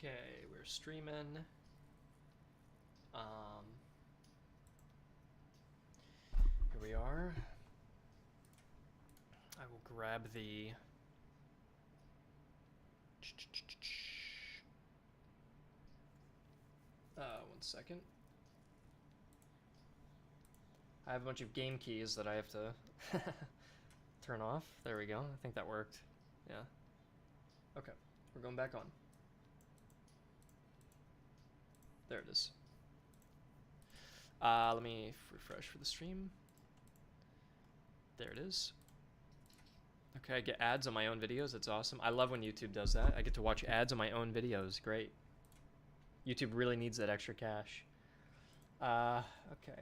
Okay, we're streaming. Here we are. I will grab the... one second. I have a bunch of game keys that I have to turn off. There we go. I think that worked. Yeah. Okay, we're going back on. There it is. Let me refresh for the stream. There it is. Okay, I get ads on my own videos. That's awesome. I love when YouTube does that. I get to watch ads on my own videos. Great. YouTube really needs that extra cash. Okay.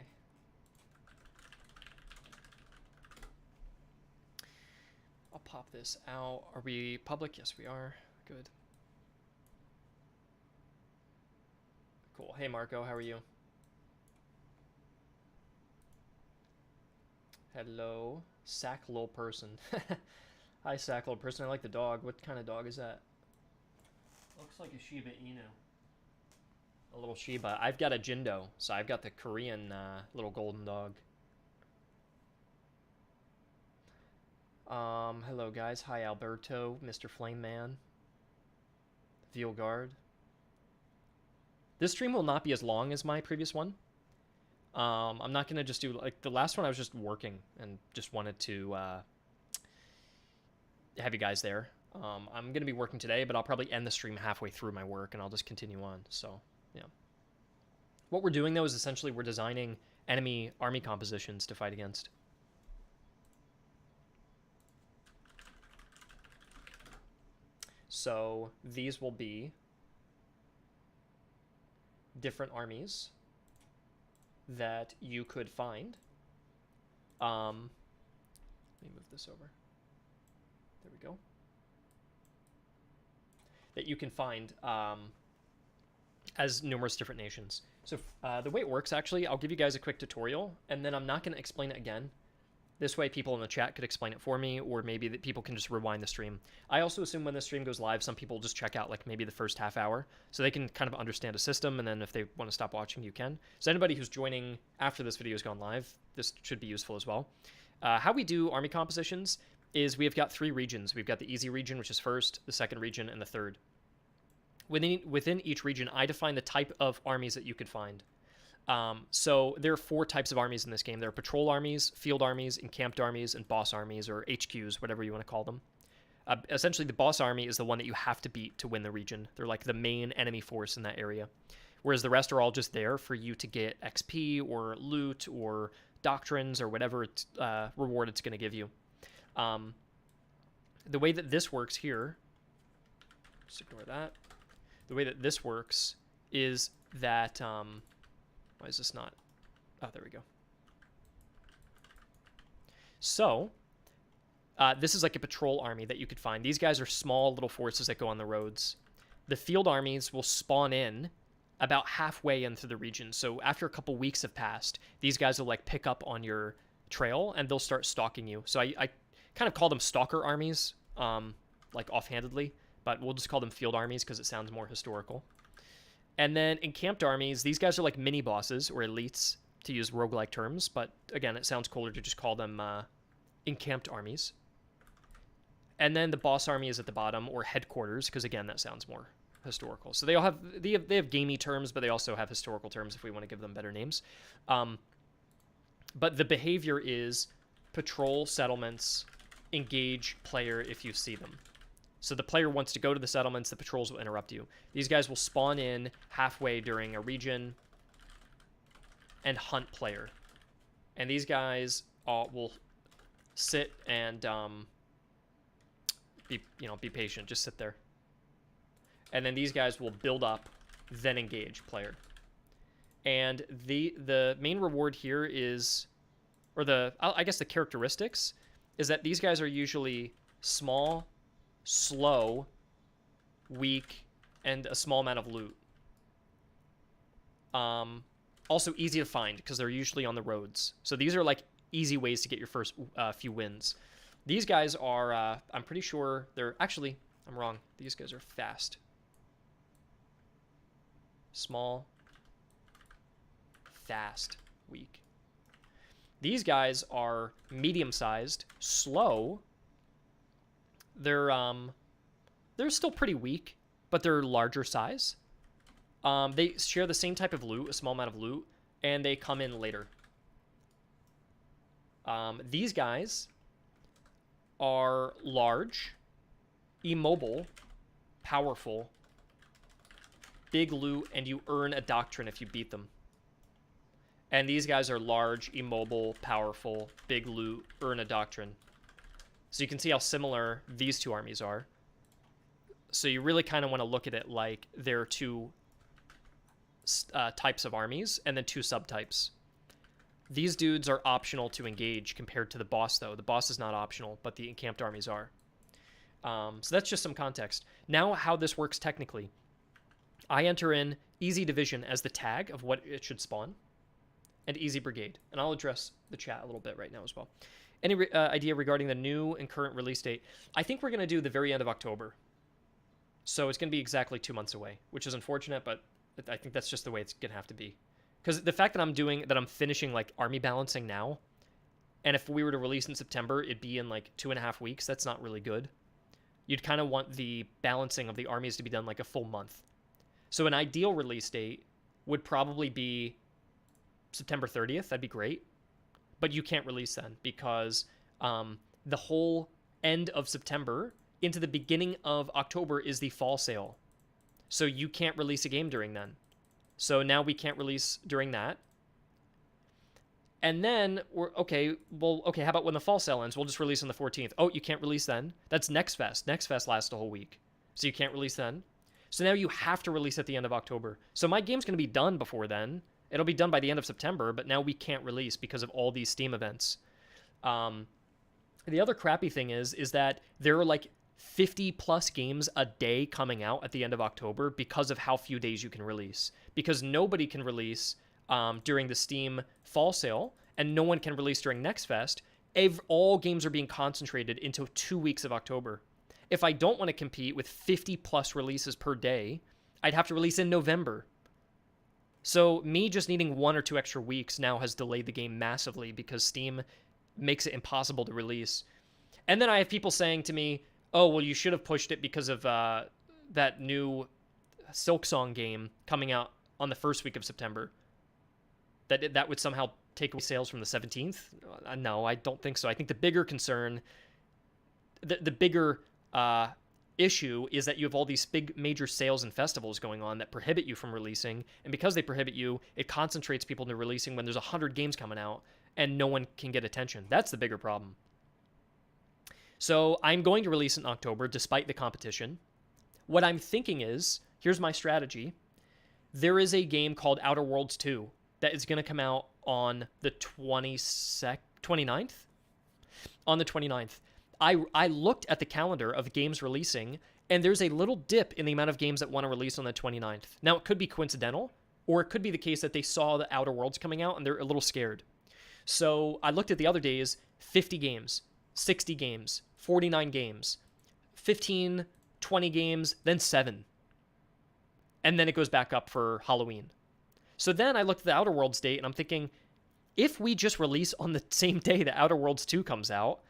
I'll pop this out. Are we public? Yes, we are. Good. Cool. Hey, Marco. How are you? Hello. Sack little person. Hi, sack little person. I like the dog. What kind of dog is that? Looks like a Shiba Inu. A little Shiba. I've got a Jindo, so I've got the Korean little golden dog. Hello guys. Hi Alberto, Mr. Flame Man, Veal Guard. This stream will not be as long as my previous one. I'm not gonna just do like the last one. I was just working and just wanted to have you guys there. I'm gonna be working today, but I'll probably end the stream halfway through my work and I'll just continue on. So yeah. What we're doing though is essentially we're designing enemy army compositions to fight against. So these will be different armies that you could find. Let me move this over. There we go. That you can find as numerous different nations. So the way it works, actually, I'll give you guys a quick tutorial, and then I'm not going to explain it again. This way people in the chat could explain it for me, or maybe that people can just rewind the stream. I also assume when the stream goes live, some people just check out like maybe the first half hour, so they can kind of understand a system, and then if they want to stop watching, you can. So anybody who's joining after this video has gone live, this should be useful as well. How we do army compositions is we have got 3 regions. We've got the easy region, which is first, the second region, and the third. Within each region, I define the type of armies that you could find. So there are 4 types of armies in this game. There are patrol armies, field armies, encamped armies, and boss armies, or HQs, whatever you want to call them. Essentially, the boss army is the one that you have to beat to win the region. They're like the main enemy force in that area. Whereas the rest are all just there for you to get XP or loot or doctrines or whatever reward it's going to give you. The way that this works here, just ignore that. The way that this works is that... why is this not? Oh, there we go. So, this is like a patrol army that you could find. These guys are small little forces that go on the roads. The field armies will spawn in about halfway into the region. So after a couple weeks have passed, these guys will like pick up on your trail and they'll start stalking you. So I kind of call them stalker armies, like offhandedly, but we'll just call them field armies because it sounds more historical. And then encamped armies, these guys are like mini bosses or elites, to use roguelike terms, but again, it sounds cooler to just call them encamped armies. And then the boss army is at the bottom, or headquarters, because again, that sounds more historical. So they have gamey terms, but they also have historical terms if we want to give them better names. But the behavior is patrol settlements, engage player if you see them. So the player wants to go to the settlements, the patrols will interrupt you. These guys will spawn in halfway during a region and hunt player. And these guys will sit and be patient, just sit there. And then these guys will build up, then engage player. And the main reward here is, or I guess the characteristics, is that these guys are usually small, slow, weak, and a small amount of loot. Also easy to find because they're usually on the roads. So these are like easy ways to get your first few wins. These guys are, I'm pretty sure they're, actually, I'm wrong. These guys are fast. small, fast, weak. These guys are medium-sized, slow. They're still pretty weak, but they're larger size. They share the same type of loot, a small amount of loot, and they come in later. These guys are large, immobile, powerful, big loot, and you earn a doctrine if you beat them. And these guys are large, immobile, powerful, big loot, earn a doctrine. So you can see how similar these two armies are. So you really kind of want to look at it like there are two types of armies and then two subtypes. These dudes are optional to engage compared to the boss, though. The boss is not optional, but the encamped armies are. So that's just some context. Now, how this works technically. I enter in Easy Division as the tag of what it should spawn, and Easy Brigade. And I'll address the chat a little bit right now as well. Any idea regarding the new and current release date? I think we're going to do the very end of October. So it's going to be exactly 2 months away, which is unfortunate, but I think that's just the way it's going to have to be. Because the fact that I'm finishing like army balancing now, and if we were to release in September, it'd be in like 2.5 weeks. That's not really good. You'd kind of want the balancing of the armies to be done like a full month. So an ideal release date would probably be September 30th. That'd be great. But you can't release then because the whole end of September into the beginning of October is the fall sale. So you can't release a game during then. So now we can't release during that. And then okay, how about when the fall sale ends? We'll just release on the 14th. Oh, you can't release then? That's Next Fest. Next Fest lasts a whole week. So you can't release then. So now you have to release at the end of October. So my game's going to be done before then. It'll be done by the end of September, but now we can't release because of all these Steam events. The other crappy thing is that there are like 50 plus games a day coming out at the end of October because of how few days you can release. Because nobody can release during the Steam fall sale, and no one can release during Next Fest. All games are being concentrated into 2 weeks of October. If I don't want to compete with 50 plus releases per day, I'd have to release in November. So me just needing 1 or 2 extra weeks now has delayed the game massively because Steam makes it impossible to release. And then I have people saying to me, oh, well, you should have pushed it because of that new Silksong game coming out on the first week of September. That would somehow take away sales from the 17th? No, I don't think so. I think the bigger concern, the bigger issue is that you have all these big major sales and festivals going on that prohibit you from releasing. And because they prohibit you, it concentrates people into releasing when there's 100 games coming out and no one can get attention. That's the bigger problem. So I'm going to release in October despite the competition. What I'm thinking is, here's my strategy. There is a game called Outer Worlds 2 that is going to come out on the 29th? On the 29th. I looked at the calendar of games releasing, and there's a little dip in the amount of games that want to release on the 29th. Now, it could be coincidental, or it could be the case that they saw the Outer Worlds coming out, and they're a little scared. So I looked at the other days, 50 games, 60 games, 49 games, 15, 20 games, then 7. And then it goes back up for Halloween. So then I looked at the Outer Worlds date, and I'm thinking, if we just release on the same day that Outer Worlds 2 comes out,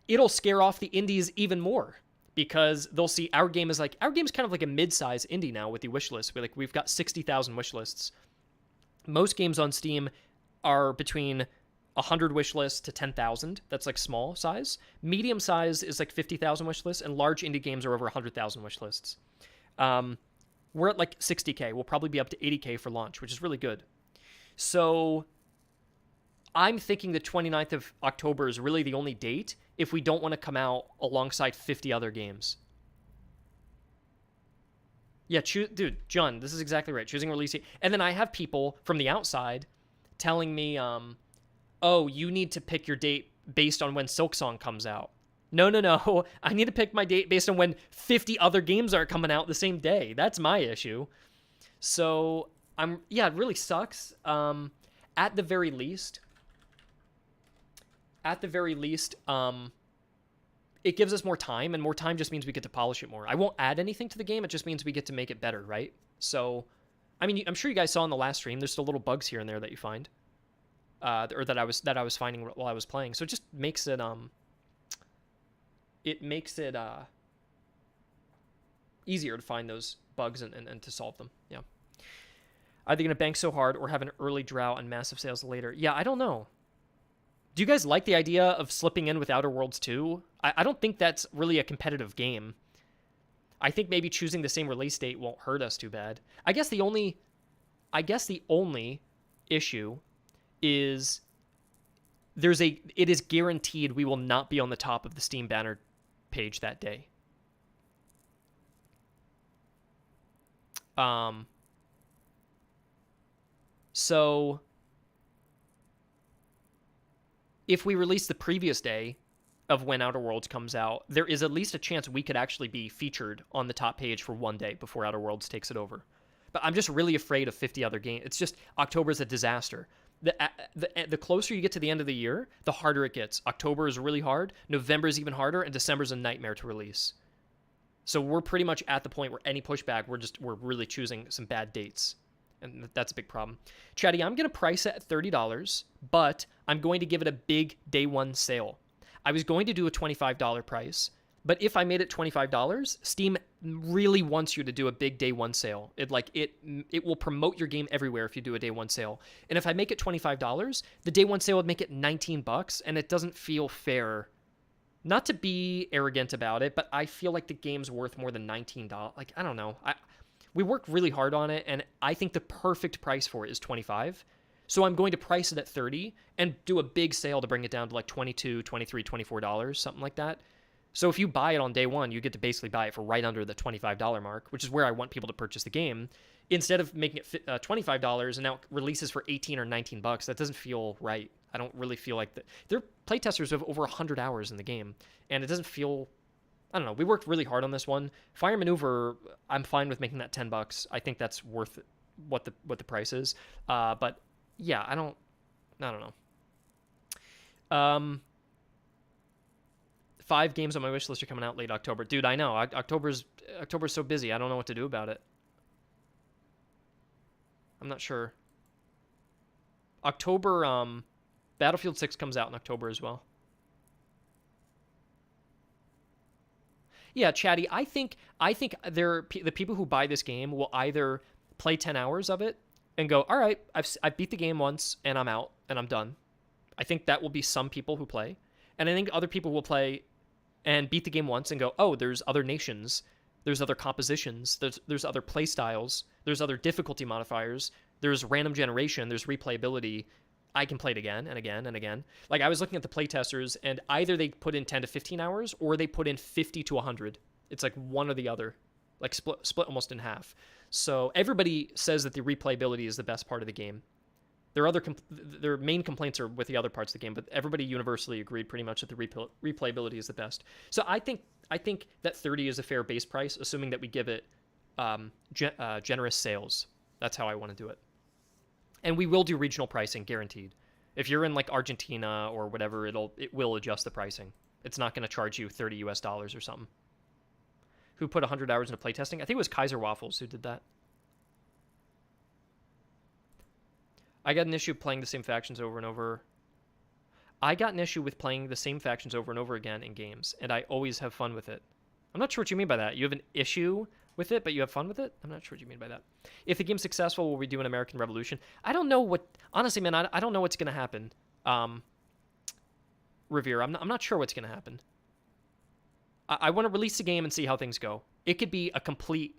it'll scare off the indies even more because they'll see our game's kind of like a mid-size indie now with the wish list. We've got 60,000 wish lists. Most games on Steam are between 100 wish lists to 10,000. That's like small size. Medium size is like 50,000 wish lists, and large indie games are over 100,000 wish lists. We're at like 60K. We'll probably be up to 80K for launch, which is really good. So I'm thinking the 29th of October is really the only date if we don't want to come out alongside 50 other games. Yeah, dude, John, this is exactly right. Choosing release date. And then I have people from the outside telling me, oh, you need to pick your date based on when Silksong comes out. No. I need to pick my date based on when 50 other games are coming out the same day. That's my issue. So, it really sucks. At the very least, it gives us more time, and more time just means we get to polish it more. I won't add anything to the game. It just means we get to make it better, right? So I mean, I'm sure you guys saw in the last stream. There's still little bugs here and there that you find, or that I was finding while I was playing. So it just makes it easier to find those bugs and to solve them. Yeah. Are they going to bank so hard or have an early drought and massive sales later? Yeah, I don't know. Do you guys like the idea of slipping in with Outer Worlds 2? I don't think that's really a competitive game. I think maybe choosing the same release date won't hurt us too bad. I guess the only issue is it is guaranteed we will not be on the top of the Steam banner page that day. So if we release the previous day of when Outer Worlds comes out, there is at least a chance we could actually be featured on the top page for one day before Outer Worlds takes it over. But I'm just really afraid of 50 other games. It's just October is a disaster. The closer you get to the end of the year, the harder it gets. October is really hard. November is even harder, and December is a nightmare to release. So we're pretty much at the point where any pushback, we're really choosing some bad dates. And that's a big problem. Chatty, I'm going to price it at $30, but I'm going to give it a big day one sale. I was going to do a $25 price, but if I made it $25, Steam really wants you to do a big day one sale. It will promote your game everywhere if you do a day one sale. And if I make it $25, the day one sale would make it $19, and it doesn't feel fair. Not to be arrogant about it, but I feel like the game's worth more than $19. Like, I don't know. We worked really hard on it, and I think the perfect price for it is $25. So I'm going to price it at $30 and do a big sale to bring it down to like $22, $23, $24, something like that. So if you buy it on day one, you get to basically buy it for right under the $25 mark, which is where I want people to purchase the game. Instead of making it $25 and now it releases for $18 or $19, that doesn't feel right. I don't really feel like that. There are playtesters who have over 100 hours in the game, and it doesn't feel... I don't know. We worked really hard on this one. Fire Maneuver, I'm fine with making that $10. I think that's worth what the price is. But yeah, I don't know. 5 games on my wish list are coming out late October. Dude, I know. October's so busy. I don't know what to do about it. I'm not sure. October, Battlefield 6 comes out in October as well. Yeah, Chatty, I think the people who buy this game will either play 10 hours of it and go, all right, I've beat the game once and I'm out and I'm done. I think that will be some people who play. And I think other people will play and beat the game once and go, oh, there's other nations, there's other compositions, there's other play styles, there's other difficulty modifiers, there's random generation, there's replayability. I can play it again and again and again. Like, I was looking at the playtesters, and either they put in 10 to 15 hours, or they put in 50 to 100. It's like one or the other, like split almost in half. So everybody says that the replayability is the best part of the game. Their main complaints are with the other parts of the game, but everybody universally agreed pretty much that the replayability is the best. So I think that 30 is a fair base price, assuming that we give it generous sales. That's how I want to do it. And we will do regional pricing, guaranteed. If you're in like Argentina or whatever, it will adjust the pricing. It's not going to charge you $30 US or something. Who put 100 hours into playtesting? I think it was Kaiser Waffles who did that. I got an issue playing the same factions over and over. I got an issue with playing the same factions over and over again in games, and I always have fun with it. I'm not sure what you mean by that. You have an issue with it, but you have fun with it? I'm not sure what you mean by that. If the game's successful, will we do an American Revolution? I don't know what... Honestly, man, I don't know what's going to happen. Revere, I'm not sure what's going to happen. I want to release the game and see how things go. It could be a complete...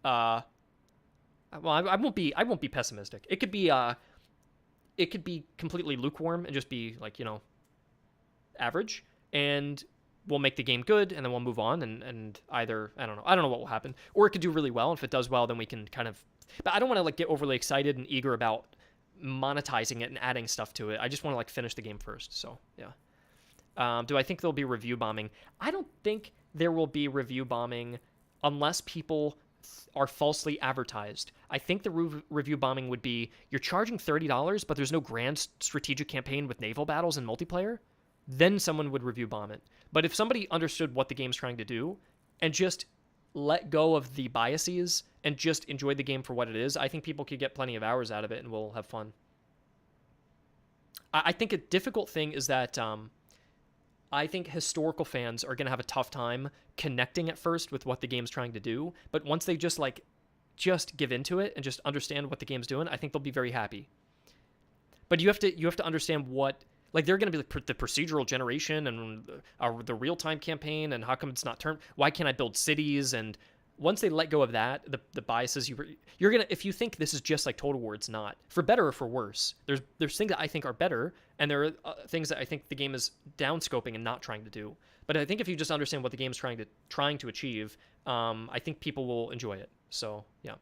well, I won't be pessimistic. It could be completely lukewarm and just be like, average. And... we'll make the game good, and then we'll move on, and either, I don't know what will happen. Or it could do really well, and if it does well, then we can kind of... But I don't want to, like, get overly excited and eager about monetizing it and adding stuff to it. I just want to, like, finish the game first, so, yeah. Do I think there'll be review bombing? I don't think there will be review bombing unless people are falsely advertised. I think the review bombing would be, you're charging $30, but there's no grand strategic campaign with naval battles and multiplayer. Then someone would review bomb it. But if somebody understood what the game's trying to do and just let go of the biases and just enjoy the game for what it is, I think people could get plenty of hours out of it and will have fun. I think a difficult thing is that I think historical fans are going to have a tough time connecting at first with what the game's trying to do, but once they just give into it and just understand what the game's doing, I think they'll be very happy. But you have to understand what, like, they're going to be like the procedural generation and the real-time campaign, and how come it's not turned, why can't I build cities? And once they let go of that, the biases, you're gonna, if you think this is just like Total War, it's not. For better or for worse, there's things that I think are better, and there are things that I think the game is downscoping and not trying to do. But I think if you just understand what the game is trying to achieve, I think people will enjoy it. So yeah.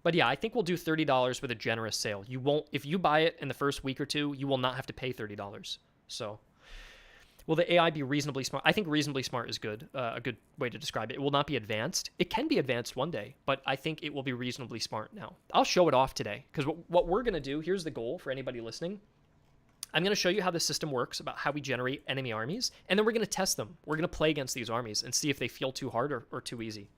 But yeah, I think we'll do $30 with a generous sale. You won't, if you buy it in the first week or two, you will not have to pay $30. So. Will the AI be reasonably smart? I think reasonably smart is good, a good way to describe it. It will not be advanced. It can be advanced one day, but I think it will be reasonably smart now. I'll show it off today, because what we're going to do, here's the goal for anybody listening. I'm going to show you how the system works, about how we generate enemy armies, and then we're going to test them. We're going to play against these armies and see if they feel too hard or too easy.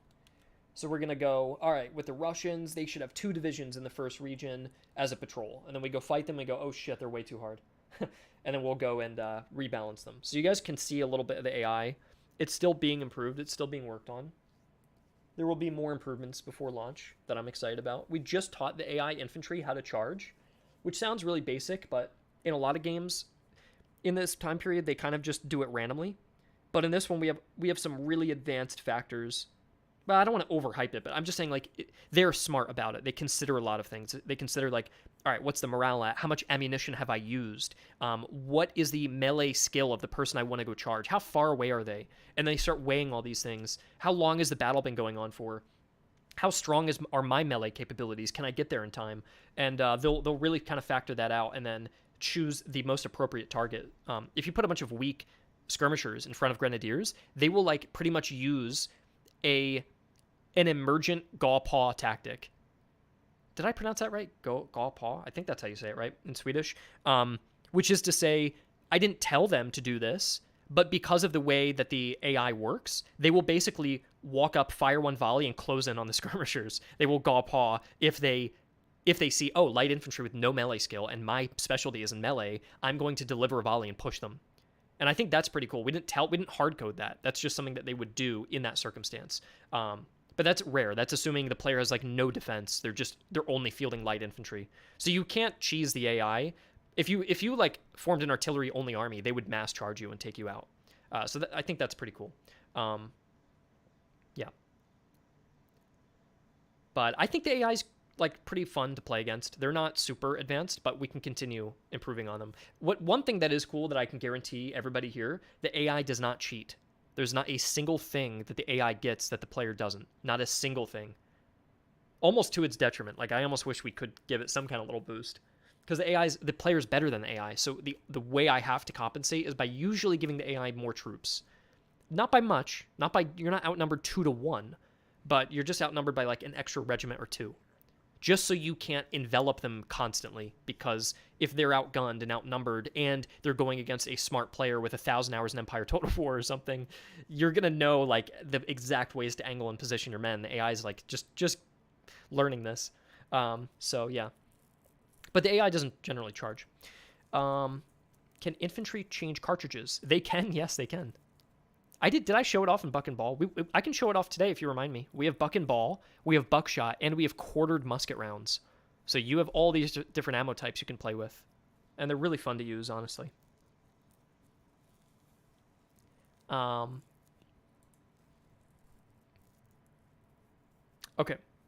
So we're going to go, all right, with the Russians, they should have 2 divisions in the first region as a patrol. And then we go fight them and go, oh shit, they're way too hard. And then we'll go and rebalance them. So you guys can see a little bit of the AI. It's still being improved. It's still being worked on. There will be more improvements before launch that I'm excited about. We just taught the AI infantry how to charge, which sounds really basic, but in a lot of games in this time period, they kind of just do it randomly. But in this one, we have some really advanced factors. Well, I don't want to overhype it, but I'm just saying, like, they're smart about it. They consider a lot of things. They consider, like, all right, what's the morale at? How much ammunition have I used? What is the melee skill of the person I want to go charge? How far away are they? And they start weighing all these things. How long has the battle been going on for? How strong are my melee capabilities? Can I get there in time? And they'll really kind of factor that out and then choose the most appropriate target. If you put a bunch of weak skirmishers in front of grenadiers, they will, like, pretty much use an emergent Gaupaw tactic. Did I pronounce that right? Gaupaw? I think that's how you say it, right? In Swedish. Which is to say, I didn't tell them to do this, but because of the way that the AI works, they will basically walk up, fire one volley, and close in on the skirmishers. They will Gaupaw if they see, oh, light infantry with no melee skill, and my specialty is in melee, I'm going to deliver a volley and push them. And I think that's pretty cool. We didn't hard code that. That's just something that they would do in that circumstance. But that's rare. That's assuming the player has, like, no defense. They're only fielding light infantry. So you can't cheese the AI. If you like formed an artillery only army, they would mass charge you and take you out. So I think that's pretty cool. Yeah. But I think the AI's, like, pretty fun to play against. They're not super advanced, but we can continue improving on them. One thing that is cool that I can guarantee everybody here, the AI does not cheat. There's not a single thing that the AI gets that the player doesn't. Not a single thing. Almost to its detriment. Like, I almost wish we could give it some kind of little boost. Because the player's better than the AI. So the way I have to compensate is by usually giving the AI more troops. Not by much. You're not outnumbered 2-1. But you're just outnumbered by, like, an extra regiment or 2. Just so you can't envelop them constantly, because if they're outgunned and outnumbered and they're going against a smart player with 1,000 hours in Empire Total War or something, you're going to know, like, the exact ways to angle and position your men. The AI is, like, just learning this. So, yeah. But the AI doesn't generally charge. Can infantry change cartridges? They can. Yes, they can. Did I show it off in Buck and Ball? I can show it off today if you remind me. We have Buck and Ball, we have buckshot, and we have quartered musket rounds. So you have all these different ammo types you can play with. And they're really fun to use, honestly. Okay.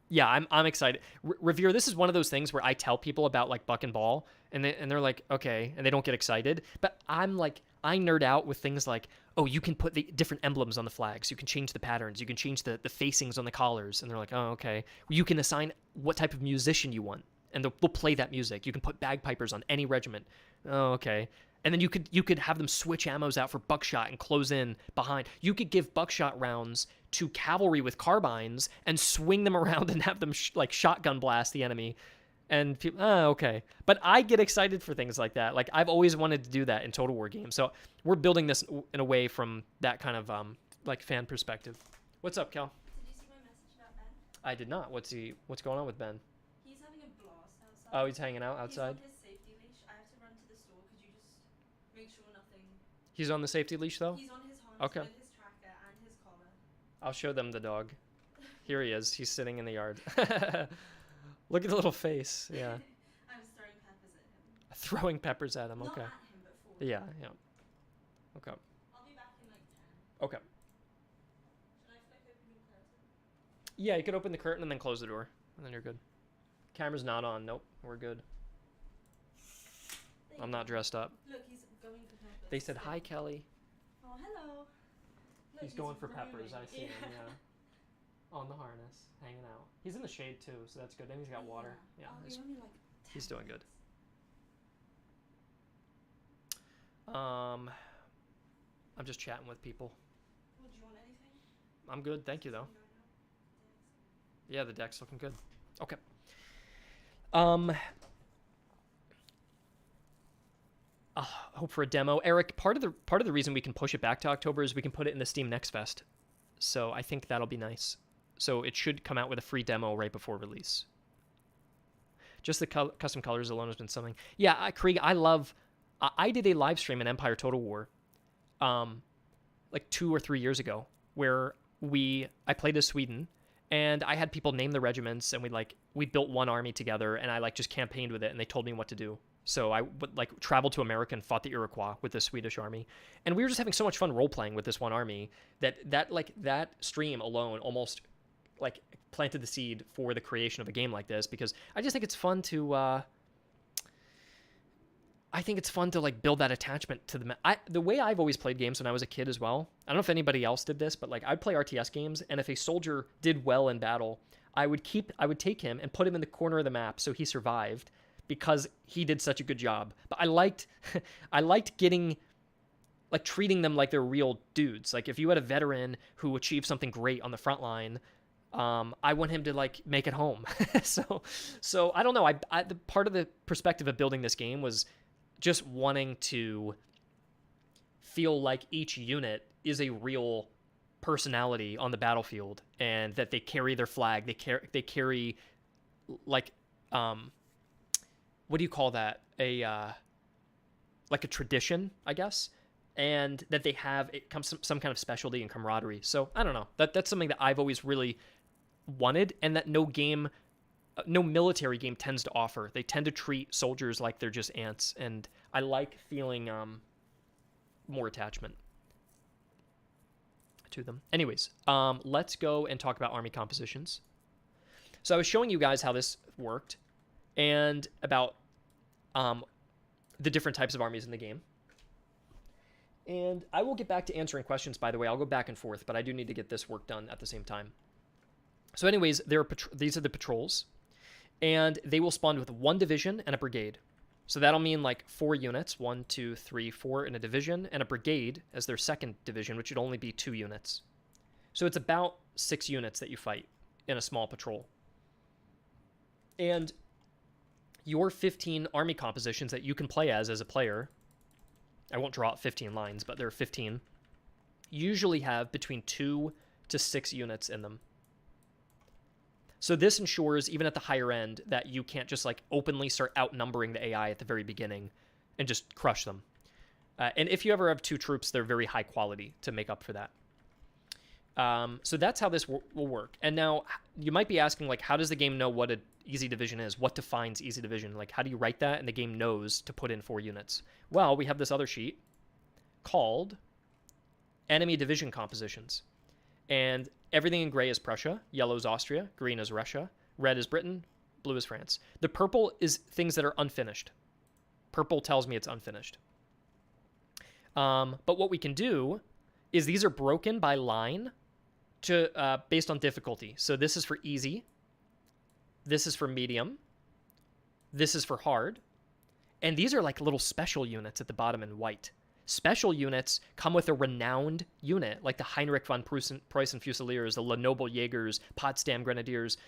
Yeah, I'm excited. Revere, this is one of those things where I tell people about, like, Buck and Ball, and they're like, okay, and they don't get excited. But I'm like, I nerd out with things like, oh, you can put the different emblems on the flags. You can change the patterns. You can change the facings on the collars. And they're like, oh, okay. You can assign what type of musician you want, and they'll play that music. You can put bagpipers on any regiment. Oh, okay. And then you could have them switch ammos out for buckshot and close in behind. You could give buckshot rounds to cavalry with carbines and swing them around and have them like shotgun blast the enemy. And people, okay. But I get excited for things like that. Like, I've always wanted to do that in Total War games. So we're building this in a way from that kind of like fan perspective. What's up, Cal? Did you see my message about Ben? I did not. What's going on with Ben? He's having a blast outside. Oh, he's hanging out outside. He's on his safety leash. I have to run to the store. Could you just make sure nothing? He's on the safety leash though. He's on his harness Okay. with his tracker and his collar. I'll show them the dog. Here he is. He's sitting in the yard. Look at the little face. Yeah. I was throwing peppers at him. Throwing peppers at him. Not Okay. at him, but for him. Yeah. Yeah. Okay. I'll be back in like 10. Okay. Should I flick open your curtain? Yeah, you could open the curtain and then close the door, and then you're good. Camera's not on. Nope, we're good. There I'm you not go. dressed up. Look, he's going for peppers. They said hi, Kelly. Oh, hello. Look, He's going for roaming. peppers. I see him. Yeah. On the harness, hanging out. He's in the shade too, so that's good. And he's got water. Yeah. Oh, he's- you're only like 10 he's doing good. minutes. I'm just chatting with people. Well, do you want anything? I'm good, thank you though. Something going on? Yeah, the deck's looking good. Okay. Hope for a demo, Eric. Part of the reason we can push it back to October is we can put it in the Steam Next Fest, so I think that'll be nice. So it should come out with a free demo right before release. Just the custom colors alone has been something. Yeah, Krieg, I love. I did a live stream in Empire Total War, like 2 or 3 years ago, where I played as Sweden, and I had people name the regiments, and we built one army together, and I just campaigned with it, and they told me what to do. So I would traveled to America and fought the Iroquois with the Swedish army, and we were just having so much fun role playing with this one army that stream alone almost planted the seed for the creation of a game like this, because I just think it's fun to. I think it's fun to build that attachment to the way I've always played games when I was a kid as well. I don't know if anybody else did this, but I'd play RTS games, and if a soldier did well in battle, I would take him and put him in the corner of the map so he survived because he did such a good job. But I liked getting treating them like they're real dudes. If you had a veteran who achieved something great on the front line, I want him to make it home. so I don't know. The part of the perspective of building this game was just wanting to feel like each unit is a real personality on the battlefield, and that they carry their flag. They carry what do you call that? A tradition, I guess, and that they have some kind of specialty and camaraderie. So I don't know. That's something that I've always really wanted, and that no military game tends to offer. They tend to treat soldiers like they're just ants, and I like feeling more attachment to them. Anyways, let's go and talk about army compositions. So I was showing you guys how this worked and about the different types of armies in the game. And I will get back to answering questions, by the way. I'll go back and forth, but I do need to get this work done at the same time. So anyways, these are the patrols, and they will spawn with one division and a brigade. So that'll mean 4 units, 1, 2, 3, 4 in a division, and a brigade as their second division, which would only be 2 units. So it's about 6 units that you fight in a small patrol. And your 15 army compositions that you can play as a player, I won't draw out 15 lines, but there are 15, usually have between 2 to 6 units in them. So this ensures, even at the higher end, that you can't just openly start outnumbering the AI at the very beginning and just crush them. And if you ever have 2 troops, they're very high quality to make up for that. So that's how this will work. And now you might be asking, how does the game know what an easy division is? What defines easy division? How do you write that and the game knows to put in 4 units? Well, we have this other sheet called enemy division compositions. And everything in gray is Prussia, yellow is Austria, green is Russia, red is Britain, blue is France. The purple is things that are unfinished. Purple tells me it's unfinished. But what we can do is these are broken by line to based on difficulty. So this is for easy, this is for medium, this is for hard, and these are little special units at the bottom in white. Special units come with a renowned unit, like the Heinrich von Preußen Fusiliers, the Lenoble Jaegers, Potsdam Grenadiers,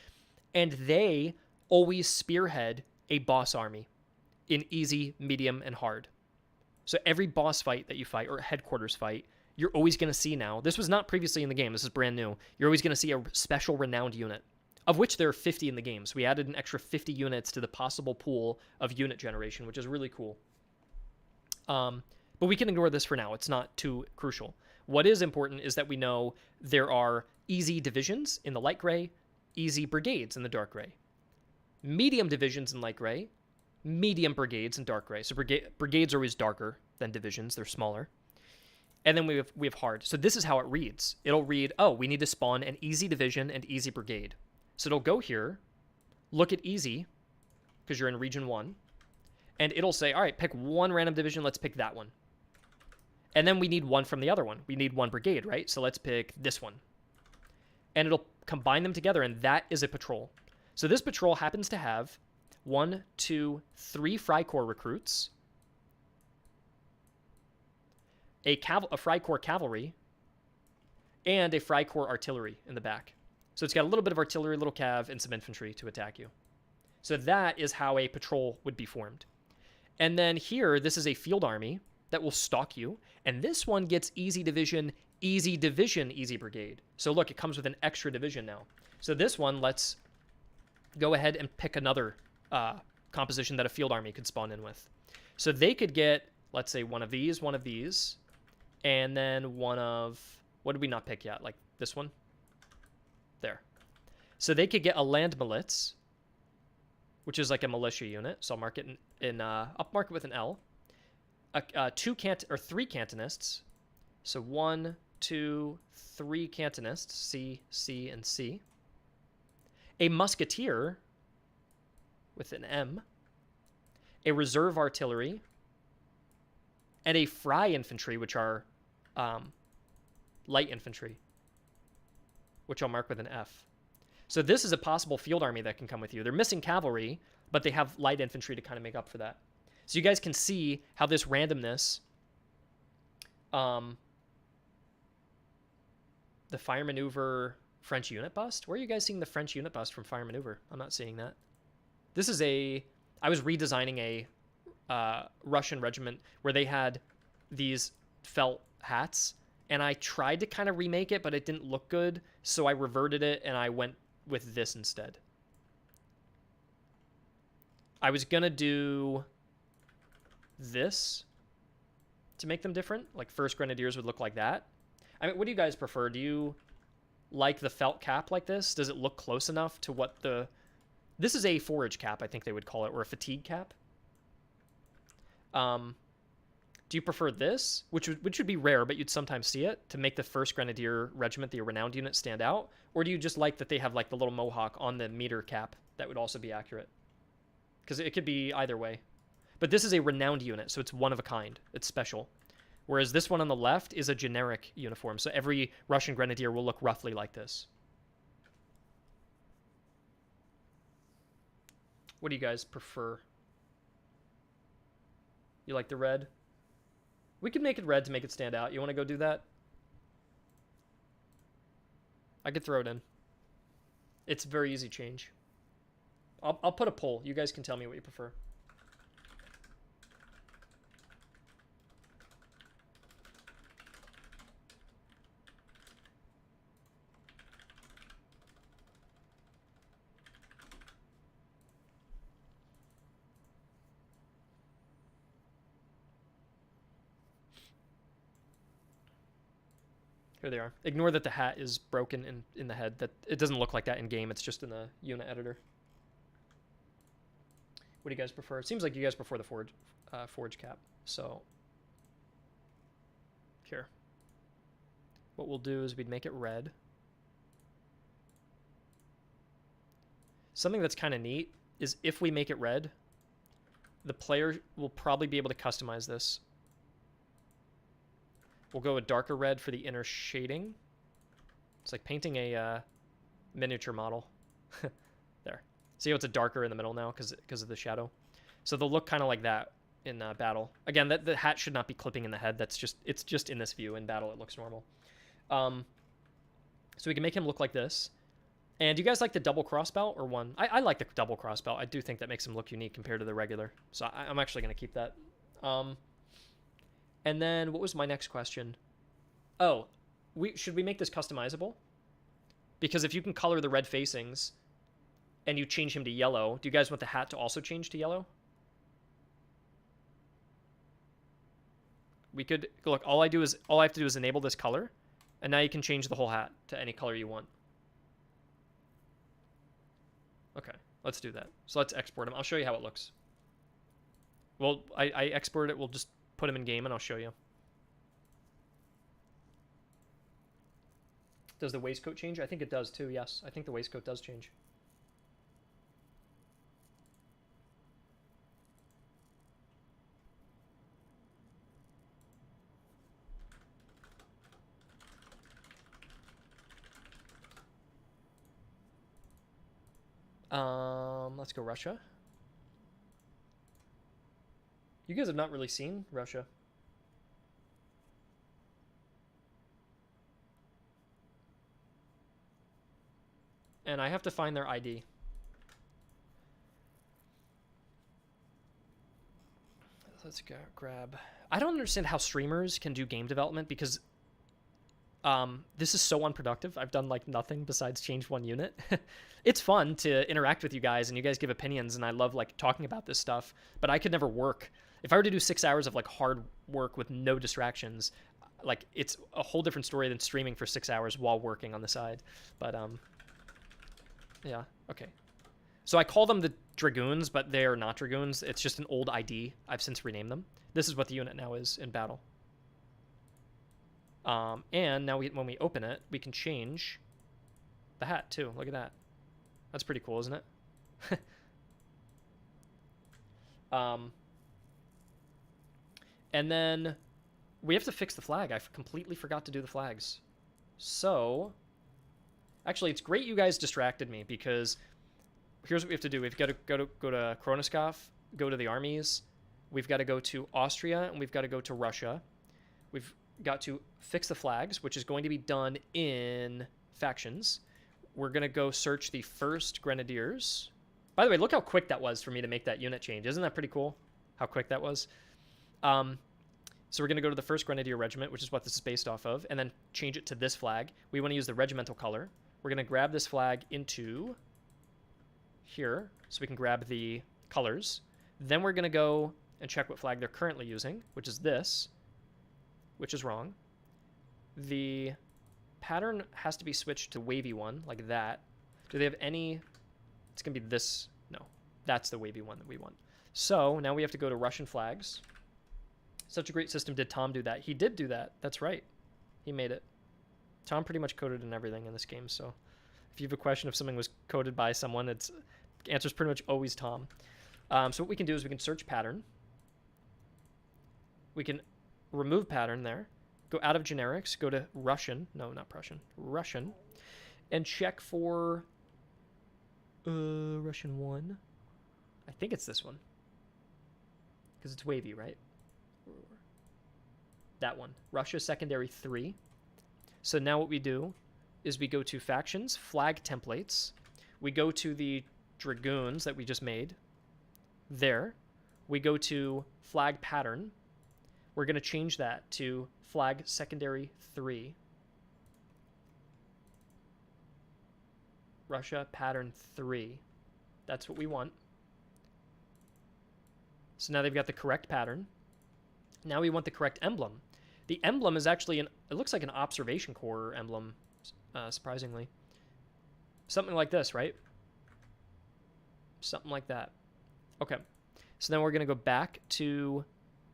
and they always spearhead a boss army in easy, medium, and hard. So every boss fight that you fight, or headquarters fight, you're always going to see now. This was not previously in the game. This is brand new. You're always going to see a special renowned unit, of which there are 50 in the game. So we added an extra 50 units to the possible pool of unit generation, which is really cool. But we can ignore this for now. It's not too crucial. What is important is that we know there are easy divisions in the light gray, easy brigades in the dark gray, medium divisions in light gray, medium brigades in dark gray. So brigades are always darker than divisions. They're smaller. And then we have hard. So this is how it reads. It'll read, oh, we need to spawn an easy division and easy brigade. So it'll go here, look at easy, because you're in region 1, and it'll say, all right, pick one random division. Let's pick that one. And then we need one from the other one. We need one brigade, right? So let's pick this one. And it'll combine them together, and that is a patrol. So this patrol happens to have 1, 2, 3 Freikorps recruits, a Freikorps cavalry, and a Freikorps artillery in the back. So it's got a little bit of artillery, a little cav, and some infantry to attack you. So that is how a patrol would be formed. And then here, this is a field army that will stalk you. And this one gets easy division, easy brigade. So look, it comes with an extra division now. So this one, let's go ahead and pick another composition that a field army could spawn in with. So they could get, let's say, one of these, and then one of, what did we not pick yet? Like this one? There. So they could get a land militz, which is like a militia unit. So I'll mark it I'll mark it with an L. 3 cantonists. So 1, 2, 3 cantonists, C, C, and C. A musketeer with an M. A reserve artillery. And a fry infantry, which are light infantry, which I'll mark with an F. So this is a possible field army that can come with you. They're missing cavalry, but they have light infantry to kind of make up for that. So you guys can see how this randomness, the fire maneuver French unit bust. Where are you guys seeing the French unit bust from fire maneuver? I'm not seeing that. This is I was redesigning a Russian regiment where they had these felt hats, and I tried to kind of remake it, but it didn't look good, so I reverted it and I went with this instead. I was gonna do this to make them different, like first grenadiers would look like that. I mean, what do you guys prefer? Do you like the felt cap like this? Does it look close enough to what this is a forage cap, I think they would call it, or a fatigue cap. Do you prefer this, which would be rare, but you'd sometimes see it, to make the first Grenadier Regiment, the renowned unit, stand out? Or do you just like that they have like the little mohawk on the meter cap that would also be accurate? Because it could be either way. But this is a renowned unit, so it's one of a kind. It's special. Whereas this one on the left is a generic uniform, so every Russian Grenadier will look roughly like this. What do you guys prefer? You like the red? We could make it red to make it stand out. You want to go do that? I could throw it in. It's a very easy change. I'll put a poll. You guys can tell me what you prefer. Here they are. Ignore that the hat is broken in the head. That it doesn't look like that in game. It's just in the unit editor. What do you guys prefer? It seems like you guys prefer the forge cap. So here, what we'll do is we'd make it red. Something that's kind of neat is if we make it red, the player will probably be able to customize this. We'll go a darker red for the inner shading. It's like painting a miniature model. There. See how it's a darker in the middle now because of the shadow? So they'll look kind of like that in battle. Again, the hat should not be clipping in the head. It's just in this view. In battle, it looks normal. So we can make him look like this. And do you guys like the double crossbelt or one? I like the double crossbelt. I do think that makes him look unique compared to the regular. So I'm actually going to keep that. And then what was my next question? Oh, should we make this customizable? Because if you can color the red facings and you change him to yellow, do you guys want the hat to also change to yellow? We could look. All I have to do is enable this color, and now you can change the whole hat to any color you want. Okay, let's do that. So let's export him. I'll show you how it looks. Well, I export it. We'll just put him in game, and I'll show you. Does the waistcoat change? I think it does too. Yes, I think the waistcoat does change. Let's go Russia. You guys have not really seen Russia. And I have to find their ID. Let's go grab. I don't understand how streamers can do game development because this is so unproductive. I've done like nothing besides change one unit. It's fun to interact with you guys and you guys give opinions and I love like talking about this stuff, but I could never work. If I were to do 6 hours of like hard work with no distractions, like it's a whole different story than streaming for 6 hours while working on the side. But yeah, okay. So I call them the Dragoons, but they are not Dragoons. It's just an old ID. I've since renamed them. This is what the unit now is in battle. And now when we open it, we can change the hat too. Look at that. That's pretty cool, isn't it? And then we have to fix the flag. I completely forgot to do the flags. So, actually, it's great you guys distracted me because here's what we have to do. We've got to go to Kronoskov, go to the armies. We've got to go to Austria, and we've got to go to Russia. We've got to fix the flags, which is going to be done in factions. We're going to go search the 1st Grenadiers. By the way, look how quick that was for me to make that unit change. Isn't that pretty cool? How quick that was? So we're going to go to the 1st Grenadier Regiment, which is what this is based off of, and then change it to this flag. We want to use the regimental color. We're going to grab this flag into here so we can grab the colors. Then we're going to go and check what flag they're currently using, which is this, which is wrong. The pattern has to be switched to wavy one, like that. Do they have any? It's going to be this. No, that's the wavy one that we want. So now we have to go to Russian flags. Such a great system. Did Tom do that? He did do that. That's right. He made it. Tom pretty much coded in everything in this game, so if you have a question if something was coded by someone, the answer's pretty much always Tom. So what we can do is we can search pattern. We can remove pattern there. Go out of generics. Go to Russian. No, not Prussian. Russian. And check for Russian 1. I think it's this one. Because it's wavy, right? That one. Russia secondary 3. So now what we do is we go to factions, flag templates. We go to the Dragoons that we just made. There. We go to flag pattern. We're going to change that to flag secondary 3. Russia pattern 3. That's what we want. So now they've got the correct pattern. Now we want the correct emblem. The emblem is actually it looks like an observation corps emblem, surprisingly. Something like this, right? Something like that. Okay. So then we're going to go back to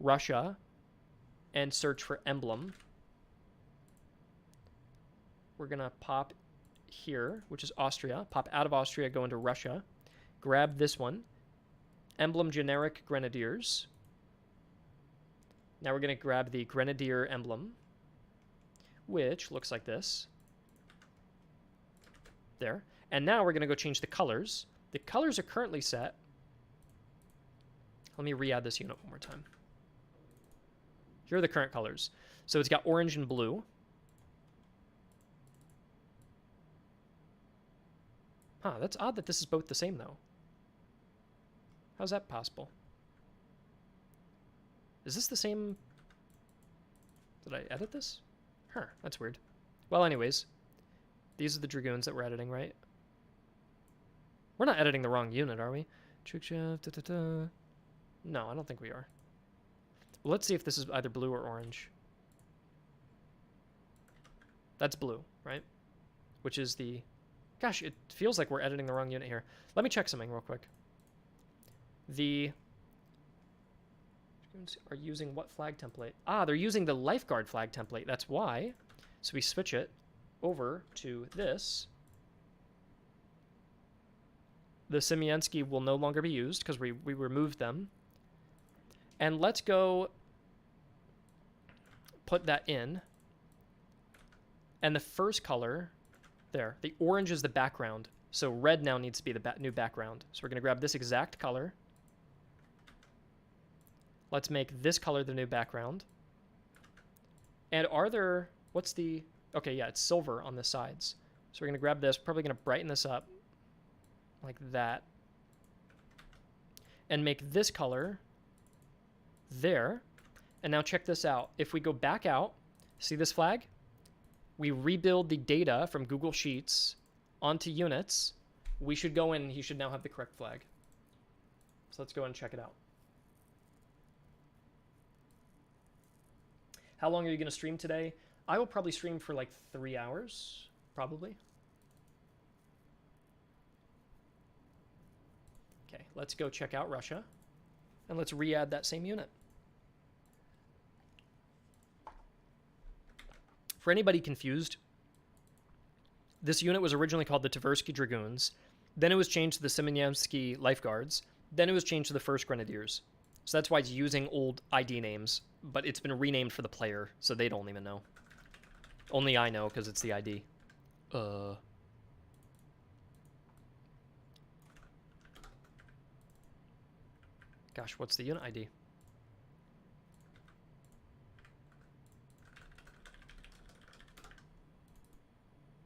Russia and search for emblem. We're going to pop here, which is Austria. Pop out of Austria, go into Russia. Grab this one. Emblem generic Grenadiers. Now we're going to grab the Grenadier emblem, which looks like this. There. And now we're going to go change the colors. The colors are currently set. Let me re-add this unit one more time. Here are the current colors. So it's got orange and blue. Huh, that's odd that this is both the same, though. How's that possible? Is this the same? Did I edit this? Huh, that's weird. Well, anyways, these are the Dragoons that we're editing, right? We're not editing the wrong unit, are we? No, I don't think we are. Well, let's see if this is either blue or orange. That's blue, right? Which is the... Gosh, it feels like we're editing the wrong unit here. Let me check something real quick. The... are using what flag template? Ah, they're using the lifeguard flag template. That's why. So we switch it over to this. The Siemianski will no longer be used because we removed them. And let's go put that in. And the first color, there, the orange is the background. So red now needs to be the new background. So we're going to grab this exact color. Let's make this color the new background. And are there, what's the, okay, yeah, it's silver on the sides. So we're going to grab this, probably going to brighten this up like that. And make this color there. And now check this out. If we go back out, see this flag? We rebuild the data from Google Sheets onto units. We should go in, he should now have the correct flag. So let's go and check it out. How long are you going to stream today? I will probably stream for like 3 hours, probably. Okay, let's go check out Russia. And let's re-add that same unit. For anybody confused, this unit was originally called the Tversky Dragoons. Then it was changed to the Siemianski Lifeguards. Then it was changed to the 1st Grenadiers. So that's why it's using old ID names, but it's been renamed for the player, so they don't even know. Only I know, because it's the ID. Gosh, what's the unit ID?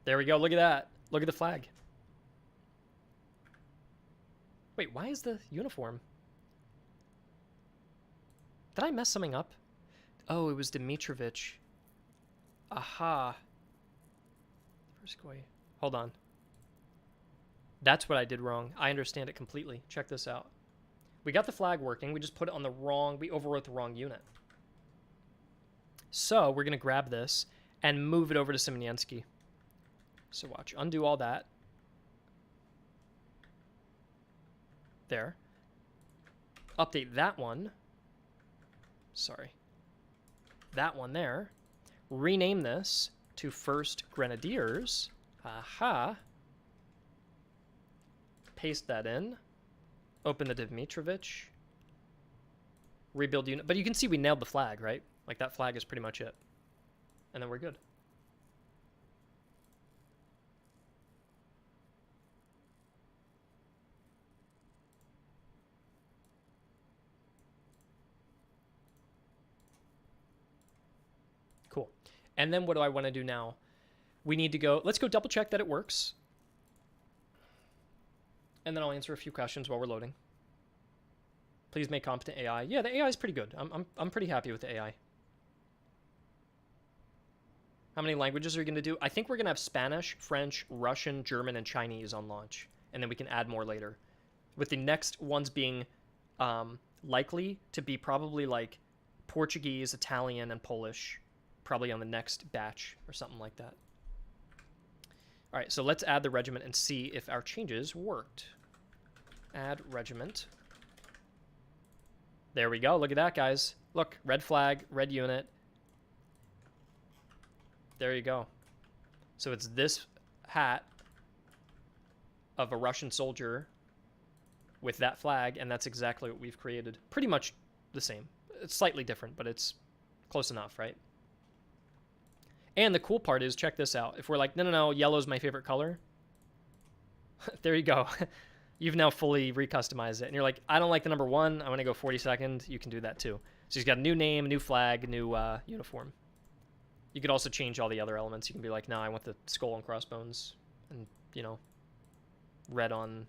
There we go, look at that. Look at the flag. Wait, why is the uniform? Did I mess something up? Oh, it was Dimitrovich. Aha. Hold on. That's what I did wrong. I understand it completely. Check this out. We got the flag working. We just put it on the wrong... We overwrote the wrong unit. So we're going to grab this and move it over to Siemianski. So watch. Undo all that. There. Update that one. Sorry. That one there. Rename this to 1st Grenadiers. Aha. Paste that in. Open the Dimitrovich. Rebuild unit. But you can see we nailed the flag, right? Like that flag is pretty much it. And then we're good. Cool. And then what do I want to do now? We need to go, let's go double check that it works. And then I'll answer a few questions while we're loading. Please make competent AI. Yeah, the AI is pretty good. I'm pretty happy with the AI. How many languages are we going to do? I think we're going to have Spanish, French, Russian, German, and Chinese on launch. And then we can add more later. With the next ones being likely to be probably like Portuguese, Italian, and Polish. Probably on the next batch or something like that. All right, so let's add the regiment and see if our changes worked. Add regiment. There we go. Look at that, guys. Look, red flag, red unit. There you go. So it's this hat of a Russian soldier with that flag, and that's exactly what we've created. Pretty much the same. It's slightly different, but it's close enough, right? And the cool part is, check this out. If we're like, no, yellow's my favorite color. There you go. You've now fully recustomized it. And you're like, I don't like the number 1. I want to go 42nd. You can do that too. So he's got a new name, new flag, new uniform. You could also change all the other elements. You can be like, no, I want the skull and crossbones. And, you know, red on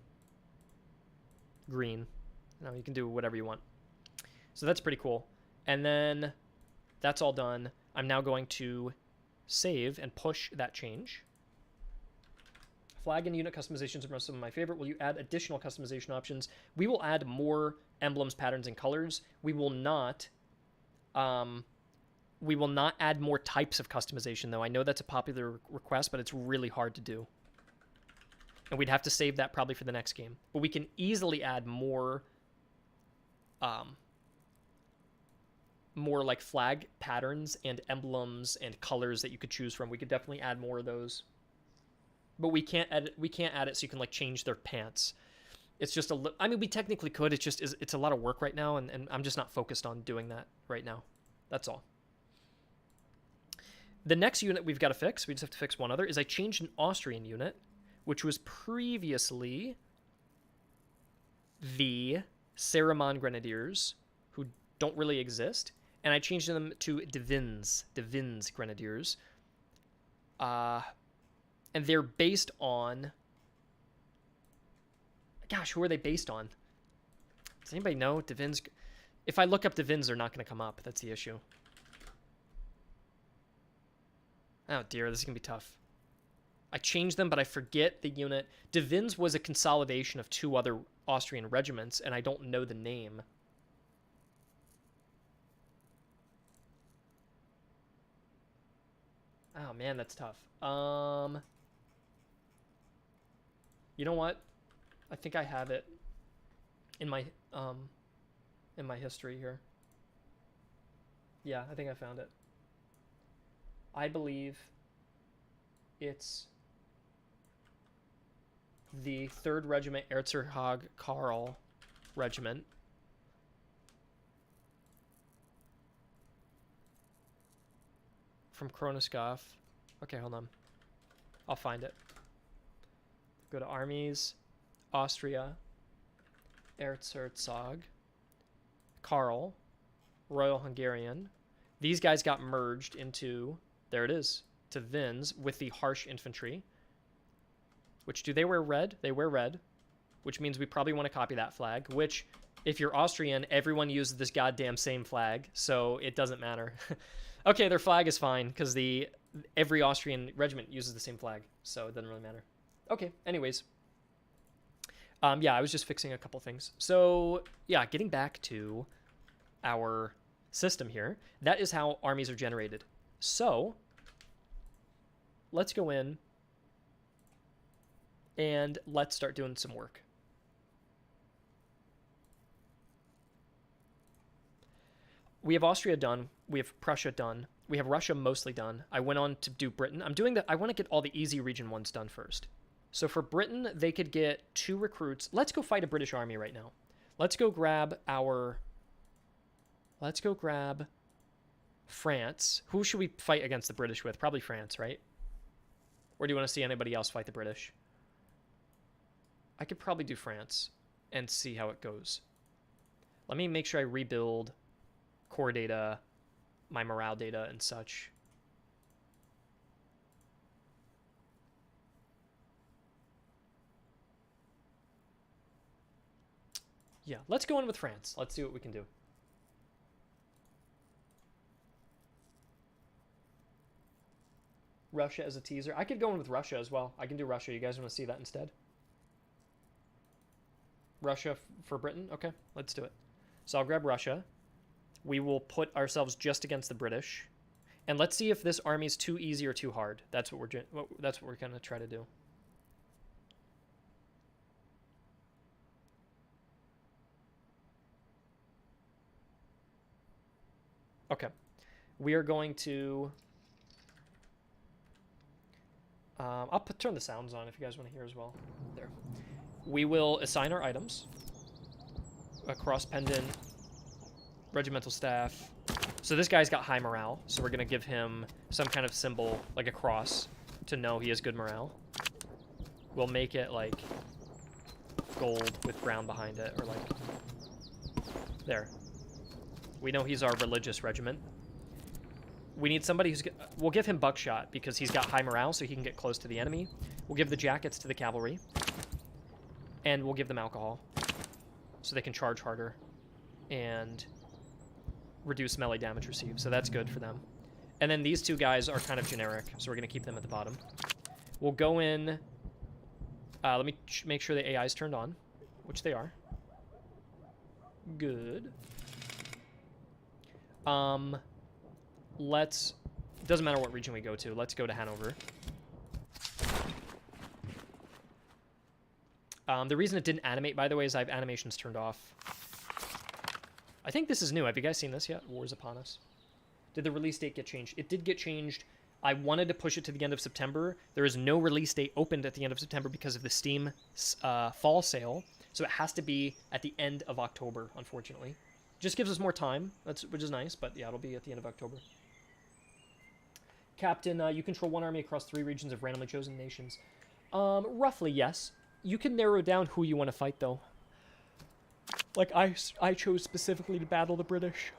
green. You know, you can do whatever you want. So that's pretty cool. And then that's all done. I'm now going to save and push that change. Flag and unit customizations are some of my favorite. Will you add additional customization options? We will add more emblems, patterns, and colors. We will not add more types of customization, though. I know that's a popular request, but it's really hard to do. And we'd have to save that probably for the next game. But we can easily add more like flag patterns and emblems and colors that you could choose from. We could definitely add more of those. But we can't add it so you can like change their pants. It's just I mean, we technically could. It's just it's a lot of work right now, and I'm just not focused on doing that right now. That's all. The next unit we've got to fix, we just have to fix one other, is I changed an Austrian unit, which was previously the Saruman Grenadiers, who don't really exist, and I changed them to Divins Grenadiers. And they're based on... Gosh, who are they based on? Does anybody know? Divins... If I look up Divins, they're not going to come up. That's the issue. Oh dear, this is going to be tough. I changed them, but I forget the unit. Divins was a consolidation of 2 other Austrian regiments, and I don't know the name. Oh man, that's tough. You know what? I think I have it in my history here. Yeah, I think I found it. I believe it's the 3rd Regiment Erzherzog Karl Regiment. From Kronoskov. Okay, hold on. I'll find it. Go to armies, Austria, Erzherzog, Karl, Royal Hungarian. These guys got merged into, there it is, to Vins with the harsh infantry. Which, do they wear red? They wear red, which means we probably want to copy that flag, which, if you're Austrian, everyone uses this goddamn same flag, so it doesn't matter. Okay, their flag is fine, because every Austrian regiment uses the same flag, so it doesn't really matter. Okay, anyways. Yeah, I was just fixing a couple things. So, yeah, getting back to our system here, that is how armies are generated. So, let's go in and let's start doing some work. We have Austria done. We have Prussia done. We have Russia mostly done. I went on to do Britain. I'm doing that. I want to get all the easy region ones done first. So for Britain, they could get 2 recruits. Let's go fight a British army right now. Let's go grab France. Who should we fight against the British with? Probably France, right? Or do you want to see anybody else fight the British? I could probably do France and see how it goes. Let me make sure I rebuild core data, my morale data, and such. Yeah, let's go in with France. Let's see what we can do. Russia as a teaser. I could go in with Russia as well. I can do Russia. You guys want to see that instead? Russia for Britain? Okay, let's do it. So I'll grab Russia. We will put ourselves just against the British. And let's see if this army is too easy or too hard. That's what we're going to try to do. Okay. We are going to... I'll turn the sounds on if you guys want to hear as well. There. We will assign our items. A cross pendant, regimental staff. So this guy's got high morale, so we're going to give him some kind of symbol, like a cross, to know he has good morale. We'll make it like gold with brown behind it, or like... There. We know he's our religious regiment. We need somebody who's... We'll give him buckshot because he's got high morale, so he can get close to the enemy. We'll give the jackets to the cavalry. And we'll give them alcohol, so they can charge harder and reduce melee damage received. So that's good for them. And then these two guys are kind of generic, so we're going to keep them at the bottom. We'll go in... let me make sure the AI is turned on, which they are. Good. Let's... Doesn't matter what region we go to. Let's go to Hanover. The reason it didn't animate, by the way, is I have animations turned off. I think this is new. Have you guys seen this yet? War's Upon Us. Did the release date get changed? It did get changed. I wanted to push it to the end of September. There is no release date opened at the end of September because of the Steam fall sale. So it has to be at the end of October, unfortunately. Just gives us more time, which is nice, but yeah, it'll be at the end of October. Captain, you control one army across 3 regions of randomly chosen nations. Roughly, yes. You can narrow down who you want to fight, though. Like, I chose specifically to battle the British.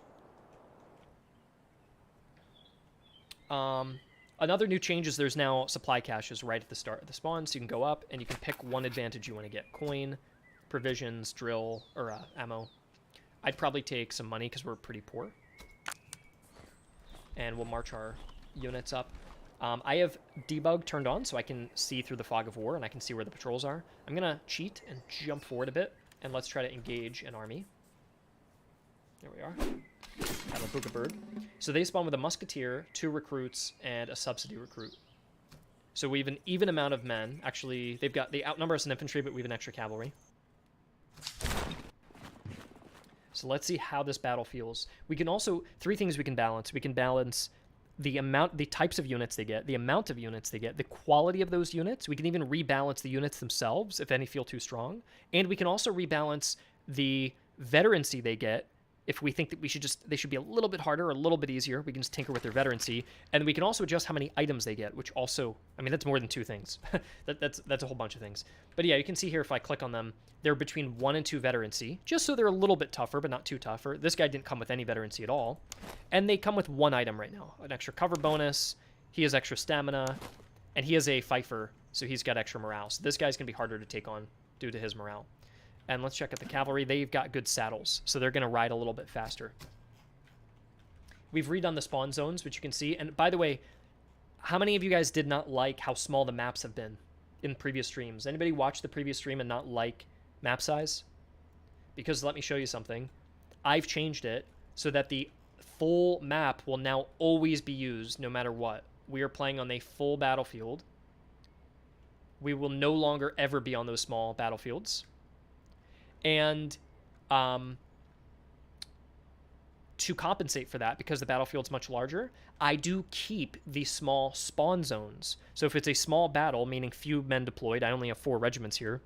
Another new change is there's now supply caches right at the start of the spawn, so you can go up and you can pick one advantage you want to get. Coin, provisions, drill, or ammo. I'd probably take some money because we're pretty poor. And we'll march our units up. I have debug turned on so I can see through the fog of war and I can see where the patrols are. I'm going to cheat and jump forward a bit, and let's try to engage an army. There we are. Have a Booga Bird. So they spawn with a musketeer, 2 recruits, and a subsidy recruit. So we have an even amount of men. Actually, they outnumber us in infantry, but we have an extra cavalry. So let's see how this battle feels. We can also, 3 things we can balance. We can balance the types of units they get, the amount of units they get, the quality of those units. We can even rebalance the units themselves if any feel too strong. And we can also rebalance the veterancy they get. If we think that they should be a little bit harder or a little bit easier, we can just tinker with their veterancy. And we can also adjust how many items they get, which also, I mean, that's more than 2 things. That's a whole bunch of things. But yeah, you can see here if I click on them, they're between 1 and 2 veterancy, just so they're a little bit tougher, but not too tougher. This guy didn't come with any veterancy at all. And they come with 1 item right now, an extra cover bonus. He has extra stamina, and he has a Pfeiffer, so he's got extra morale. So this guy's going to be harder to take on due to his morale. And let's check out the cavalry. They've got good saddles, so they're going to ride a little bit faster. We've redone the spawn zones, which you can see. And by the way, how many of you guys did not like how small the maps have been in previous streams? Anybody watch the previous stream and not like map size? Because let me show you something. I've changed it so that the full map will now always be used no matter what. We are playing on a full battlefield. We will no longer ever be on those small battlefields. And to compensate for that, because the battlefield's much larger, I do keep the small spawn zones. So if it's a small battle, meaning few men deployed, I only have 4 regiments here,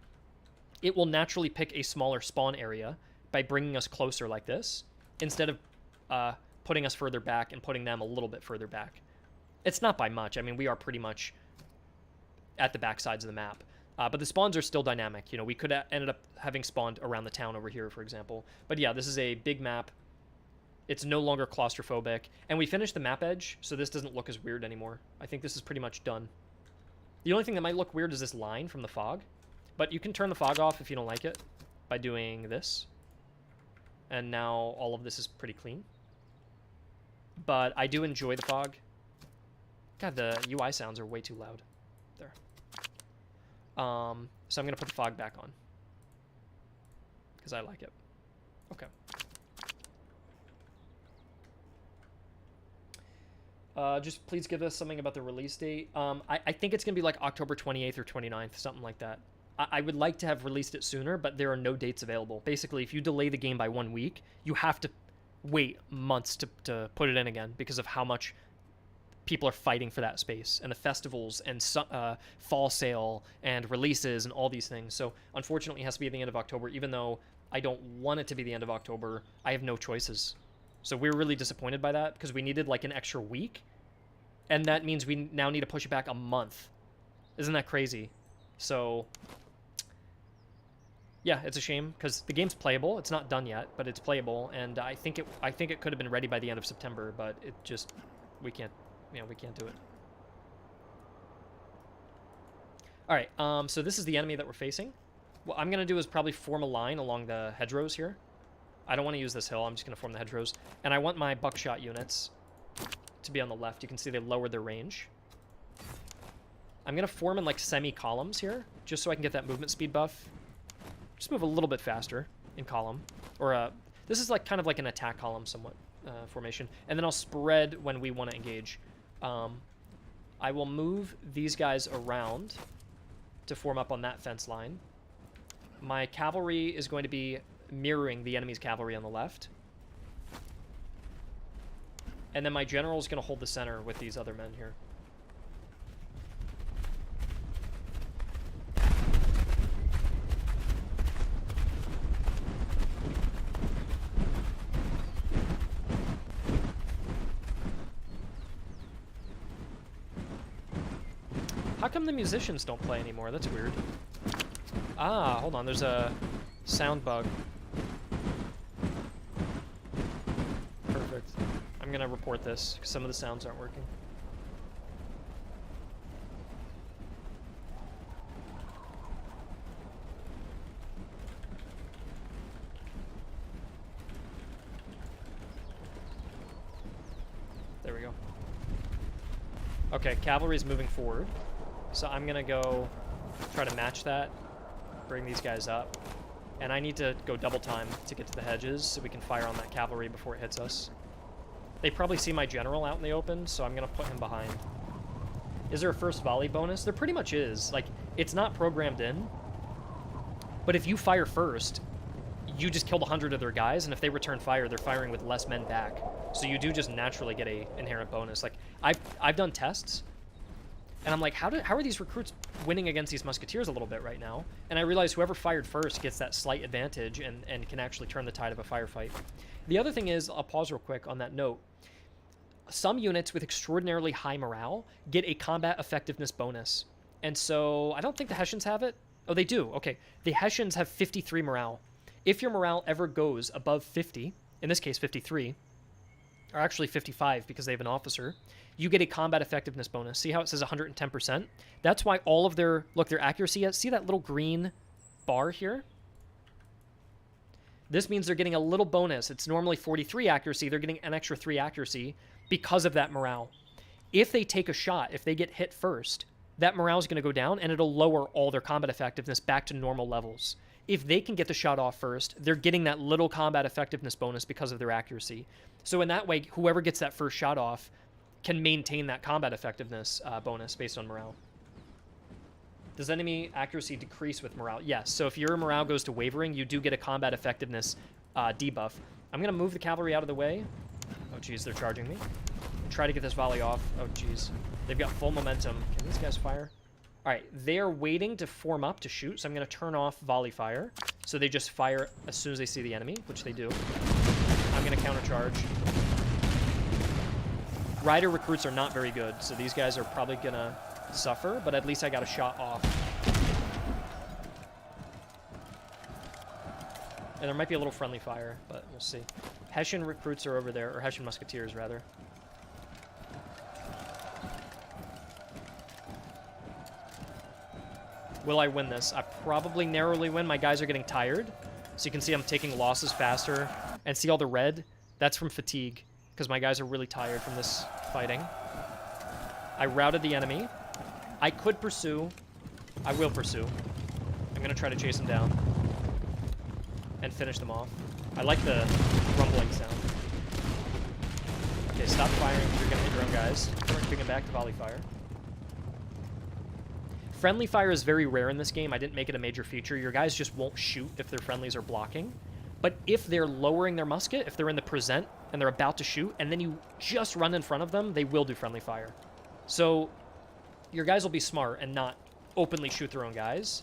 it will naturally pick a smaller spawn area by bringing us closer like this, instead of putting us further back and putting them a little bit further back. It's not by much. I mean, we are pretty much at the back sides of the map. But the spawns are still dynamic. You know, we could have ended up having spawned around the town over here, for example. But yeah, this is a big map. It's no longer claustrophobic. And we finished the map edge, so this doesn't look as weird anymore. I think this is pretty much done. The only thing that might look weird is this line from the fog. But you can turn the fog off if you don't like it by doing this. And now all of this is pretty clean. But I do enjoy the fog. God, the UI sounds are way too loud. There. So I'm going to put the fog back on. Because I like it. Okay. Just please give us something about the release date. I think it's going to be like October 28th or 29th, something like that. I would like to have released it sooner, but there are no dates available. Basically, if you delay the game by 1 week, you have to wait months to put it in again because of how much people are fighting for that space, and the festivals and fall sale and releases and all these things. So unfortunately it has to be at the end of October. Even though I don't want it to be the end of October, I have no choices. So we're really disappointed by that because we needed like an extra week, and that means we now need to push it back a month. Isn't that crazy? So yeah, it's a shame because the game's playable. It's not done yet, but it's playable, and I think it could have been ready by the end of September, but it just, we can't do it. All right, so this is the enemy that we're facing. What I'm going to do is probably form a line along the hedgerows here. I don't want to use this hill. I'm just going to form the hedgerows. And I want my buckshot units to be on the left. You can see they lowered their range. I'm going to form in like semi-columns here, just so I can get that movement speed buff. Just move a little bit faster in column. Or this is like kind of like an attack column somewhat formation. And then I'll spread when we want to engage. I will move these guys around to form up on that fence line. My cavalry is going to be mirroring the enemy's cavalry on the left. And then my general is going to hold the center with these other men here. How come the musicians don't play anymore? That's weird. Ah, hold on. There's a sound bug. Perfect. I'm going to report this because some of the sounds aren't working. There we go. Okay, cavalry's moving forward. So I'm going to go try to match that, bring these guys up. And I need to go double time to get to the hedges so we can fire on that cavalry before it hits us. They probably see my general out in the open, so I'm going to put him behind. Is there a first volley bonus? There pretty much is. Like, it's not programmed in. But if you fire first, you just killed 100 of their guys, and if they return fire, they're firing with less men back. So you do just naturally get a inherent bonus. Like, I've done tests. And I'm like, how are these recruits winning against these musketeers a little bit right now? And I realized whoever fired first gets that slight advantage and can actually turn the tide of a firefight. The other thing is, I'll pause real quick on that note. Some units with extraordinarily high morale get a combat effectiveness bonus. And so I don't think the Hessians have it. Oh, they do. Okay. The Hessians have 53 morale. If your morale ever goes above 50, in this case 53, or actually 55 because they have an officer, you get a combat effectiveness bonus. See how it says 110%? That's why all of their accuracy, see that little green bar here? This means they're getting a little bonus. It's normally 43 accuracy. They're getting an extra 3 accuracy because of that morale. If they take a shot, if they get hit first, that morale is going to go down and it'll lower all their combat effectiveness back to normal levels. If they can get the shot off first, they're getting that little combat effectiveness bonus because of their accuracy. So in that way, whoever gets that first shot off can maintain that combat effectiveness bonus based on morale. Does enemy accuracy decrease with morale? Yes. So if your morale goes to wavering, you do get a combat effectiveness debuff. I'm going to move the cavalry out of the way. Oh, geez, they're charging me. Try to get this volley off. Oh, geez. They've got full momentum. Can these guys fire? All right, they're waiting to form up to shoot, so I'm going to turn off volley fire. So they just fire as soon as they see the enemy, which they do. I'm going to countercharge. Rider recruits are not very good, so these guys are probably going to suffer, but at least I got a shot off. And there might be a little friendly fire, but we'll see. Hessian recruits are over there, or Hessian musketeers, rather. Will I win this? I probably narrowly win. My guys are getting tired. So you can see I'm taking losses faster. And see all the red? That's from fatigue, because my guys are really tired from this fighting. I routed the enemy. I could pursue. I will pursue. I'm going to try to chase them down and finish them off. I like the rumbling sound. Okay, stop firing. You're going to hit your own guys. Bring it back to volley fire. Friendly fire is very rare in this game. I didn't make it a major feature. Your guys just won't shoot if their friendlies are blocking. But if they're lowering their musket, if they're in the present and they're about to shoot, and then you just run in front of them, they will do friendly fire. So your guys will be smart and not openly shoot their own guys.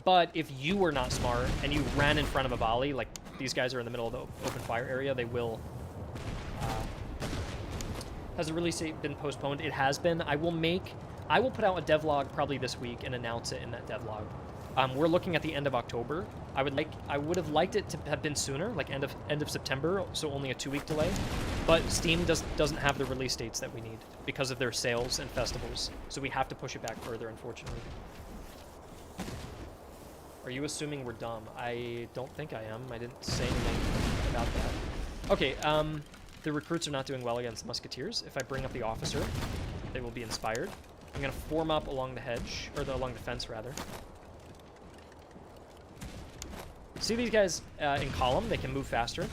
But if you were not smart and you ran in front of a volley, like these guys are in the middle of the open fire area, they will... Has the release date been postponed? It has been. I will put out a devlog probably this week and announce it in that devlog. We're looking at the end of October. I would have liked it to have been sooner, like end of September, so only a 2-week delay. But Steam doesn't have the release dates that we need because of their sales and festivals. So we have to push it back further, unfortunately. Are you assuming we're dumb? I don't think I am. I didn't say anything about that. Okay, The recruits are not doing well against musketeers. If I bring up the officer, they will be inspired. I'm going to form up along the hedge, or along the fence, rather. See these guys in column? They can move faster.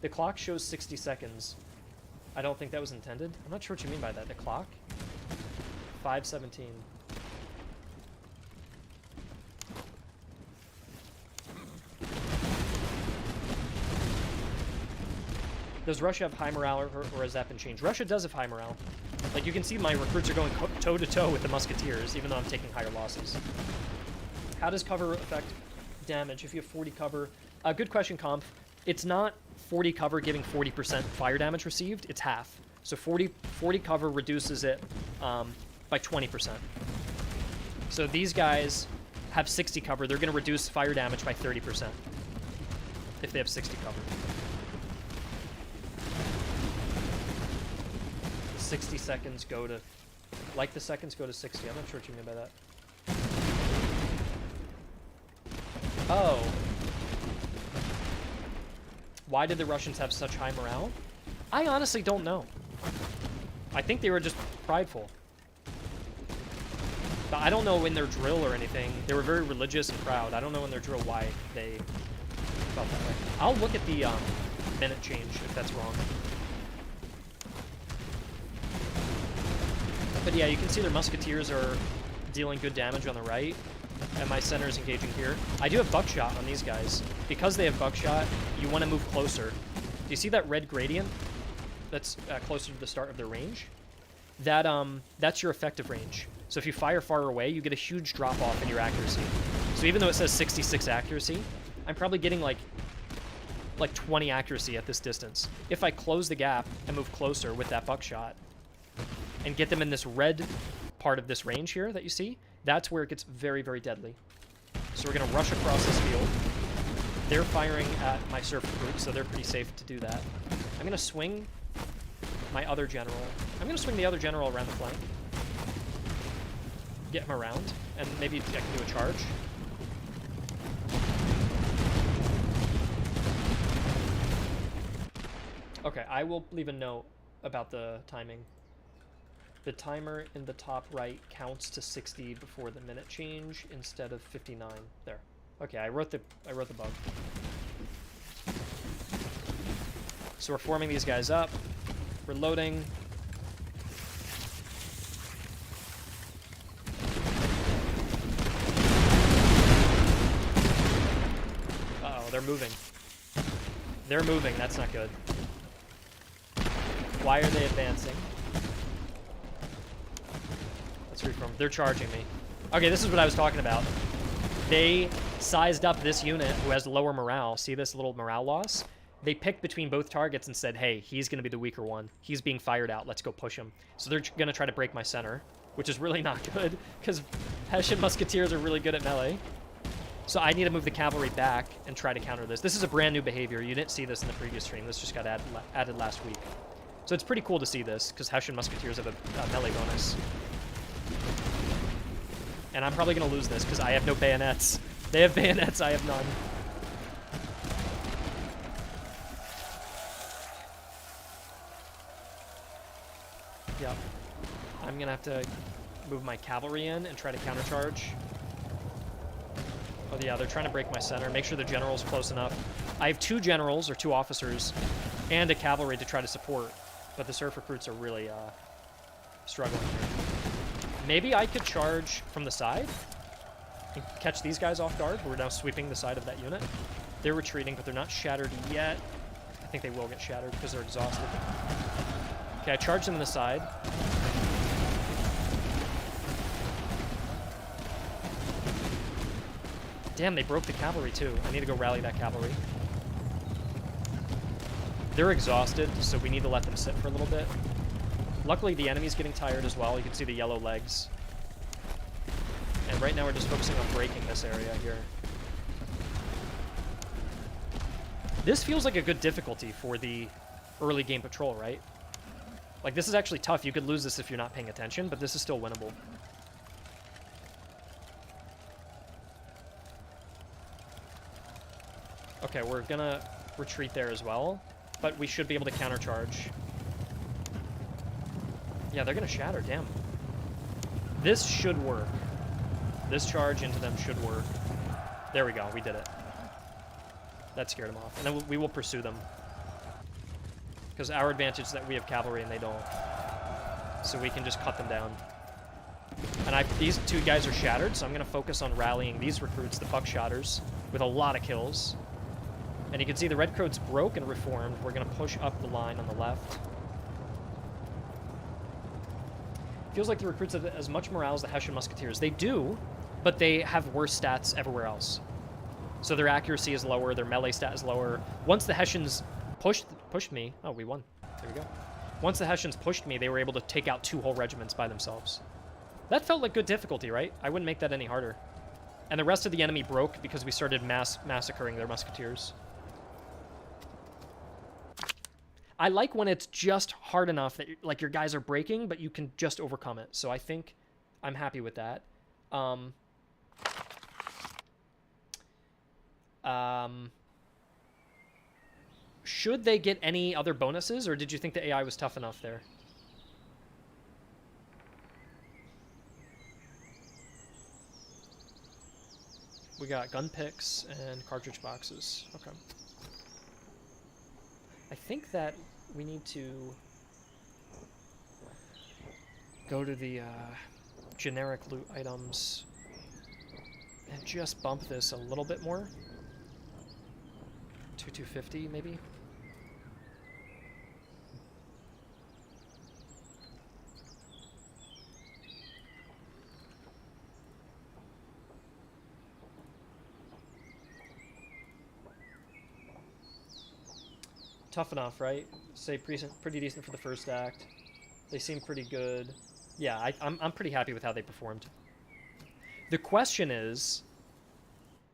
The clock shows 60 seconds. I don't think that was intended. I'm not sure what you mean by that. The clock? 5:17. Does Russia have high morale, or has that been changed? Russia does have high morale. Like, you can see my recruits are going toe-to-toe with the musketeers, even though I'm taking higher losses. How does cover affect damage if you have 40 cover? Good question, Comp. It's not 40 cover giving 40% fire damage received. It's half. So 40 cover reduces it by 20%. So these guys have 60 cover. They're going to reduce fire damage by 30% if they have 60 cover. 60 seconds go to... Like the seconds go to 60. I'm not sure what you mean by that. Oh. Why did the Russians have such high morale? I honestly don't know. I think they were just prideful. But I don't know in their drill or anything. They were very religious and proud. I don't know in their drill why they felt that way. I'll look at the minute change if that's wrong. But yeah, you can see their musketeers are dealing good damage on the right, and my center is engaging here. I do have buckshot on these guys. Because they have buckshot, you want to move closer. Do you see that red gradient that's closer to the start of their range? That's your effective range. So if you fire far away, you get a huge drop-off in your accuracy. So even though it says 66 accuracy, I'm probably getting like 20 accuracy at this distance. If I close the gap and move closer with that buckshot, and get them in this red part of this range here that you see, that's where it gets very, very deadly. So we're going to rush across this field. They're firing at my surf recruits, so they're pretty safe to do that. I'm going to swing my other general. I'm going to swing the other general around the flank. Get him around, and maybe I can do a charge. Okay, I will leave a note about the timing. The timer in the top right counts to 60 before the minute change instead of 59. There. Okay, I wrote the bug. So we're forming these guys up. We're loading. Uh-oh, they're moving. They're moving, that's not good. Why are they advancing? Reform. They're charging me. Okay, this is what I was talking about. They sized up this unit who has lower morale. See this little morale loss? They picked between both targets and said, hey, he's going to be the weaker one. He's being fired out. Let's go push him. So they're going to try to break my center, which is really not good because Hessian musketeers are really good at melee. So I need to move the cavalry back and try to counter this. This is a brand new behavior. You didn't see this in the previous stream. This just got added last week. So it's pretty cool to see this because Hessian musketeers have a melee bonus. And I'm probably going to lose this because I have no bayonets. They have bayonets, I have none. Yep. I'm going to have to move my cavalry in and try to countercharge. Oh yeah, they're trying to break my center. Make sure the general's close enough. I have 2 generals, or 2 officers, and a cavalry to try to support. But the surf recruits are really struggling here. Maybe I could charge from the side and catch these guys off guard. We're now sweeping the side of that unit. They're retreating, but they're not shattered yet. I think they will get shattered because they're exhausted. Okay, I charged them in the side. Damn, they broke the cavalry too. I need to go rally that cavalry. They're exhausted, so we need to let them sit for a little bit. Luckily, the enemy's getting tired as well. You can see the yellow legs. And right now we're just focusing on breaking this area here. This feels like a good difficulty for the early game patrol, right? Like, this is actually tough. You could lose this if you're not paying attention, but this is still winnable. Okay, we're gonna retreat there as well, but we should be able to countercharge. Yeah, they're gonna shatter, damn. This should work. This charge into them should work. There we go, we did it. That scared them off. And then we will pursue them. Because our advantage is that we have cavalry and they don't. So we can just cut them down. And these two guys are shattered, so I'm going to focus on rallying these recruits, the buckshotters, with a lot of kills. And you can see the red coats broke and reformed. We're going to push up the line on the left. Feels like the recruits have as much morale as the Hessian musketeers. They do, but they have worse stats everywhere else. So their accuracy is lower, their melee stat is lower. Once the Hessians pushed me... Oh, we won. There we go. Once the Hessians pushed me, they were able to take out 2 whole regiments by themselves. That felt like good difficulty, right? I wouldn't make that any harder. And the rest of the enemy broke because we started massacring their musketeers. I like when it's just hard enough that like your guys are breaking, but you can just overcome it. So I think I'm happy with that. Should they get any other bonuses, or did you think the AI was tough enough there? We got gun picks and cartridge boxes. Okay. I think that we need to go to the generic loot items and just bump this a little bit more. 250 maybe? Tough enough, right? Say pretty decent for the first act. They seem pretty good. Yeah, I'm pretty happy with how they performed. The question is,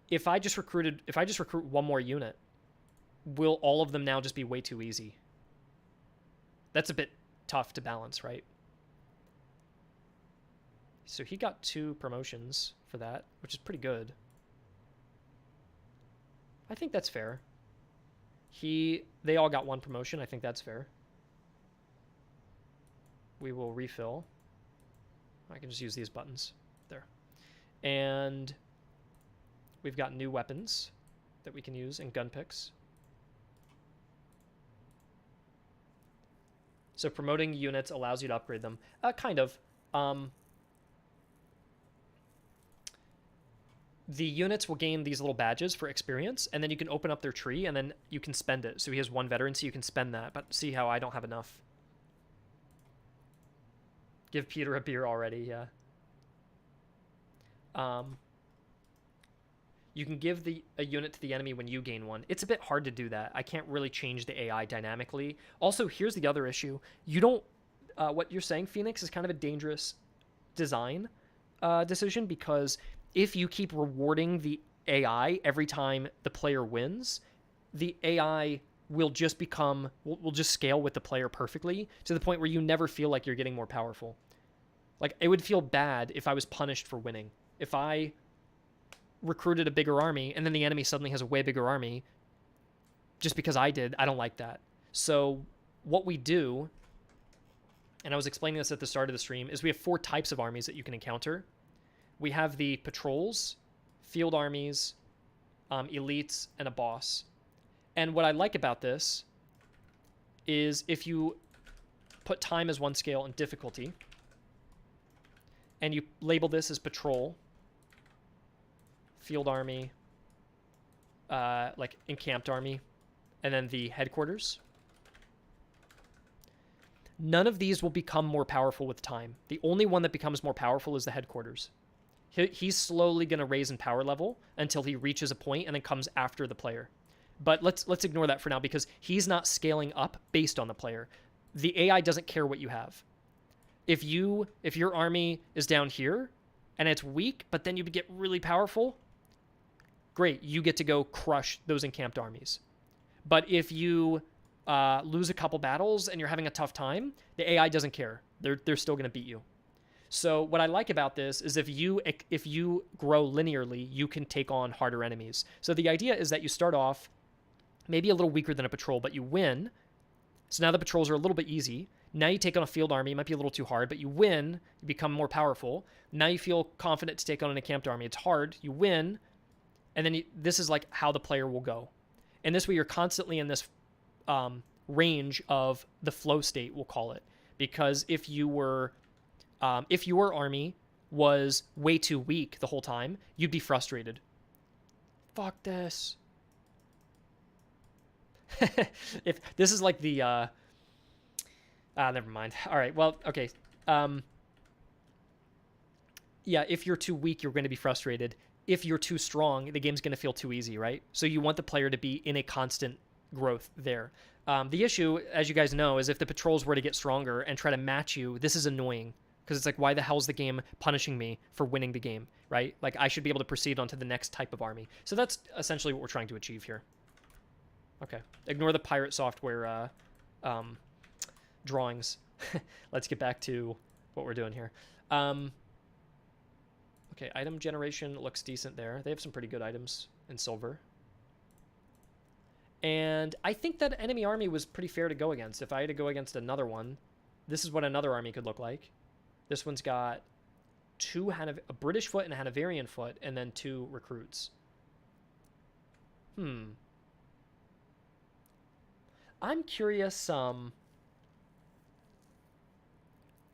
if I just recruit one more unit, will all of them now just be way too easy? That's a bit tough to balance, right? So he got 2 promotions for that, which is pretty good. I think that's fair. They all got 1 promotion. I think that's fair. We will refill. I can just use these buttons. There. And we've got new weapons that we can use and gun picks. So promoting units allows you to upgrade them. Kind of. The units will gain these little badges for experience, and then you can open up their tree, and then you can spend it. So he has 1 veteran, so you can spend that. But see how I don't have enough. Give Peter a beer already, yeah. You can give a unit to the enemy when you gain 1. It's a bit hard to do that. I can't really change the AI dynamically. Also, here's the other issue. You don't... what you're saying, Phoenix, is kind of a dangerous design decision, because if you keep rewarding the AI every time the player wins, the AI will just will just scale with the player perfectly to the point where you never feel like you're getting more powerful. Like, it would feel bad if I was punished for winning. If I recruited a bigger army and then the enemy suddenly has a way bigger army just because I did, I don't like that. So what we do, and I was explaining this at the start of the stream, is we have 4 types of armies that you can encounter. We have the patrols, field armies, elites, and a boss. And what I like about this is if you put time as 1 scale and difficulty, and you label this as patrol, field army, like encamped army, and then the headquarters, none of these will become more powerful with time. The only one that becomes more powerful is the headquarters. He's slowly going to raise in power level until he reaches a point and then comes after the player. But let's ignore that for now, because he's not scaling up based on the player. The AI doesn't care what you have. If your army is down here and it's weak, but then you get really powerful, great, you get to go crush those encamped armies. But if you lose a couple battles and you're having a tough time, the AI doesn't care. They're still going to beat you. So what I like about this is if you grow linearly, you can take on harder enemies. So the idea is that you start off maybe a little weaker than a patrol, but you win. So now the patrols are a little bit easy. Now you take on a field army. It might be a little too hard, but you win. You become more powerful. Now you feel confident to take on an encamped army. It's hard. You win. And then this is like how the player will go. And this way you're constantly in this range of the flow state, we'll call it. Because if your army was way too weak the whole time, you'd be frustrated. Fuck this. If this is like the never mind. All right, well, okay. Yeah, if you're too weak, you're going to be frustrated. If you're too strong, the game's going to feel too easy, right? So you want the player to be in a constant growth there. The issue, as you guys know, is if the patrols were to get stronger and try to match you, this is annoying. Because it's like, why the hell is the game punishing me for winning the game, right? Like, I should be able to proceed on to the next type of army. So that's essentially what we're trying to achieve here. Okay. Ignore the pirate software drawings. Let's get back to what we're doing here. Okay, item generation looks decent there. They have some pretty good items in silver. And I think that enemy army was pretty fair to go against. If I had to go against another one, this is what another army could look like. This one's got a British foot and a Hanoverian foot, and then 2 recruits. I'm curious,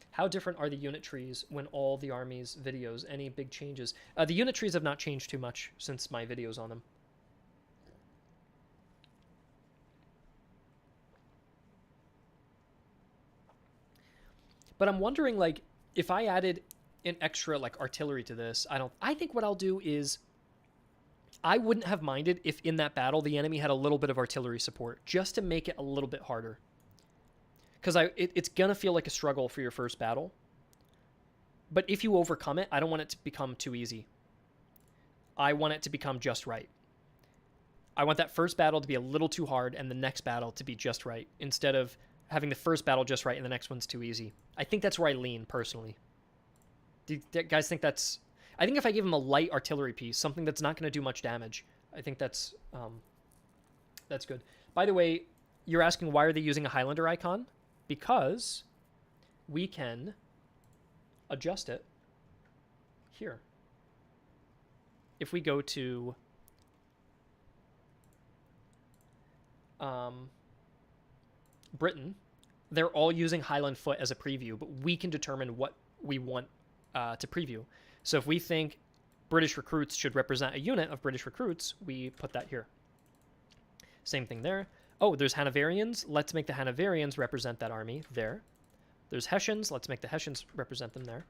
how different are the unit trees when all the armies' videos? Any big changes? The unit trees have not changed too much since my videos on them. But I'm wondering, like, if I added an extra, like, artillery to this, I think what I'll do is I wouldn't have minded if in that battle the enemy had a little bit of artillery support, just to make it a little bit harder. Because it's going to feel like a struggle for your first battle. But if you overcome it, I don't want it to become too easy. I want it to become just right. I want that first battle to be a little too hard and the next battle to be just right, instead of having the first battle just right and the next one's too easy. I think that's where I lean, personally. Do you guys think that's... I think if I give him a light artillery piece, something that's not going to do much damage, I think that's good. By the way, you're asking why are they using a Highlander icon? Because we can adjust it here. If we go to Britain, they're all using Highland Foot as a preview, but we can determine what we want to preview. So if we think British recruits should represent a unit of British recruits, we put that here. Same thing there. Oh, there's Hanoverians. Let's make the Hanoverians represent that army there. There's Hessians. Let's make the Hessians represent them there.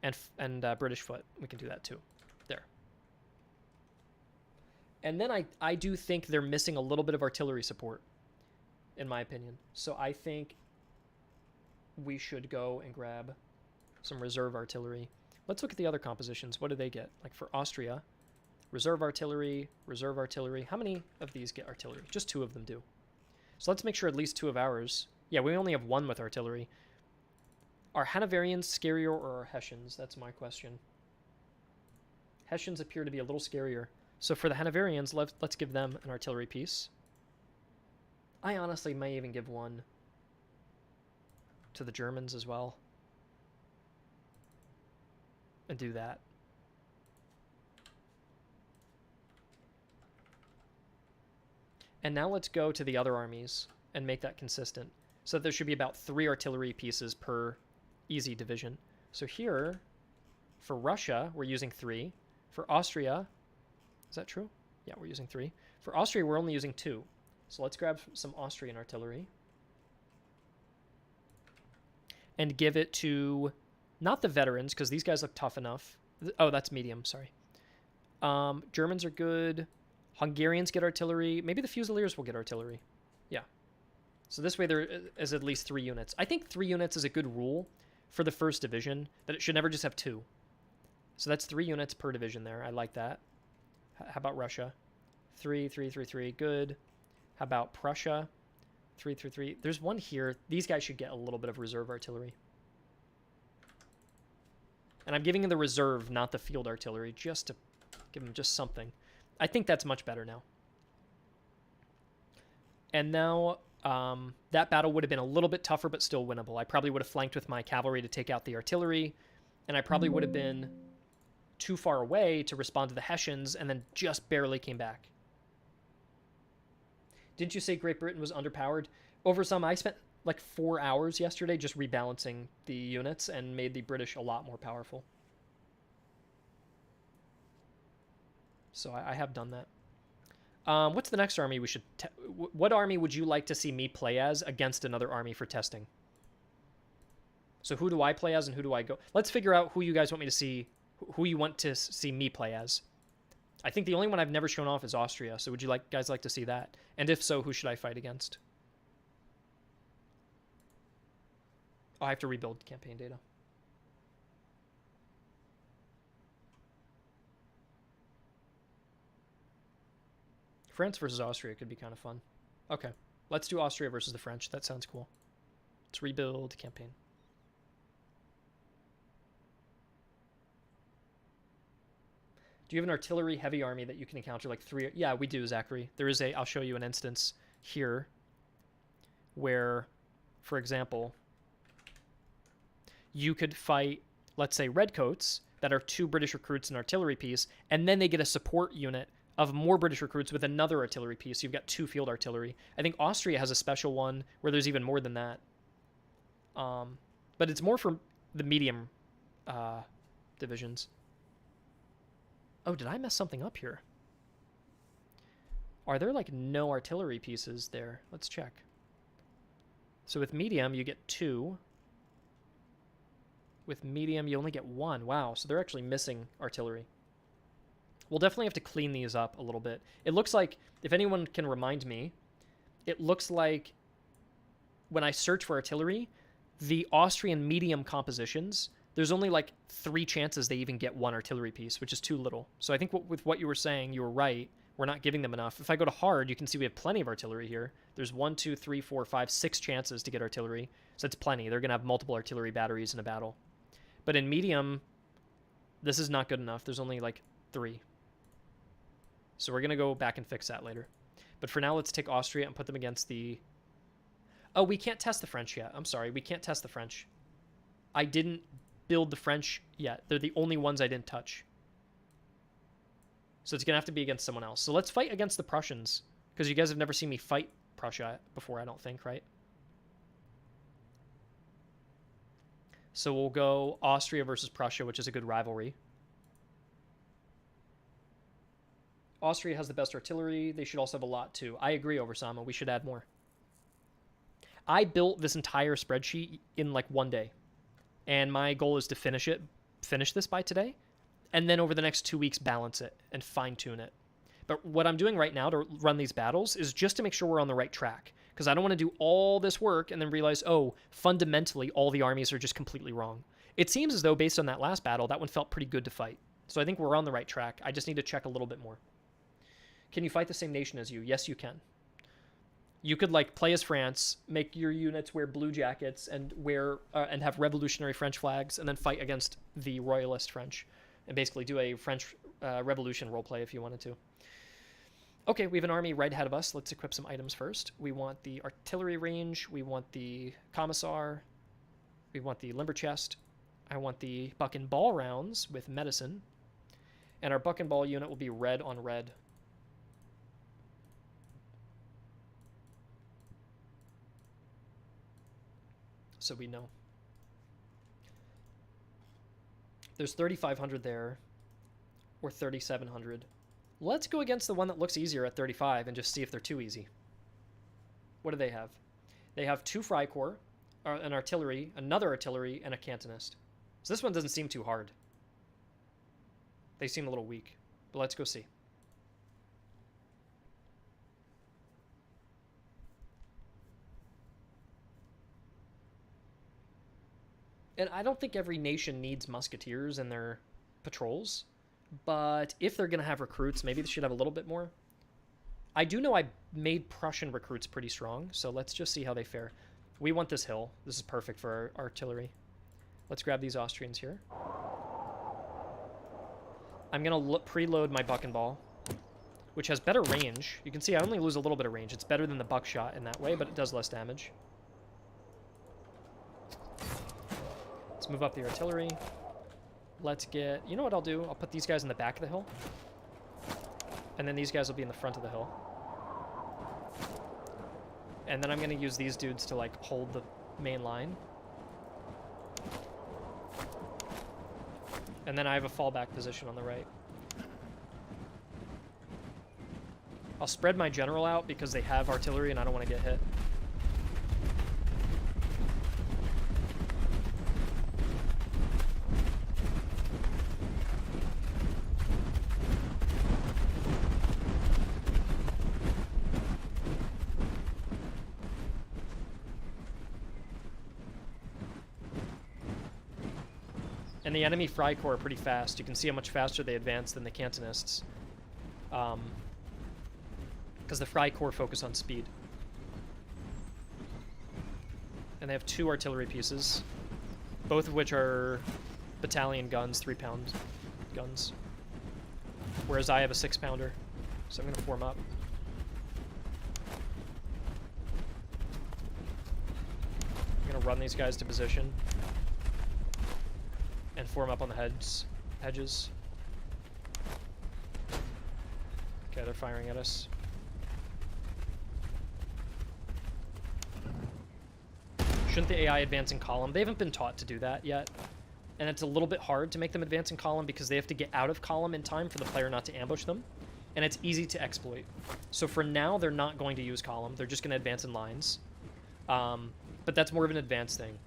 And British Foot. We can do that too. There. And then I do think they're missing a little bit of artillery support, in my opinion. So I think we should go and grab some reserve artillery. Let's look at the other compositions. What do they get? Like for Austria, reserve artillery, reserve artillery. How many of these get artillery? Just 2 of them do. So let's make sure at least 2 of ours. Yeah, we only have 1 with artillery. Are Hanoverians scarier or are Hessians? That's my question. Hessians appear to be a little scarier. So for the Hanoverians, let's give them an artillery piece. I honestly may even give 1 to the Germans as well. And do that. And now let's go to the other armies and make that consistent. So there should be about 3 artillery pieces per easy division. So here, for Russia, we're using 3. For Austria, is that true? Yeah, we're using 3. For Austria, we're only using 2. So let's grab some Austrian artillery. And give it to, not the veterans, because these guys look tough enough. Oh, that's medium, sorry. Germans are good. Hungarians get artillery. Maybe the Fusiliers will get artillery. Yeah. So this way there is at least 3 units. I think 3 units is a good rule for the first division, that it should never just have 2. So that's 3 units per division there. I like that. How about Russia? 3, 3, 3, 3. Good. How about Prussia? 3, 3, 3. There's 1 here. These guys should get a little bit of reserve artillery. And I'm giving them the reserve, not the field artillery, just to give them just something. I think that's much better now. And now that battle would have been a little bit tougher, but still winnable. I probably would have flanked with my cavalry to take out the artillery, and I probably would have been too far away to respond to the Hessians, and then just barely came back. Didn't you say Great Britain was underpowered? Over some, I spent like 4 hours yesterday just rebalancing the units and made the British a lot more powerful. So I have done that. What's the next army we should... what army would you like to see me play as against another army for testing? So who do I play as and who do I go... Let's figure out who you guys want me to see... Who you want to see me play as. I think the only one I've never shown off is Austria, so would you guys like to see that? And if so, who should I fight against? Oh, I have to rebuild campaign data. France versus Austria could be kind of fun. Okay, let's do Austria versus the French. That sounds cool. Let's rebuild campaign. Do you have an artillery heavy army that you can encounter like 3? Yeah, we do, Zachary. There is a... I'll show you an instance here where, for example, you could fight, let's say, redcoats that are 2 British recruits and artillery piece, and then they get a support unit of more British recruits with another artillery piece. You've got 2 field artillery. I think Austria has a special one where there's even more than that. But it's more for the medium divisions. Oh, did I mess something up here? Are there like no artillery pieces there? Let's check. So with medium, you get 2. With medium, you only get 1. Wow, so they're actually missing artillery. We'll definitely have to clean these up a little bit. It looks like, if anyone can remind me, it looks like when I search for artillery, the Austrian medium compositions, there's only like 3 chances they even get 1 artillery piece, which is too little. So I think with what you were saying, you were right. We're not giving them enough. If I go to hard, you can see we have plenty of artillery here. There's 1, 2, 3, 4, 5, 6 chances to get artillery. So it's plenty. They're going to have multiple artillery batteries in a battle. But in medium, this is not good enough. There's only like 3. So we're going to go back and fix that later. But for now, let's take Austria and put them against the... Oh, we can't test the French yet. I'm sorry. We can't test the French. I didn't build the French yet. They're the only ones I didn't touch. So it's going to have to be against someone else. So let's fight against the Prussians, because you guys have never seen me fight Prussia before, I don't think, right? So we'll go Austria versus Prussia, which is a good rivalry. Austria has the best artillery. They should also have a lot, too. I agree, Oversama. We should add more. I built this entire spreadsheet in like 1 day. And my goal is to finish this by today, and then over the next 2 weeks balance it and fine-tune it. But what I'm doing right now to run these battles is just to make sure we're on the right track, because I don't want to do all this work and then realize, oh, fundamentally all the armies are just completely wrong. It seems as though, based on that last battle, that one felt pretty good to fight. So I think we're on the right track. I just need to check a little bit more. Can you fight the same nation as you? Yes, you can. You could like play as France, make your units wear blue jackets and and have revolutionary French flags, and then fight against the royalist French, and basically do a French Revolution roleplay if you wanted to. Okay, we have an army right ahead of us. Let's equip some items first. We want the artillery range. We want the commissar. We want the limber chest. I want the buck and ball rounds with medicine, and our buck and ball unit will be red on red. So we know. There's 3,500 there, or 3,700. Let's go against the one that looks easier at 35 and just see if they're too easy. What do they have? They have 2 Freikorps, an artillery, another artillery, and a cantonist. So this one doesn't seem too hard. They seem a little weak, but let's go see. And I don't think every nation needs musketeers in their patrols, but if they're going to have recruits, maybe they should have a little bit more. I do know I made Prussian recruits pretty strong, so let's just see how they fare. We want this hill. This is perfect for our artillery. Let's grab these Austrians here. I'm going to preload my buck and ball, which has better range. You can see I only lose a little bit of range. It's better than the buckshot in that way, but it does less damage. Let's move up the artillery. Let's get... You know what I'll do? I'll put these guys in the back of the hill. And then these guys will be in the front of the hill. And then I'm going to use these dudes to, like, hold the main line. And then I have a fallback position on the right. I'll spread my general out because they have artillery and I don't want to get hit. And the enemy Freikorps are pretty fast. You can see how much faster they advance than the Cantonists. Because the Freikorps focus on speed. And they have 2 artillery pieces, both of which are battalion guns, 3-pound guns. Whereas I have a 6-pounder, so I'm going to form up. I'm going to run these guys to position. And form up on the hedges. Okay, they're firing at us. Shouldn't the AI advance in column? They haven't been taught to do that yet. And it's a little bit hard to make them advance in column because they have to get out of column in time for the player not to ambush them. And it's easy to exploit. So for now, they're not going to use column. They're just going to advance in lines. But that's more of an advanced thing.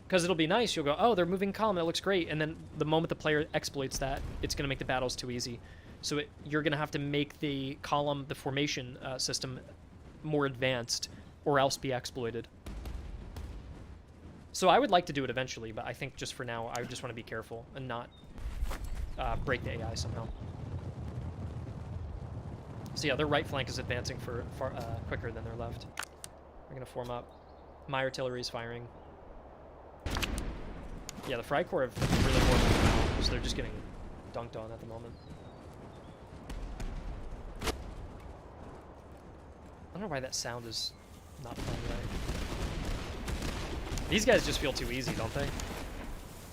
Because it'll be nice. You'll go, oh, they're moving column. That looks great. And then the moment the player exploits that, it's going to make the battles too easy. So you're going to have to make the column, the formation system more advanced or else be exploited. So I would like to do it eventually, but I think just for now, I just want to be careful and not break the AI somehow. So yeah, their right flank is advancing for far quicker than their left. We're going to form up. My artillery is firing. Yeah, the Freikorps have really horrible morale, so they're just getting dunked on at the moment. I don't know why that sound is not playing right. These guys just feel too easy, don't they?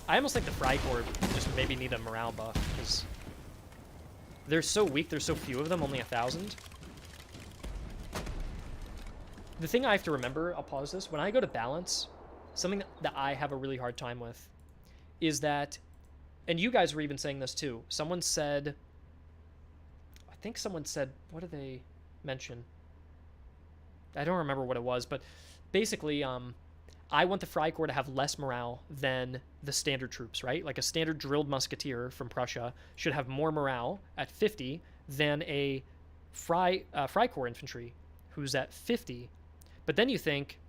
I almost think the Freikorps just maybe need a morale buff, because they're so weak, there's so few of them, only 1,000. The thing I have to remember, I'll pause this, when I go to balance, something that I have a really hard time with is that, and you guys were even saying this too, someone said, I think someone said, what did they mention? I don't remember what it was, but basically, I want the Freikorps to have less morale than the standard troops, right? Like a standard drilled musketeer from Prussia should have more morale at 50 than a Freikorps infantry who's at 50. But then you think,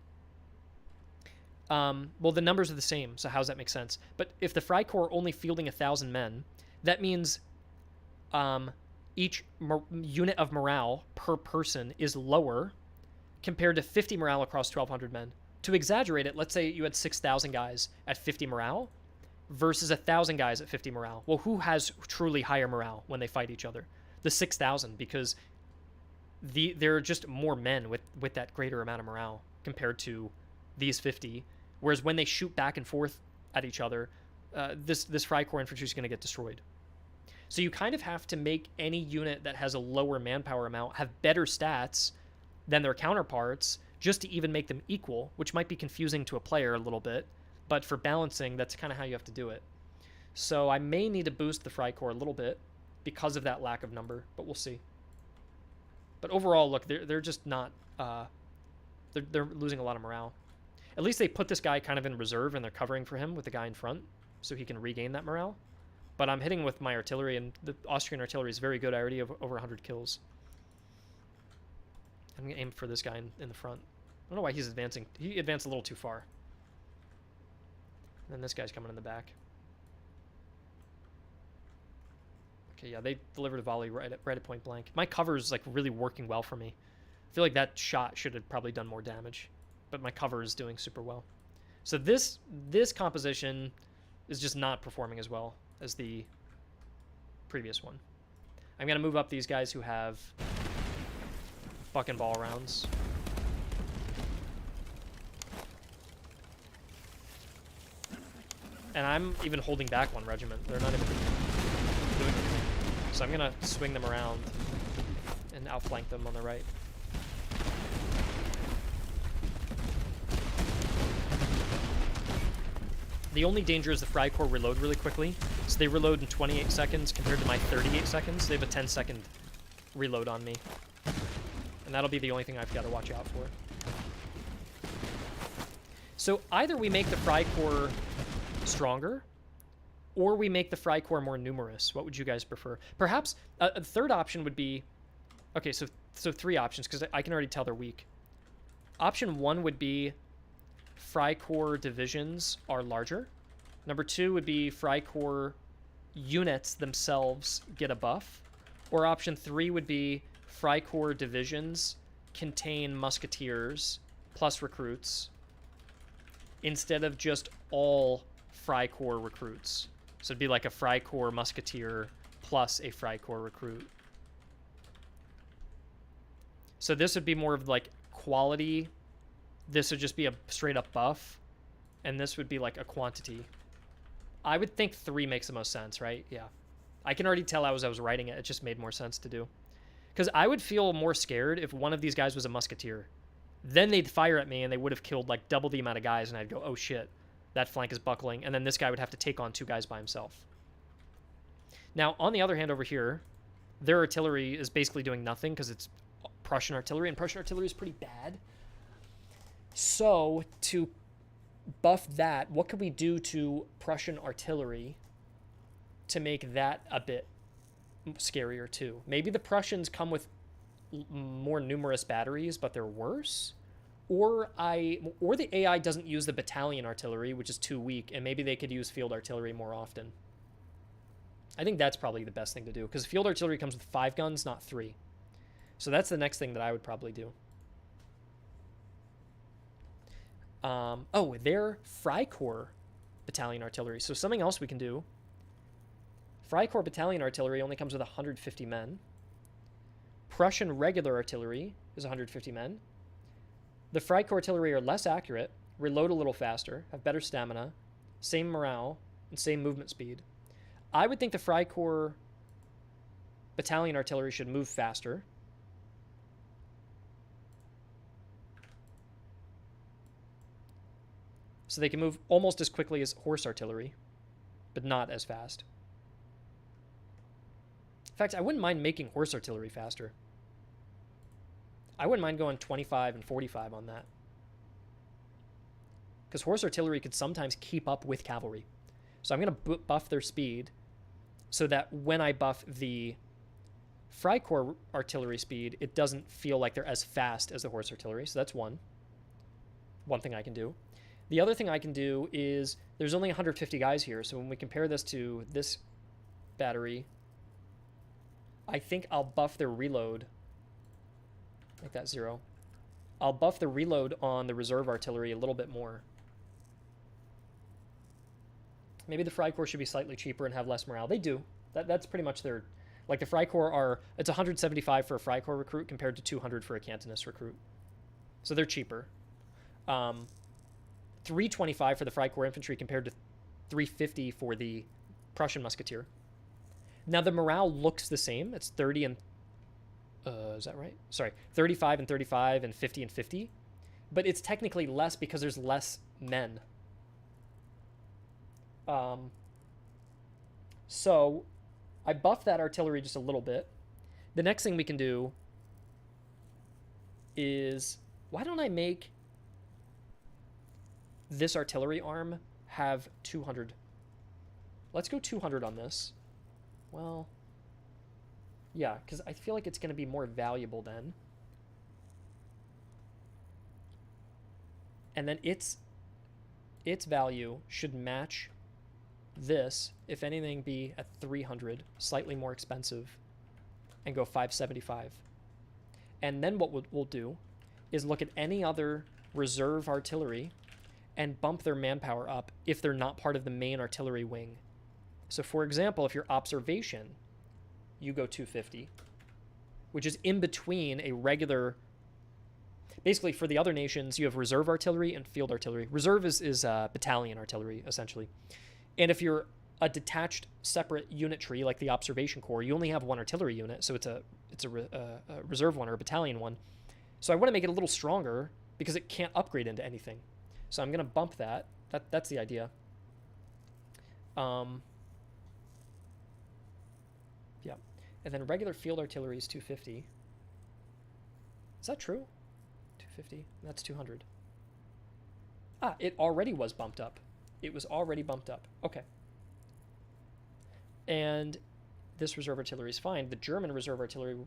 well, the numbers are the same, so how does that make sense? But if the Freikorps are only fielding 1,000 men, that means each unit of morale per person is lower compared to 50 morale across 1,200 men. To exaggerate it, let's say you had 6,000 guys at 50 morale versus 1,000 guys at 50 morale. Well, who has truly higher morale when they fight each other? The 6,000, because there are just more men with that greater amount of morale compared to these 50. Whereas when they shoot back and forth at each other, this Freikorps infantry is going to get destroyed. So you kind of have to make any unit that has a lower manpower amount have better stats than their counterparts just to even make them equal, which might be confusing to a player a little bit, but for balancing, that's kind of how you have to do it. So I may need to boost the Freikorps a little bit because of that lack of number, but we'll see. But overall, look, they're just not, they're losing a lot of morale. At least they put this guy kind of in reserve and they're covering for him with the guy in front so he can regain that morale. But I'm hitting with my artillery, and the Austrian artillery is very good. I already have over 100 kills. I'm going to aim for this guy in the front. I don't know why he's advancing. He advanced a little too far. And then this guy's coming in the back. Okay, yeah, they delivered a volley right at point blank. My cover is like really working well for me. I feel like that shot should have probably done more damage, but my cover is doing super well. So this composition is just not performing as well as the previous one. I'm going to move up these guys who have fucking ball rounds. And I'm even holding back one regiment. They're not even doing anything. So I'm going to swing them around and outflank them on the right. The only danger is the Fry Corps reload really quickly. So they reload in 28 seconds compared to my 38 seconds. They have a 10-second reload on me. And that'll be the only thing I've got to watch out for. So either we make the Fry Corps stronger, or we make the Fry Corps more numerous. What would you guys prefer? Perhaps a third option would be... Okay, so 3 options, because I can already tell they're weak. Option 1 would be Fry Corps divisions are larger. Number 2 would be Fry Corps units themselves get a buff. Or option 3 would be Fry Corps divisions contain musketeers plus recruits instead of just all Fry Corps recruits. So it'd be like a Fry Corps musketeer plus a Fry Corps recruit. So this would be more of like quality. This would just be a straight up buff. And this would be like a quantity. I would think 3 makes the most sense, right? Yeah. I can already tell as I was writing it, it just made more sense to do. Because I would feel more scared if one of these guys was a musketeer. Then they'd fire at me and they would have killed like double the amount of guys and I'd go, oh shit, that flank is buckling. And then this guy would have to take on 2 guys by himself. Now, on the other hand over here, their artillery is basically doing nothing because it's Prussian artillery, and Prussian artillery is pretty bad. So, to buff that, what could we do to Prussian artillery to make that a bit scarier too? Maybe the Prussians come with more numerous batteries, but they're worse? Or the AI doesn't use the battalion artillery, which is too weak, and maybe they could use field artillery more often. I think that's probably the best thing to do, because field artillery comes with 5 guns, not 3. So that's the next thing that I would probably do. Oh, they're Fry Corps battalion artillery. So something else we can do. Fry Corps battalion artillery only comes with 150 men. Prussian regular artillery is 150 men. The Fry Corps artillery are less accurate, reload a little faster, have better stamina, same morale, and same movement speed. I would think the Fry Corps battalion artillery should move faster. So they can move almost as quickly as horse artillery, but not as fast. In fact, I wouldn't mind making horse artillery faster. I wouldn't mind going 25 and 45 on that. Because horse artillery could sometimes keep up with cavalry. So I'm going to buff their speed so that when I buff the Fry Corps artillery speed, it doesn't feel like they're as fast as the horse artillery. So that's one thing I can do. The other thing I can do is there's only 150 guys here. So when we compare this to this battery, I think I'll buff their reload. Make that 0. I'll buff the reload on the reserve artillery a little bit more. Maybe the Fry Corps should be slightly cheaper and have less morale. They do. That's pretty much their... Like the Fry Corps are... It's 175 for a Fry Corps recruit compared to 200 for a Cantonist recruit. So they're cheaper. 325 for the Fry Corps infantry compared to 350 for the Prussian musketeer. Now the morale looks the same. It's 30 and... is that right? Sorry. 35 and 35 and 50 and 50. But it's technically less because there's less men. So I buffed that artillery just a little bit. The next thing we can do is, why don't I make this artillery arm have 200? Let's go 200 on this. Well, yeah, because I feel like it's going to be more valuable then. And then its value should match this, if anything, be at 300, slightly more expensive, and go 575. And then what we'll do is look at any other reserve artillery and bump their manpower up if they're not part of the main artillery wing. So for example, if your observation you go 250, which is in between a regular. Basically, for the other nations, you have reserve artillery and field artillery. Reserve is battalion artillery, essentially. And if you're a detached, separate unit tree like the observation corps, you only have one artillery unit, so it's a reserve one or a battalion one. So I want to make it a little stronger because it can't upgrade into anything. So I'm going to bump that. That's the idea. Yeah. And then regular field artillery is 250. Is that true? 250. That's 200. Ah, it already was bumped up. It was already bumped up. Okay. And this reserve artillery is fine. The German reserve artillery...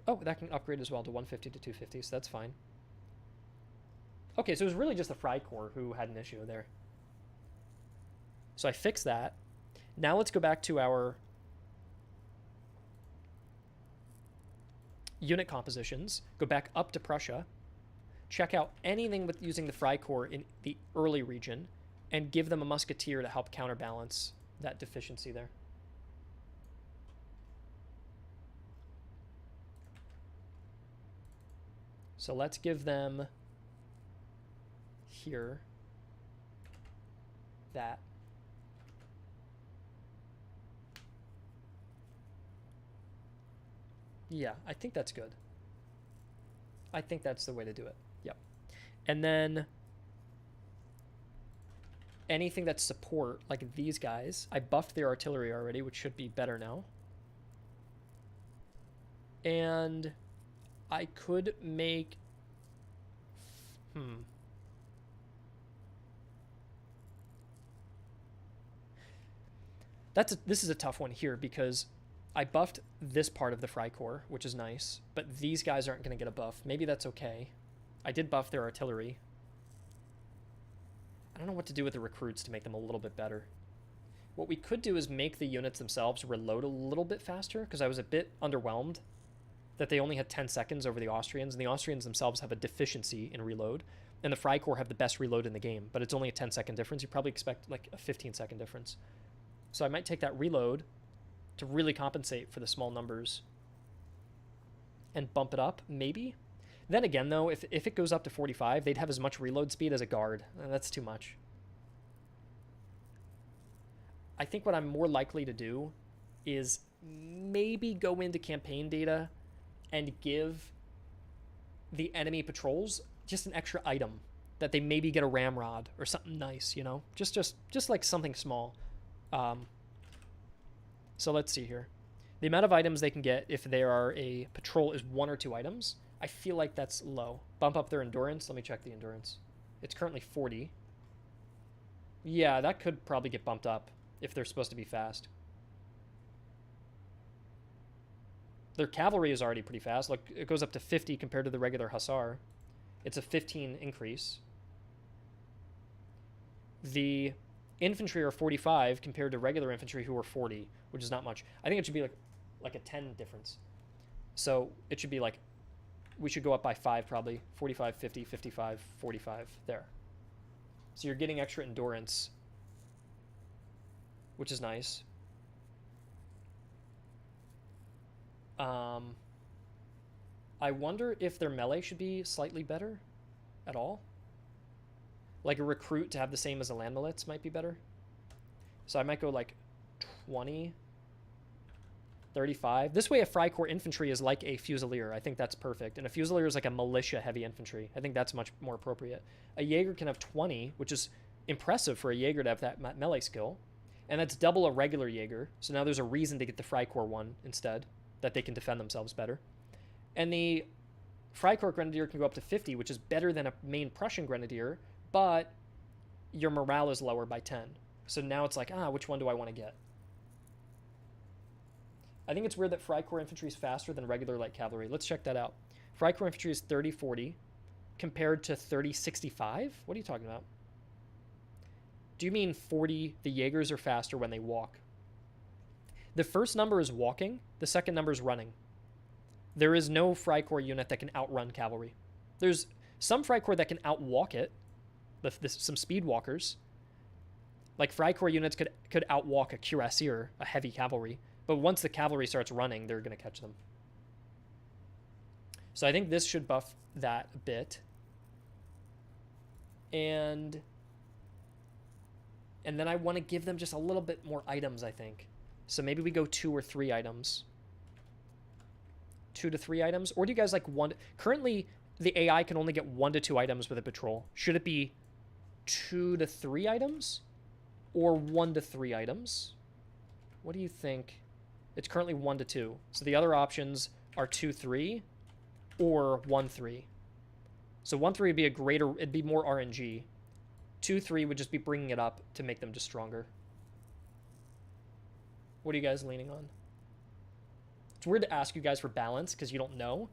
Oh, that can upgrade as well to 150 to 250, so that's fine. Okay, so it was really just the Freikorps who had an issue there. So I fixed that. Now let's go back to our unit compositions. Go back up to Prussia. Check out anything with using the Freikorps in the early region and give them a musketeer to help counterbalance that deficiency there. So let's give them here that. Yeah, I think that's good. I think that's the way to do it. Yep. And then anything that's support, like these guys, I buffed their artillery already, which should be better now. And I could make... This is a tough one here because I buffed this part of the Freikorps, which is nice, but these guys aren't going to get a buff. Maybe that's okay. I did buff their artillery. I don't know what to do with the recruits to make them a little bit better. What we could do is make the units themselves reload a little bit faster, because I was a bit underwhelmed that they only had 10 seconds over the Austrians, and the Austrians themselves have a deficiency in reload, and the Freikorps have the best reload in the game, but it's only a 10-second difference. You probably expect like a 15-second difference. So I might take that reload to really compensate for the small numbers and bump it up, maybe. Then again, though, if it goes up to 45, they'd have as much reload speed as a guard. That's too much. I think what I'm more likely to do is maybe go into campaign data and give the enemy patrols just an extra item that they maybe get a ramrod or something nice, you know, just like something small. So let's see here. The amount of items they can get if they are a patrol is 1 or 2 items. I feel like that's low. Bump up their endurance. Let me check the endurance. It's currently 40. Yeah, that could probably get bumped up if they're supposed to be fast. Their cavalry is already pretty fast. Look, it goes up to 50 compared to the regular hussar. It's a 15 increase. The infantry are 45 compared to regular infantry who are 40, which is not much. I think it should be like a 10 difference. So it should be like, we should go up by 5 probably. 45, 50, 55, 45, there. So you're getting extra endurance, which is nice. I wonder if their melee should be slightly better at all. Like a recruit to have the same as a land milits might be better. So I might go like 20, 35. This way a Freikorps infantry is like a Fusilier. I think that's perfect. And a Fusilier is like a militia heavy infantry. I think that's much more appropriate. A Jaeger can have 20, which is impressive for a Jaeger to have that melee skill. And that's double a regular Jaeger. So now there's a reason to get the Freikorps one instead, that they can defend themselves better. And the Freikorps Grenadier can go up to 50, which is better than a main Prussian Grenadier, but your morale is lower by 10. So now it's like, which one do I want to get? I think it's weird that Freikorps infantry is faster than regular light cavalry. Let's check that out. Freikorps infantry is 30-40 compared to 30-65? What are you talking about? Do you mean 40, the Jaegers are faster when they walk? The first number is walking, the second number is running. There is no Freikorps unit that can outrun cavalry. There's some Freikorps that can outwalk it, some speed walkers. Like Freikorps units could outwalk a cuirassier, a heavy cavalry, But once the cavalry starts running, they're going to catch them. So I think this should buff that a bit. And then I want to give them just a little bit more items, I think. So maybe we go 2 or 3 items. 2 to 3 items? Or do you guys like 1? Currently, the AI can only get 1 to 2 items with a patrol. Should it be 2 to 3 items? Or 1 to 3 items? What do you think? It's currently 1 to 2. So the other options are 2, 3 or 1, 3. So 1, 3 would be it'd be more RNG. 2, 3 would just be bringing it up to make them just stronger. What are you guys leaning on? It's weird to ask you guys for balance because you don't know.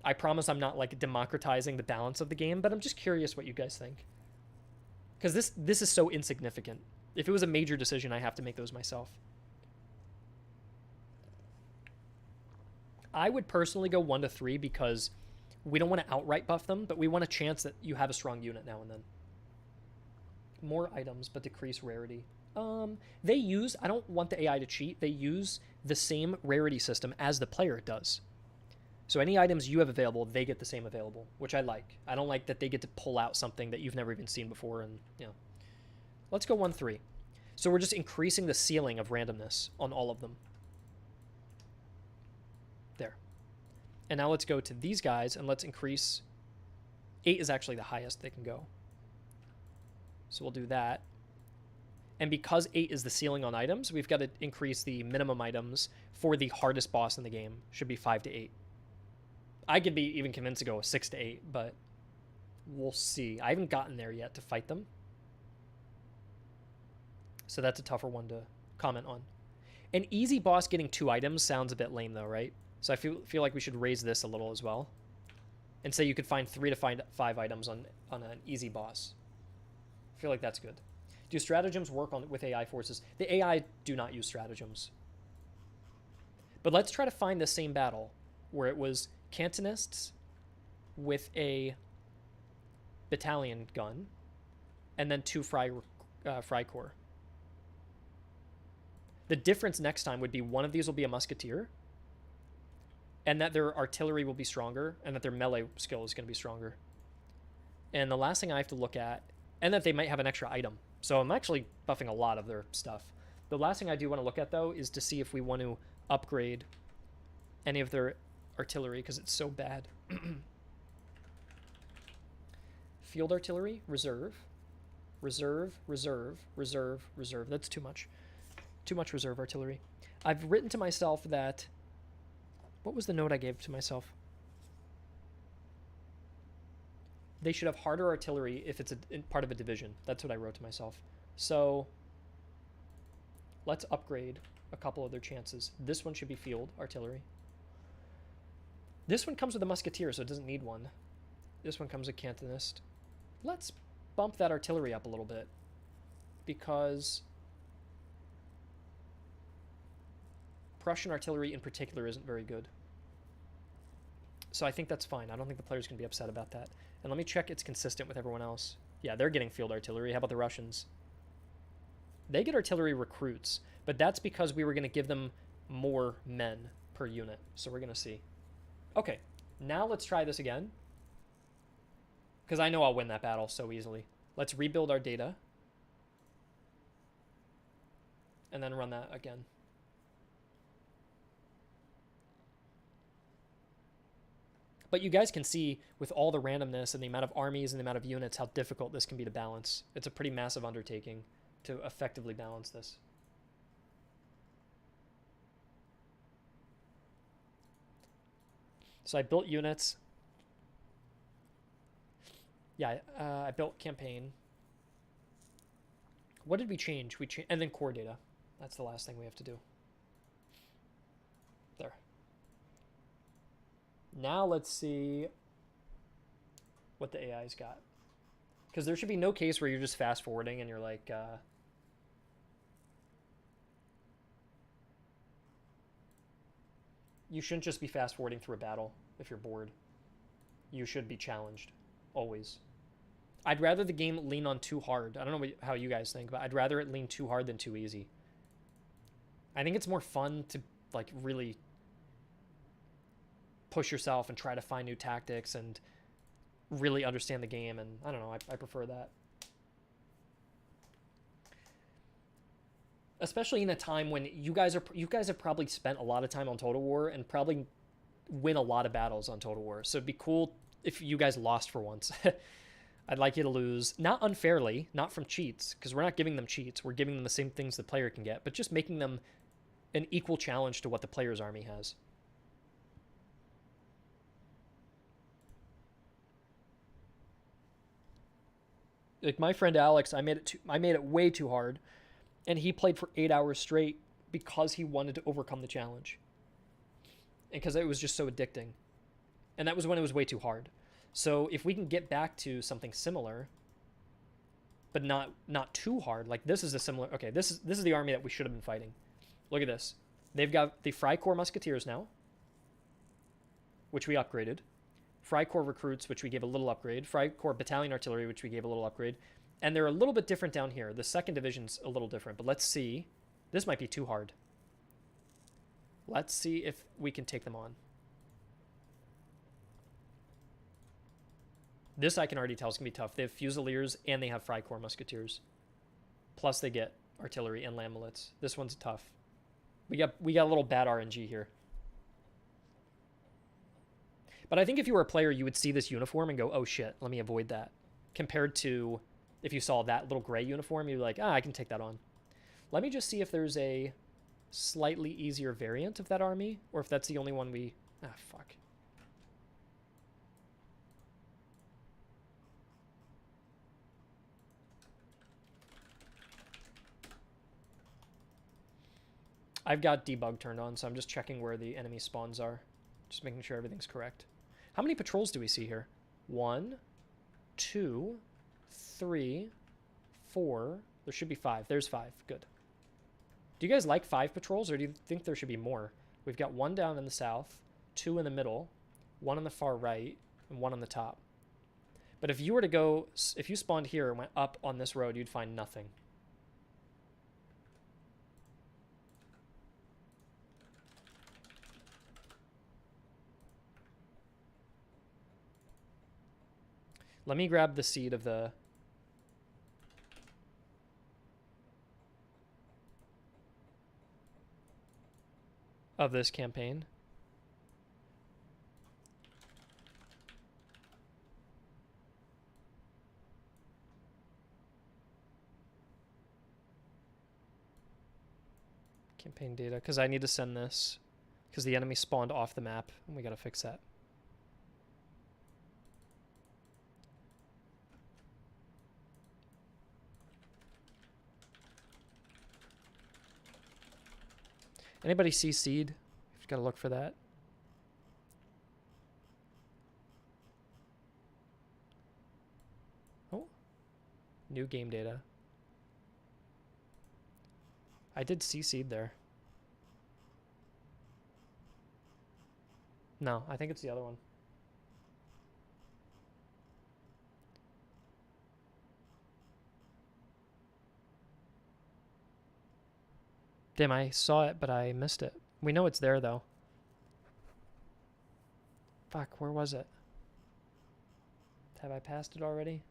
I promise I'm not like democratizing the balance of the game, but I'm just curious what you guys think. Because this is so insignificant. If it was a major decision, I have to make those myself. I would personally go 1 to 3 because we don't want to outright buff them, but we want a chance that you have a strong unit now and then. More items, but decrease rarity. I don't want the AI to cheat. They use the same rarity system as the player does. So any items you have available, they get the same available, which I like. I don't like that they get to pull out something that you've never even seen before. And, you know, let's go 1, 3. So we're just increasing the ceiling of randomness on all of them. There. And now let's go to these guys and let's increase. 8 is actually the highest they can go. So we'll do that. And because 8 is the ceiling on items, we've got to increase the minimum items for the hardest boss in the game. Should be 5 to 8. I could be even convinced to go 6 to 8, but we'll see. I haven't gotten there yet to fight them. So that's a tougher one to comment on. An easy boss getting 2 items sounds a bit lame though, right? So I feel like we should raise this a little as well. And say you could find 3 to 5 items on an easy boss. I feel like that's good. Do stratagems work with AI forces? The AI do not use stratagems. But let's try to find the same battle where it was Cantonists with a battalion gun and then 2 Freikorps. The difference next time would be one of these will be a musketeer and that their artillery will be stronger and that their melee skill is going to be stronger. And the last thing I have to look at, and that they might have an extra item. So I'm actually buffing a lot of their stuff. The last thing I do want to look at, though, is to see if we want to upgrade any of their artillery, because it's so bad. Field artillery, reserve. Reserve, reserve, reserve, reserve. That's too much. Too much reserve artillery. I've written to myself that... What was the note I gave to myself? They should have harder artillery if it's part of a division. That's what I wrote to myself. So let's upgrade a couple of their chances. This one should be field artillery. This one comes with a musketeer, so it doesn't need one. This one comes with cantonist. Let's bump that artillery up a little bit because Prussian artillery in particular isn't very good. So I think that's fine. I don't think the player's going to be upset about that. And let me check it's consistent with everyone else. Yeah, they're getting field artillery. How about the Russians? They get artillery recruits, but that's because we were going to give them more men per unit. So we're going to see. Okay, now let's try this again. Because I know I'll win that battle so easily. Let's rebuild our data. And then run that again. But you guys can see with all the randomness and the amount of armies and the amount of units how difficult this can be to balance. It's a pretty massive undertaking to effectively balance this. So I built units. Yeah, I built campaign. What did we change? And then core data. That's the last thing we have to do. There. Now let's see what the AI's got. Because there should be no case where you're just fast forwarding and you're like, you shouldn't just be fast forwarding through a battle if you're bored. You should be challenged, always. I'd rather the game lean on too hard. I don't know how you guys think, but I'd rather it lean too hard than too easy. I think it's more fun to like really push yourself and try to find new tactics and really understand the game. And I don't know, I prefer that. Especially in a time when you guys have probably spent a lot of time on Total War and probably win a lot of battles on Total War. So it'd be cool if you guys lost for once. I'd like you to lose, not unfairly, not from cheats, because we're not giving them cheats. We're giving them the same things the player can get, but just making them an equal challenge to what the player's army has. Like my friend Alex, I made it way too hard, and he played for 8 hours straight because he wanted to overcome the challenge, and because it was just so addicting, and that was when it was way too hard. So if we can get back to something similar, but not too hard, like this is a similar. Okay, this is the army that we should have been fighting. Look at this. They've got the Freikorps Musketeers now, which we upgraded. Freikorps Recruits, which we gave a little upgrade. Freikorps Battalion Artillery, which we gave a little upgrade. And they're a little bit different down here. The 2nd Division's a little different, but let's see. This might be too hard. Let's see if we can take them on. This I can already tell is going to be tough. They have Fusiliers and they have Freikorps Musketeers. Plus they get artillery and land millets. This one's tough. We got a little bad RNG here. But I think if you were a player, you would see this uniform and go, oh shit, let me avoid that. Compared to if you saw that little gray uniform, you'd be like, I can take that on. Let me just see if there's a slightly easier variant of that army, or if that's the only one we... fuck. I've got debug turned on, so I'm just checking where the enemy spawns are. Just making sure everything's correct. How many patrols do we see here? 1, 2, 3, 4. There should be 5. There's 5. Good. Do you guys like 5 patrols, or do you think there should be more? We've got 1 down in the south, 2 in the middle, 1 on the far right, and 1 on the top. But if you were to go... If you spawned here and went up on this road, you'd find nothing. Let me grab the seed of the... of this campaign. Campaign data, because I need to send this, because the enemy spawned off the map, and we gotta fix that. Anybody see seed? You've got to look for that. Oh. New game data. I did see seed there. No, I think it's the other one. Damn, I saw it, but I missed it. We know it's there, though. Fuck, where was it? Have I passed it already?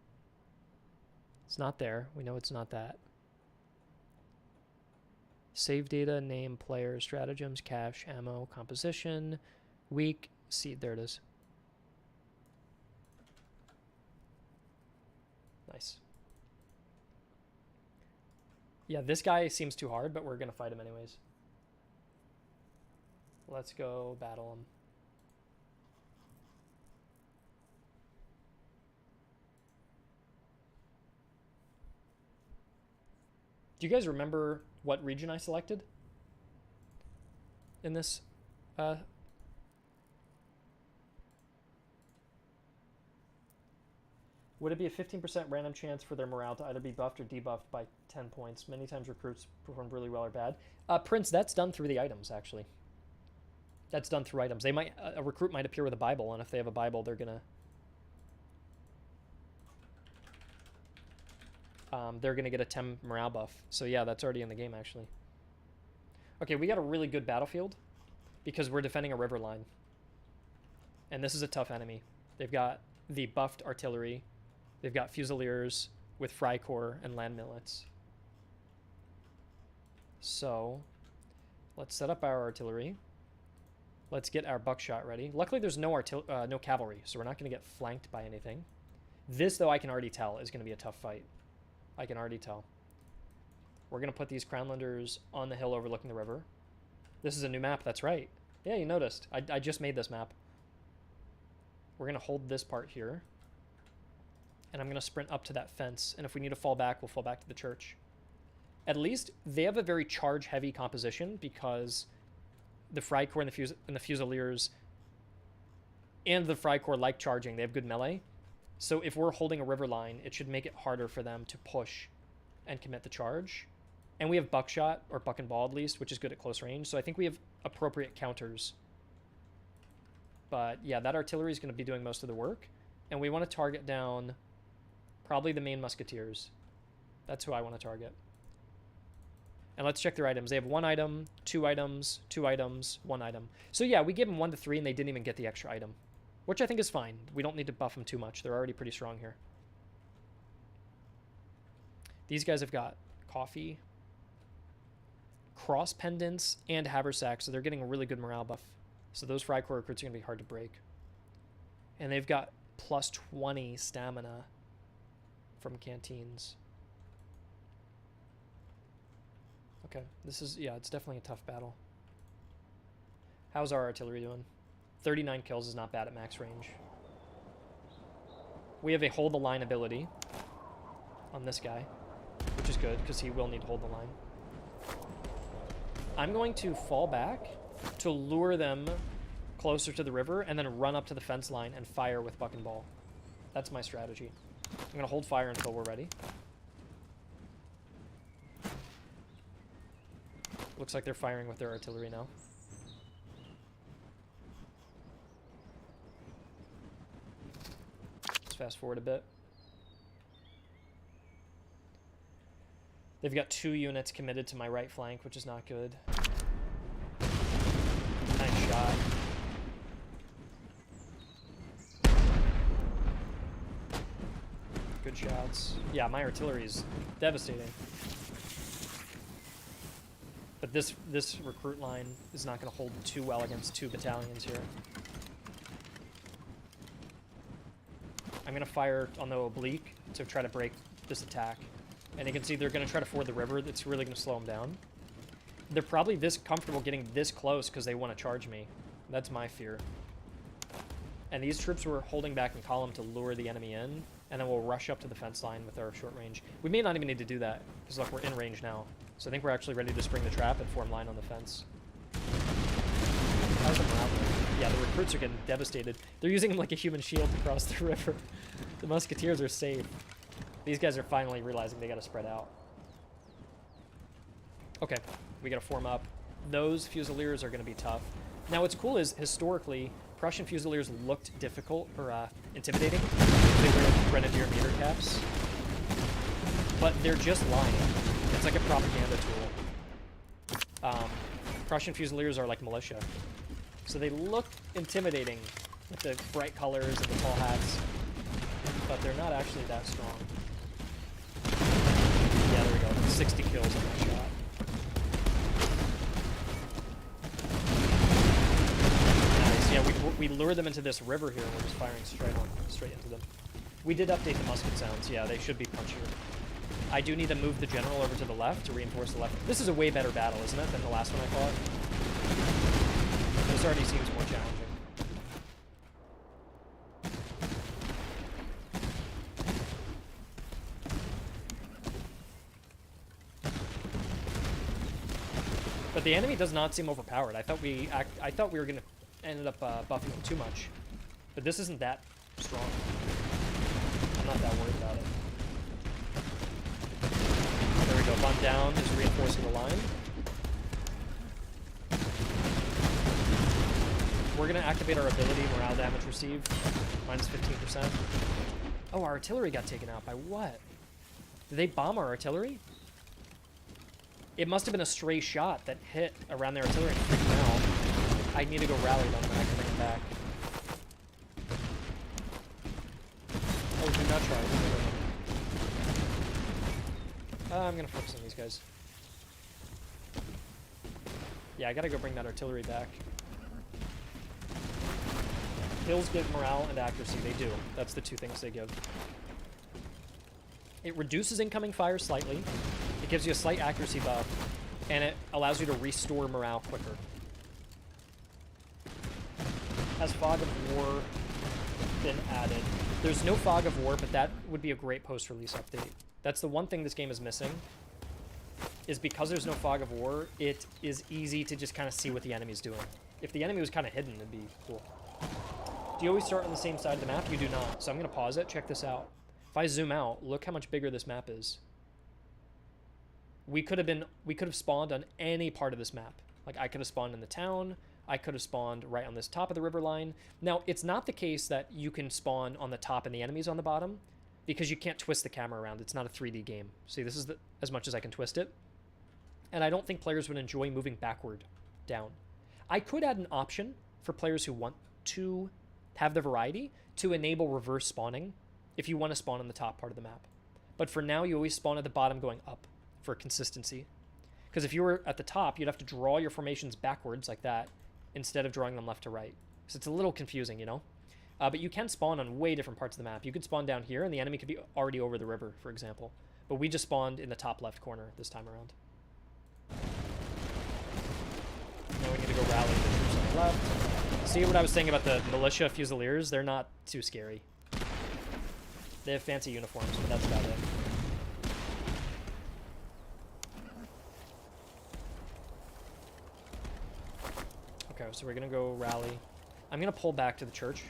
It's not there. We know it's not that. Save data, name, player, stratagems, cache, ammo, composition, weak, seed. There it is. Nice. Yeah, this guy seems too hard, but we're going to fight him anyways. Let's go battle him. Do you guys remember what region I selected in this? Would it be a 15% random chance for their morale to either be buffed or debuffed by 10 points? Many times recruits perform really well or bad. Prince, that's done through the items, actually. That's done through items. They might a recruit might appear with a Bible, and if they have a Bible, they're gonna get a 10 morale buff. So yeah, that's already in the game, actually. Okay, we got a really good battlefield because we're defending a river line. And this is a tough enemy. They've got the buffed artillery. They've got Fusiliers with Freikorps and land millets. So, let's set up our artillery. Let's get our buckshot ready. Luckily, there's no cavalry, so we're not going to get flanked by anything. This, though, I can already tell is going to be a tough fight. I can already tell. We're going to put these Crownlanders on the hill overlooking the river. This is a new map, that's right. Yeah, you noticed. I just made this map. We're going to hold this part here. And I'm going to sprint up to that fence. And if we need to fall back, we'll fall back to the church. At least they have a very charge-heavy composition because the Freikorps and the Fusiliers and the Freikorps like charging. They have good melee. So if we're holding a river line, it should make it harder for them to push and commit the charge. And we have buckshot, or buck and ball at least, which is good at close range. So I think we have appropriate counters. But yeah, that artillery is going to be doing most of the work. And we want to target down probably the main musketeers. That's who I want to target. And let's check their items. They have 1 item, 2 items, 2 items, 1 item. So yeah, we gave them 1 to 3 and they didn't even get the extra item, which I think is fine. We don't need to buff them too much. They're already pretty strong here. These guys have got coffee, cross pendants, and haversack, so they're getting a really good morale buff. So those Freikorps recruits are going to be hard to break. And they've got plus 20 stamina from canteens. Okay, this is, yeah, it's definitely a tough battle. How's our artillery doing? 39 kills is not bad at max range. We have a hold the line ability on this guy, which is good because he will need to hold the line. I'm going to fall back to lure them closer to the river and then run up to the fence line and fire with buck and ball. That's my strategy. I'm going to hold fire until we're ready. Looks like they're firing with their artillery now. Let's fast forward a bit. They've got 2 units committed to my right flank, which is not good. Nice shot. Good shots. Yeah, my artillery is devastating. But this recruit line is not going to hold too well against 2 battalions here. I'm going to fire on the oblique to try to break this attack. And you can see they're going to try to ford the river. That's really going to slow them down. They're probably this comfortable getting this close because they want to charge me. That's my fear. And these troops were holding back in column to lure the enemy in, and then we'll rush up to the fence line with our short range. We may not even need to do that, because look, we're in range now. So I think we're actually ready to spring the trap and form line on the fence. How's the morale doing? Yeah, the recruits are getting devastated. They're using them like a human shield to cross the river. The musketeers are safe. These guys are finally realizing they got to spread out. Okay, we got to form up. Those Fusiliers are going to be tough. Now what's cool is, historically, Prussian Fusiliers looked difficult, or intimidating. They wear Grenadier meter caps. But they're just lying. It's like a propaganda tool. Prussian Fusiliers are like militia. So they look intimidating with the bright colors and the tall hats. But they're not actually that strong. Yeah, there we go. 60 kills on that shot. Nice. Yeah, we lure them into this river here, and we're just firing straight into them. We did update the musket sounds. Yeah, they should be punchier. I do need to move the general over to the left to reinforce the left. This is a way better battle, isn't it, than the last one I fought? This already seems more challenging. But the enemy does not seem overpowered. I thought we were gonna ended up buffing them too much, but this isn't that strong. I'm not that worried about it. There we go. Bump down is reinforcing the line. We're gonna activate our ability, morale damage received, minus 15%. Oh, our artillery got taken out by what? Did they bomb our artillery? It must have been a stray shot that hit around their artillery and freaked them out. I need to go rally them, and I can bring them back. Oh, do not try. I'm gonna focus on these guys. Yeah, I gotta go bring that artillery back. Hills give morale and accuracy. They do. That's the two things they give. It reduces incoming fire slightly. It gives you a slight accuracy buff. And it allows you to restore morale quicker. Has Fog of War been added? There's no Fog of War, but that would be a great post-release update. That's the one thing this game is missing. Is because there's no Fog of War, it is easy to just kind of see what the enemy's doing. If the enemy was kind of hidden, it'd be cool. Do you always start on the same side of the map? You do not. So I'm going to pause it. Check this out. If I zoom out, look how much bigger this map is. We could have spawned on any part of this map. Like, I could have spawned in the town. I could have spawned right on this top of the river line. Now, it's not the case that you can spawn on the top and the enemies on the bottom, because you can't twist the camera around. It's not a 3D game. See, this is as much as I can twist it. And I don't think players would enjoy moving backward down. I could add an option for players who want to have the variety to enable reverse spawning if you want to spawn on the top part of the map. But for now, you always spawn at the bottom going up for consistency. Because if you were at the top, you'd have to draw your formations backwards like that instead of drawing them left to right. So it's a little confusing, you know? But you can spawn on way different parts of the map. You could spawn down here, and the enemy could be already over the river, for example. But we just spawned in the top left corner this time around. Now we need to go rally the troops on the left. See what I was saying about the militia fusiliers? They're not too scary. They have fancy uniforms, but that's about it. Okay, so we're gonna go rally. I'm gonna pull back to the church.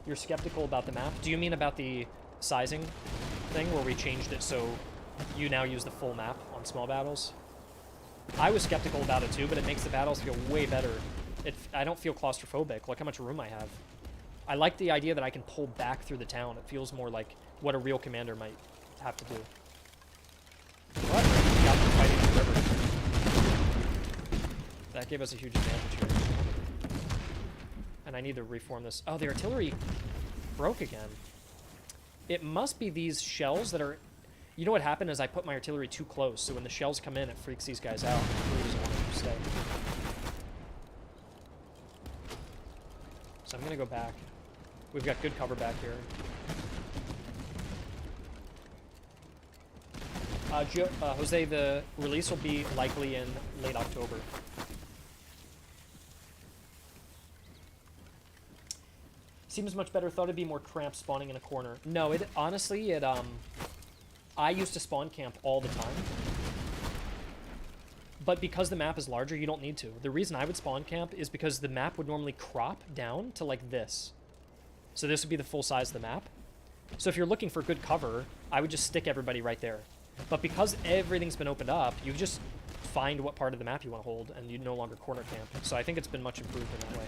You're skeptical about the map? Do you mean about the sizing thing where we changed it so you now use the full map on small battles? I was skeptical about it too, but it makes the battles feel way better. I don't feel claustrophobic. Look how much room I have. I like the idea that I can pull back through the town. It feels more like what a real commander might have to do. What? We got them fighting the river. That gave us a huge advantage here. And I need to reform this. Oh, the artillery broke again. It must be these shells that are... You know what happened is I put my artillery too close, so when the shells come in, it freaks these guys out. It doesn't want them to stay. So I'm going to go back. We've got good cover back here. Jose, the release will be likely in late October. Seems much better. Thought it'd be more cramped spawning in a corner. No, it honestly, I used to spawn camp all the time. But because the map is larger, you don't need to. The reason I would spawn camp is because the map would normally crop down to like this. So this would be the full size of the map. So if you're looking for good cover, I would just stick everybody right there. But because everything's been opened up, you just find what part of the map you want to hold, and you no longer corner camp. So I think it's been much improved in that way.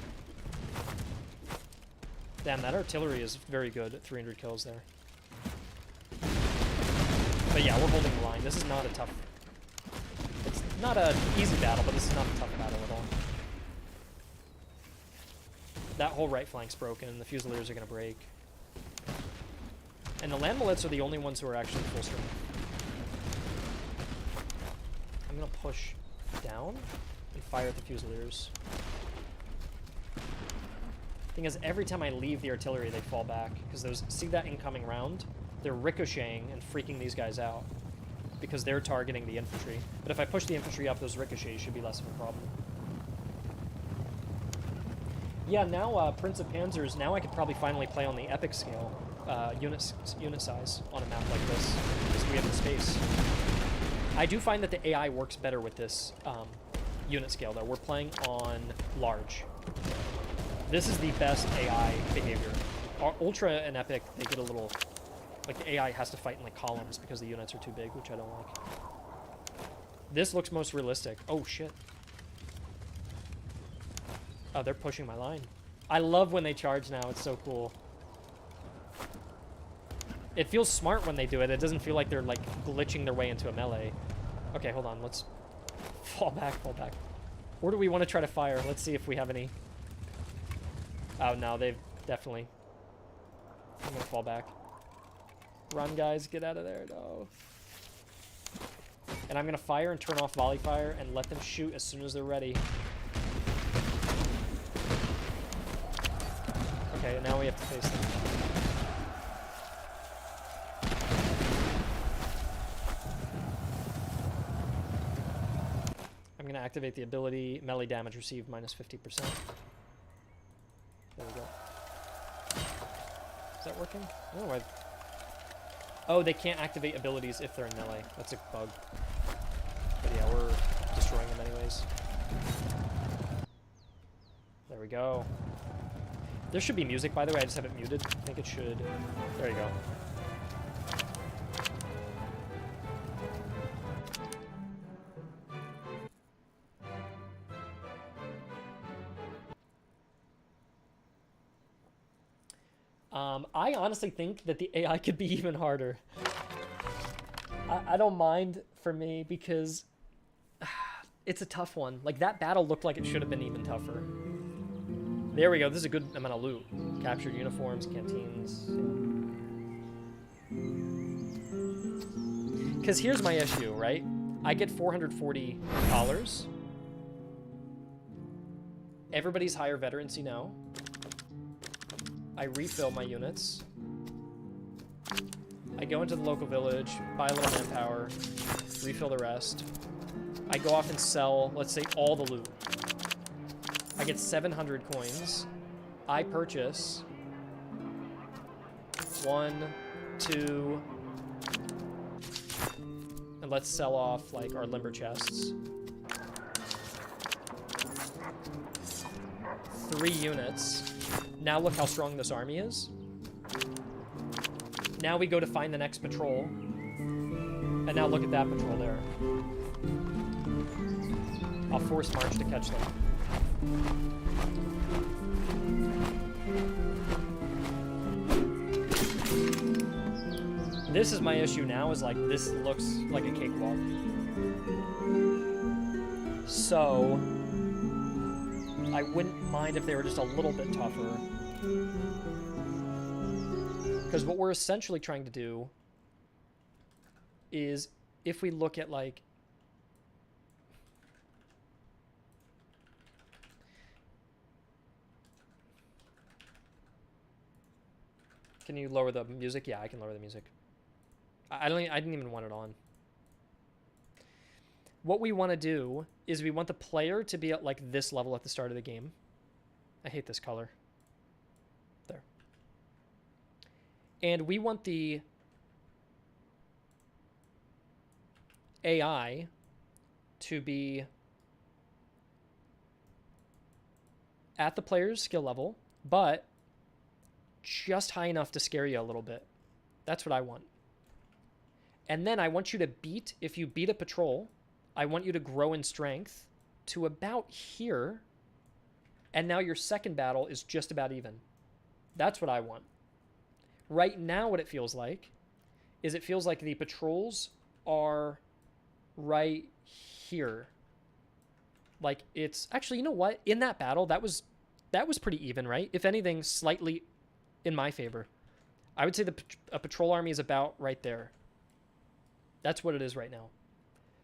Damn, that artillery is very good at 300 kills there. But yeah, we're holding the line. This is not a tough... It's not an easy battle, but this is not a tough battle at all. That whole right flank's broken. The Fusiliers are going to break. And the land millets are the only ones who are actually full strength. I'm going to push down and fire at the Fusiliers. Thing is, every time I leave the artillery, they fall back. Because those, see that incoming round? They're ricocheting and freaking these guys out. Because they're targeting the infantry. But if I push the infantry up, those ricochets should be less of a problem. Yeah, now Prince of Panzers, now I could probably finally play on the epic scale. Unit size on a map like this. Because we have the space. I do find that the AI works better with this unit scale, though. We're playing on large. This is the best AI behavior. Ultra and Epic, they get a little... Like, the AI has to fight in, like, columns because the units are too big, which I don't like. This looks most realistic. Oh, shit. Oh, they're pushing my line. I love when they charge now. It's so cool. It feels smart when they do it. It doesn't feel like they're like glitching their way into a melee. Okay, hold on. Let's fall back, fall back. Or do we want to try to fire? Let's see if we have any. Oh, no, they've definitely... I'm going to fall back. Run, guys. Get out of there. No. And I'm going to fire and turn off volley fire and let them shoot as soon as they're ready. Okay, now we have to face them. I'm going to activate the ability melee damage received minus 50%. There we go. Is that working? Oh, oh, they can't activate abilities if they're in melee. That's a bug. But yeah, we're destroying them anyways. There we go. There should be music, by the way. I just have it muted. I think it should. There you go. I honestly think that the AI could be even harder. I don't mind for me because it's a tough one. Like, that battle looked like it should have been even tougher. There we go. This is a good amount of loot. Captured uniforms, canteens. Because here's my issue, right? I get $440. Everybody's higher veterancy now. I refill my units. I go into the local village, buy a little manpower, refill the rest. I go off and sell, let's say, all the loot. I get 700 coins. I purchase 1, 2, and let's sell off like our limber chests. 3 units. Now look how strong this army is. Now we go to find the next patrol. And now look at that patrol there. I'll force march to catch them. This is my issue now, is like, this looks like a cakewalk. So, I wouldn't mind if they were just a little bit tougher. Because what we're essentially trying to do is, if we look at like... Can you lower the music? Yeah, I can lower the music. I didn't even want it on. What we want to do is we want the player to be at like this level at the start of the game. I hate this color. There. And we want the AI to be at the player's skill level, but just high enough to scare you a little bit. That's what I want. And then I want you to beat, if you beat a patrol, I want you to grow in strength to about here. And now your second battle is just about even. That's what I want. Right now, what it feels like is it feels like the patrols are right here. Like, it's actually, you know what? In that battle, that was pretty even, right? If anything, slightly in my favor. I would say a patrol army is about right there. That's what it is right now.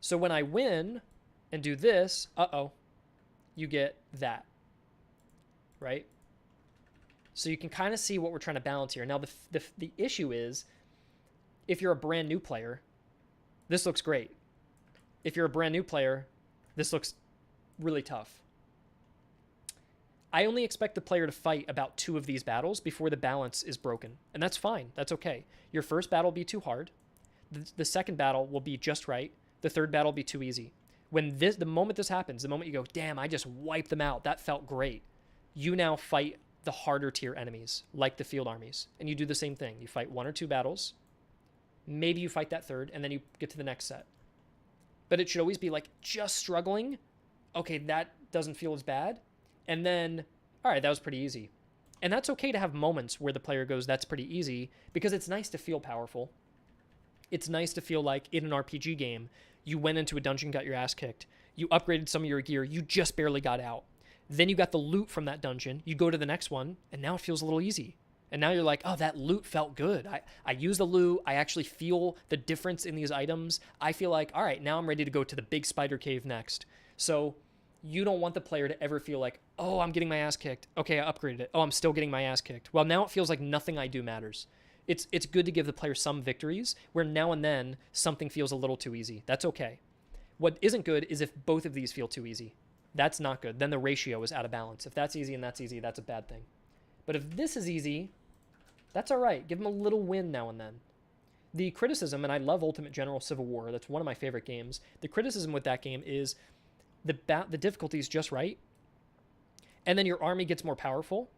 So when I win and do this, you get that, right? So you can kind of see what we're trying to balance here. Now, the issue is, if you're a brand new player, this looks great. If you're a brand new player, this looks really tough. I only expect the player to fight about 2 of these battles before the balance is broken. And that's fine. That's okay. Your first battle will be too hard. The second battle will be just right. The third battle will be too easy. The moment this happens, the moment you go, damn, I just wiped them out, that felt great, you now fight the harder tier enemies, like the field armies. And you do the same thing. You fight 1 or 2 battles. Maybe you fight that third, and then you get to the next set. But it should always be like, just struggling. Okay, that doesn't feel as bad. And then, all right, that was pretty easy. And that's okay to have moments where the player goes, that's pretty easy, because it's nice to feel powerful. It's nice to feel like in an RPG game, you went into a dungeon, got your ass kicked, you upgraded some of your gear, you just barely got out. Then you got the loot from that dungeon, you go to the next one, and now it feels a little easy. And now you're like, oh, that loot felt good. I use the loot. I actually feel the difference in these items. I feel like, all right, now I'm ready to go to the big spider cave next. So you don't want the player to ever feel like, oh, I'm getting my ass kicked. Okay, I upgraded it. Oh, I'm still getting my ass kicked. Well, now it feels like nothing I do matters. It's good to give the player some victories where now and then something feels a little too easy. That's okay. What isn't good is if both of these feel too easy. That's not good. Then the ratio is out of balance. If that's easy and that's easy, that's a bad thing. But if this is easy, that's all right. Give them a little win now and then. The criticism, and I love Ultimate General Civil War, that's one of my favorite games. The criticism with that game is the difficulty is just right, and then your army gets more powerful,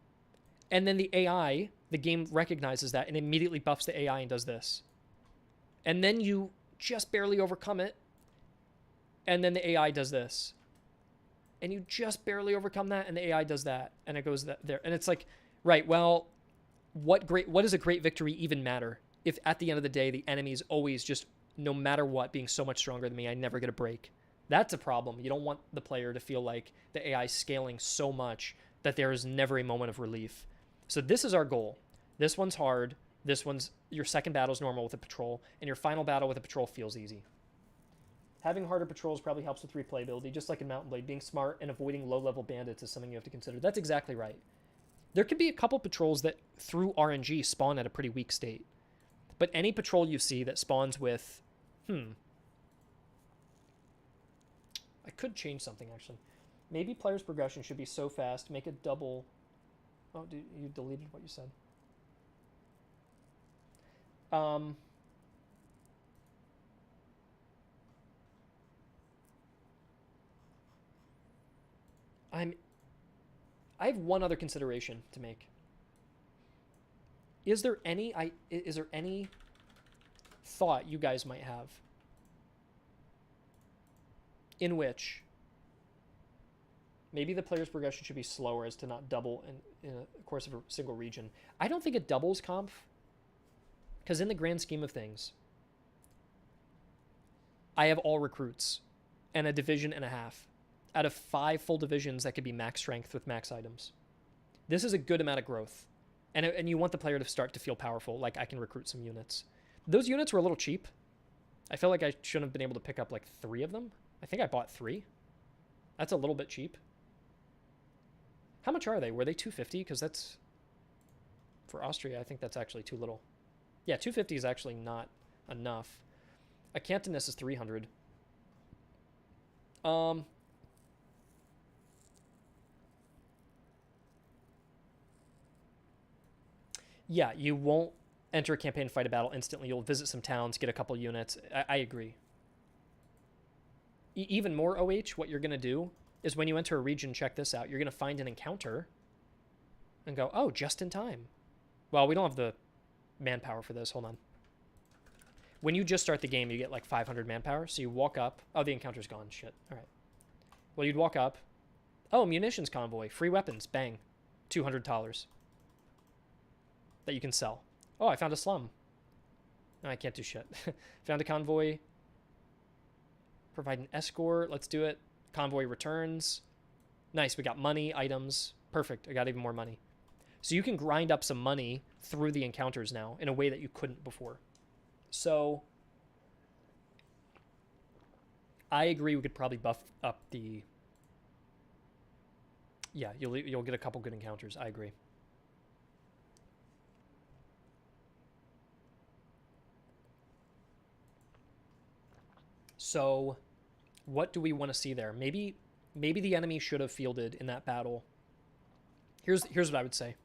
and then the AI, the game recognizes that and immediately buffs the AI and does this. And then you just barely overcome it, and then the AI does this. And you just barely overcome that, and the AI does that, and it goes there. And it's like, right, well, what does a great victory even matter if at the end of the day the enemy is always just, no matter what, being so much stronger than me, I never get a break? That's a problem. You don't want the player to feel like the AI is scaling so much that there is never a moment of relief. So this is our goal. This one's hard. This one's, your second battle is normal with a patrol, and your final battle with a patrol feels easy. Having harder patrols probably helps with replayability, just like in Mountain Blade. Being smart and avoiding low-level bandits is something you have to consider. That's exactly right. There could be a couple patrols that, through RNG, spawn at a pretty weak state. But any patrol you see that spawns with... I could change something, actually. Maybe player's progression should be so fast, make it double... Oh, dude, you deleted what you said. I have one other consideration to make. Is there any thought you guys might have in which maybe the player's progression should be slower as to not double in a course of a single region? I don't think it doubles comp, because in the grand scheme of things, I have all recruits and a division and a half out of 5 full divisions that could be max strength with max items. This is a good amount of growth. And you want the player to start to feel powerful, like I can recruit some units. Those units were a little cheap. I feel like I shouldn't have been able to pick up like 3 of them. I think I bought 3. That's a little bit cheap. How much are they? Were they 250? Because that's, for Austria, I think that's actually too little. Yeah, 250 is actually not enough. A Cantoness is 300. Yeah, you won't enter a campaign and fight a battle instantly. You'll visit some towns, get a couple units. I agree. Even more OH, what you're going to do is when you enter a region, check this out. You're going to find an encounter and go, oh, just in time. Well, we don't have the manpower for this. Hold on. When you just start the game, you get like 500 manpower. So you walk up. Oh, the encounter's gone. Shit. All right. Well, you'd walk up. Oh, munitions convoy. Free weapons. Bang. $200 that you can sell. Oh, I found a slum. No, I can't do shit. Found a convoy. Provide an escort. Let's do it. Convoy returns. Nice. We got money, items. Perfect. I got even more money. So you can grind up some money through the encounters now in a way that you couldn't before. So I agree we could probably buff up the... Yeah, you'll get a couple good encounters. I agree. So what do we want to see there? Maybe the enemy should have fielded in that battle. Here's what I would say.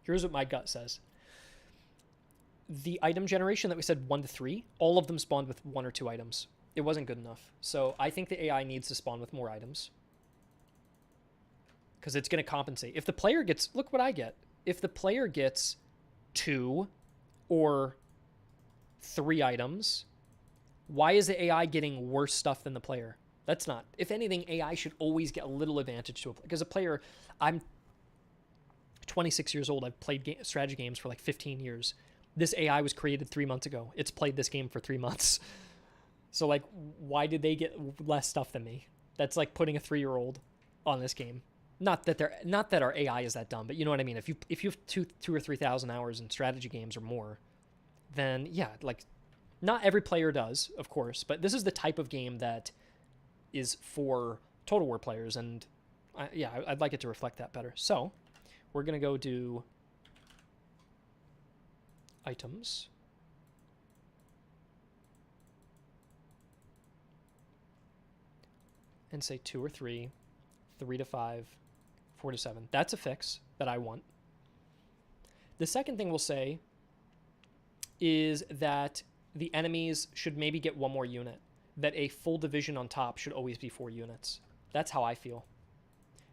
Here's what my gut says. The item generation that we said 1 to 3, all of them spawned with 1 or 2 items. It wasn't good enough. So I think the AI needs to spawn with more items, because it's going to compensate. If the player gets, look what I get. If the player gets 2 or 3 items, why is the AI getting worse stuff than the player? That's not. If anything, AI should always get a little advantage to a player. Because a player, I'm 26 years old. I've played strategy games for like 15 years. This AI was created 3 months ago. It's played this game for 3 months. So like, why did they get less stuff than me? That's like putting a 3-year-old on this game. Not that our AI is that dumb, but you know what I mean. If you have two or 3,000 hours in strategy games or more, then yeah, like not every player does, of course, but this is the type of game that is for Total War players, and I'd like it to reflect that better. So we're gonna go do items. And say 2 or 3, 3 to 5, 4 to 7. That's a fix that I want. The second thing we'll say is that the enemies should maybe get 1 more unit. That a full division on top should always be 4 units. That's how I feel.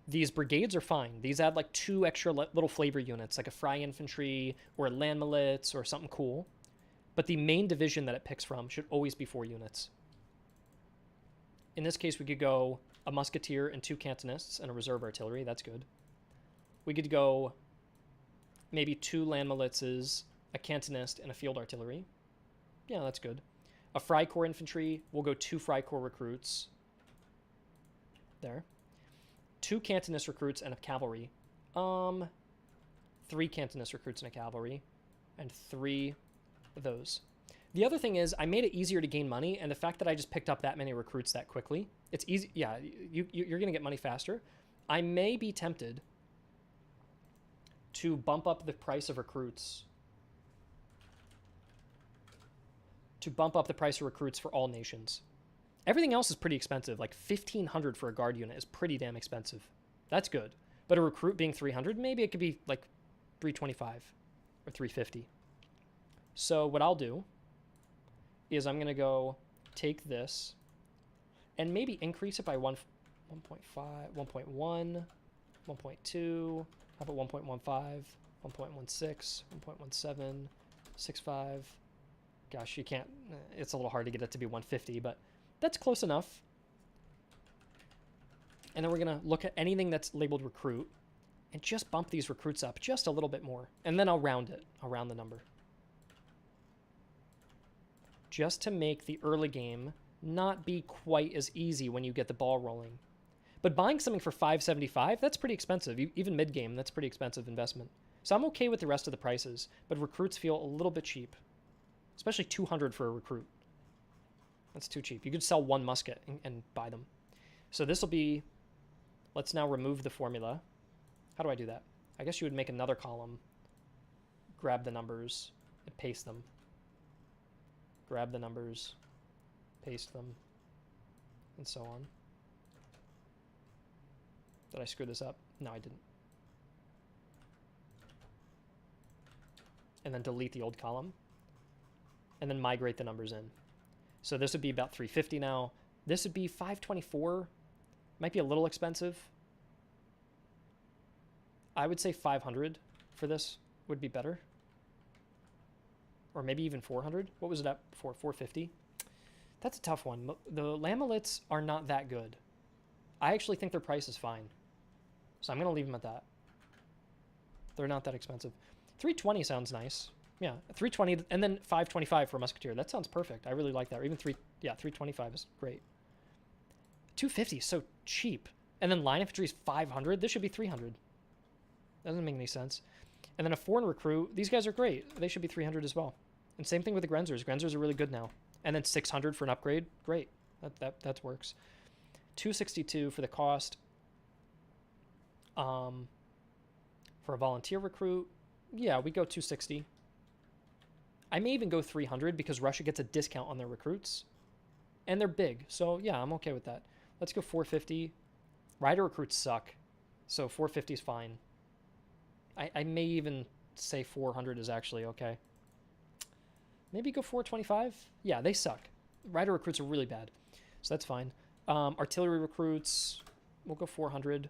These brigades are fine. These add like 2 extra little flavor units, like a fry infantry or a land milits or something cool. But the main division that it picks from should always be 4 units. In this case, we could go a musketeer and 2 cantonists and a reserve artillery. That's good. We could go maybe 2 land militzes, a cantonist, and a field artillery. Yeah, that's good. A Freikorps infantry. We'll go 2 Freikorps recruits. There. 2 cantonist recruits and a cavalry. 3 cantonist recruits and a cavalry. And 3 of those. The other thing is I made it easier to gain money, and the fact that I just picked up that many recruits that quickly, it's easy. Yeah, you're going to get money faster. I may be tempted to bump up the price of recruits. For all nations. Everything else is pretty expensive. Like 1,500 for a guard unit is pretty damn expensive. That's good. But a recruit being 300, maybe it could be like 325 or 350. So what I'll do is I'm going to go take this and maybe increase it by 1.5, 1.1, 1.2, how about 1.15, 1.16, 1.17, 65. Gosh, you can't, it's a little hard to get it to be 150, but that's close enough. And then we're going to look at anything that's labeled recruit and just bump these recruits up just a little bit more. And then I'll round it. I'll round the number. Just to make the early game not be quite as easy when you get the ball rolling. But buying something for $575, that's pretty expensive. Even mid-game, that's pretty expensive investment. So I'm okay with the rest of the prices, but recruits feel a little bit cheap. Especially 200 for a recruit. That's too cheap. You could sell 1 musket and buy them. So this will be, let's now remove the formula. How do I do that? I guess you would make another column, grab the numbers, and paste them. Grab the numbers, paste them, and so on. Did I screw this up? No, I didn't. And then delete the old column. And then migrate the numbers in. So this would be about 350 now. This would be 524. Might be a little expensive. I would say 500 for this would be better. Or maybe even 400. What was it at before? 450? That's a tough one. The Lamolits are not that good. I actually think their price is fine. So I'm going to leave them at that. They're not that expensive. 320 sounds nice. Yeah, 320 and then 525 for a musketeer. That sounds perfect. I really like that. Or even 325 is great. 250 is so cheap. And then line infantry is 500. This should be 300. Doesn't make any sense. And then a foreign recruit. These guys are great. They should be 300 as well. And same thing with the Grenzers. Grenzers are really good now. And then 600 for an upgrade. Great. That works. 262 for the cost. For a volunteer recruit, yeah, we go 260. I may even go 300 because Russia gets a discount on their recruits. And they're big. So yeah, I'm okay with that. Let's go 450. Rider recruits suck. So 450 is fine. I may even say 400 is actually okay. Maybe go 425. Yeah, they suck. Rider recruits are really bad. So that's fine. Artillery recruits, we'll go 400.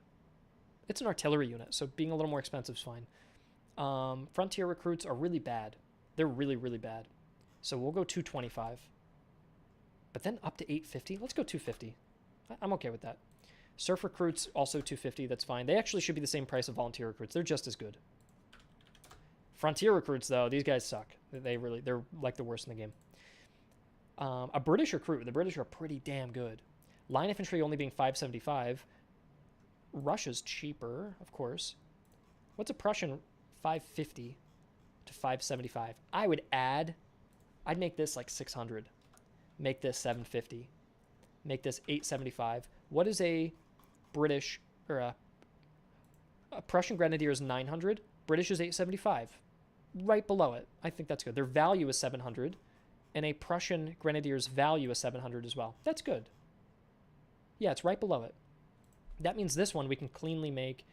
It's an artillery unit, so being a little more expensive is fine. Frontier recruits are really bad. They're really, really bad. So we'll go 225. But then up to 850. Let's go 250. I'm okay with that. Surf recruits, also 250. That's fine. They actually should be the same price of volunteer recruits. They're just as good. Frontier recruits, though, these guys suck. They're like the worst in the game. A British recruit. The British are pretty damn good. Line infantry only being 575. Russia's cheaper, of course. What's a Prussian 550 to 575? I'd make this like 600. Make this 750. Make this 875. What is a British or a Prussian Grenadier is 900. British is 875. Right below it. I think that's good. Their value is 700. And a Prussian Grenadier's value is 700 as well. That's good. Yeah, it's right below it. That means this one we can cleanly make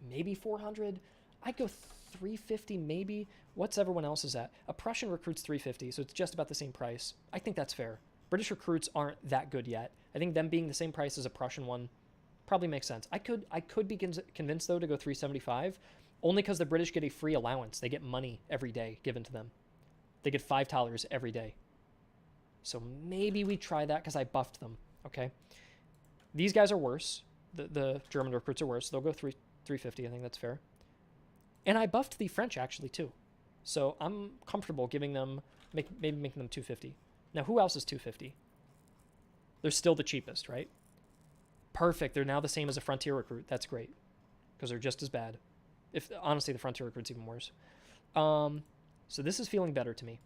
maybe 400. I'd go 350 maybe. What's everyone else's at? A Prussian recruits 350, so it's just about the same price. I think that's fair. British recruits aren't that good yet. I think them being the same price as a Prussian one probably makes sense. I could be convinced, though, to go 375, only because the British get a free allowance. They get money every day given to them. They get $5 every day. So maybe we try that because I buffed them, okay? These guys are worse. The German recruits are worse. They'll go 350. I think that's fair. And I buffed the French, actually, too. So I'm comfortable giving them, maybe making them 250. Now, who else is 250? They're still the cheapest, right? Perfect. They're now the same as a Frontier recruit. That's great. Because they're just as bad. Honestly, the Frontier recruit's even worse. So this is feeling better to me.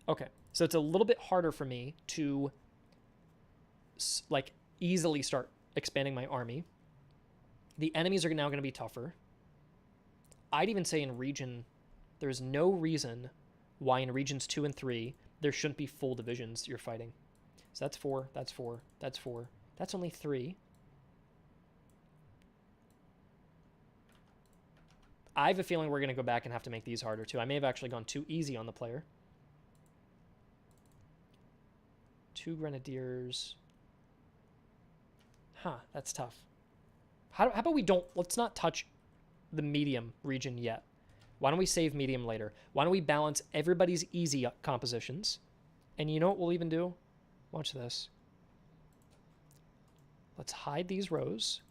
Okay. So it's a little bit harder for me to, like, easily start expanding my army. The enemies are now going to be tougher. I'd even say in region, there's no reason why in regions 2 and 3 there shouldn't be full divisions you're fighting. So that's 4, that's 4, that's 4. That's only 3. I have a feeling we're going to go back and have to make these harder too. I may have actually gone too easy on the player. 2 Grenadiers. Huh, that's tough. How about we let's not touch the medium region yet. Why don't we save medium later? Why don't we balance everybody's easy compositions? And you know what we'll even do? Watch this. Let's hide these rows.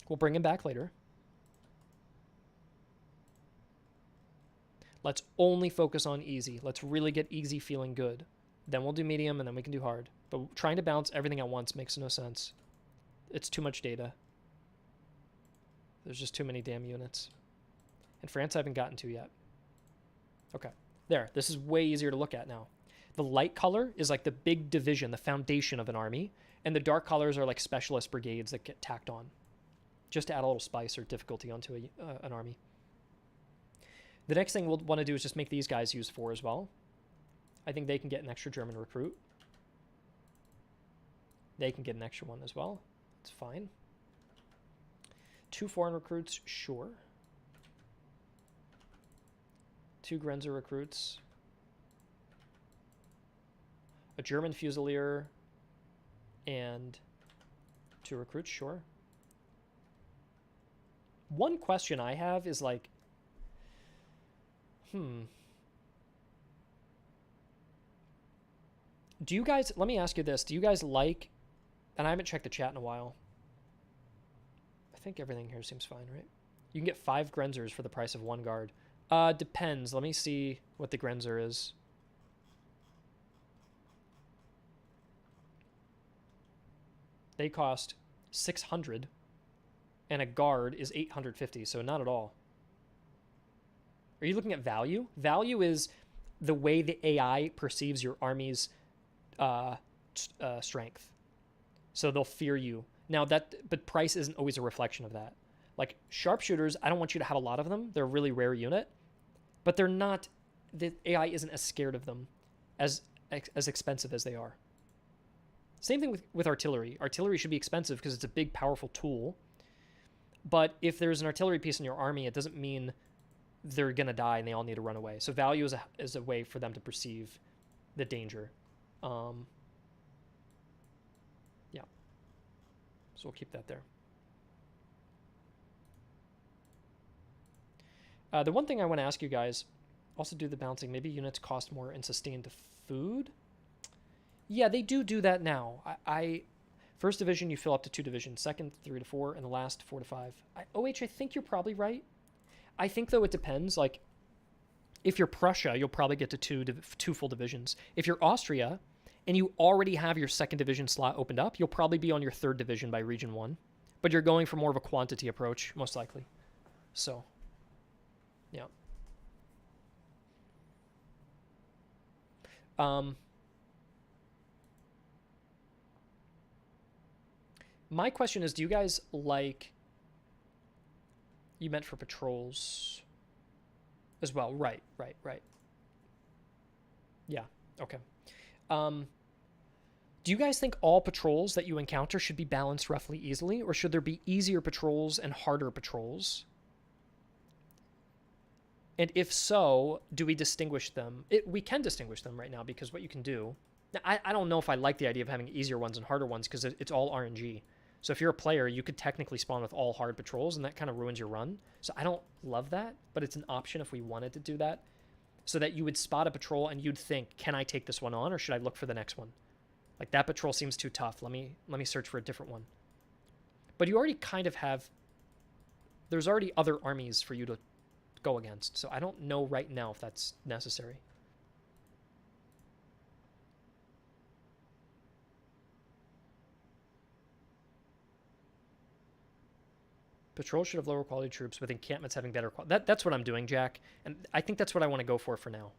We'll bring them back later. Let's only focus on easy. Let's really get easy feeling good. Then we'll do medium, and then we can do hard. But trying to balance everything at once makes no sense. It's too much data. There's just too many damn units. And France I haven't gotten to yet. Okay. There. This is way easier to look at now. The light color is like the big division, the foundation of an army. And the dark colors are like specialist brigades that get tacked on. Just to add a little spice or difficulty onto an army. The next thing we'll want to do is just make these guys use 4 as well. I think they can get an extra German recruit. They can get an extra one as well. It's fine. 2 foreign recruits, sure. 2 Grenzer recruits. A German Fusilier. And 2 recruits, sure. One question I have is like, do you guys, let me ask you this. Do you guys like, and I haven't checked the chat in a while. I think everything here seems fine, right? You can get 5 Grenzers for the price of 1 guard. Depends. Let me see what the Grenzer is. They cost 600 and a guard is 850, so not at all. Are you looking at value? Value is the way the AI perceives your army's strength. So they'll fear you. Now but price isn't always a reflection of that. Like sharpshooters, I don't want you to have a lot of them. They're a really rare unit, but they're not. The AI isn't as scared of them, as expensive as they are. Same thing with artillery. Artillery should be expensive because it's a big, powerful tool. But if there's an artillery piece in your army, it doesn't mean they're gonna die and they all need to run away. So value is a way for them to perceive the danger. Yeah. So we'll keep that there. The one thing I want to ask you guys, also do the balancing. Maybe units cost more and sustained food. Yeah, they do that now. First division, you fill up to 2 divisions. Second, 3 to 4, and the last 4 to 5. OH, I think you're probably right. I think, though, it depends. Like, if you're Prussia, you'll probably get to two full divisions. If you're Austria and you already have your second division slot opened up, you'll probably be on your third division by region 1. But you're going for more of a quantity approach, most likely. So, yeah. My question is, do you guys like... You meant for patrols as well. Right. Yeah, okay. Do you guys think all patrols that you encounter should be balanced roughly easily, or should there be easier patrols and harder patrols? And if so, do we distinguish them? We can distinguish them right now, because what you can do... Now, I don't know if I like the idea of having easier ones and harder ones, because it's all RNG. So if you're a player, you could technically spawn with all hard patrols, and that kind of ruins your run. So I don't love that, but it's an option if we wanted to do that. So that you would spot a patrol and you'd think, can I take this one on, or should I look for the next one? Like, that patrol seems too tough. Let me search for a different one. But you already kind of have... There's already other armies for you to go against. So I don't know right now if that's necessary. Patrol should have lower quality troops with encampments having better quality. That's what I'm doing, Jack. And I think that's what I want to go for now.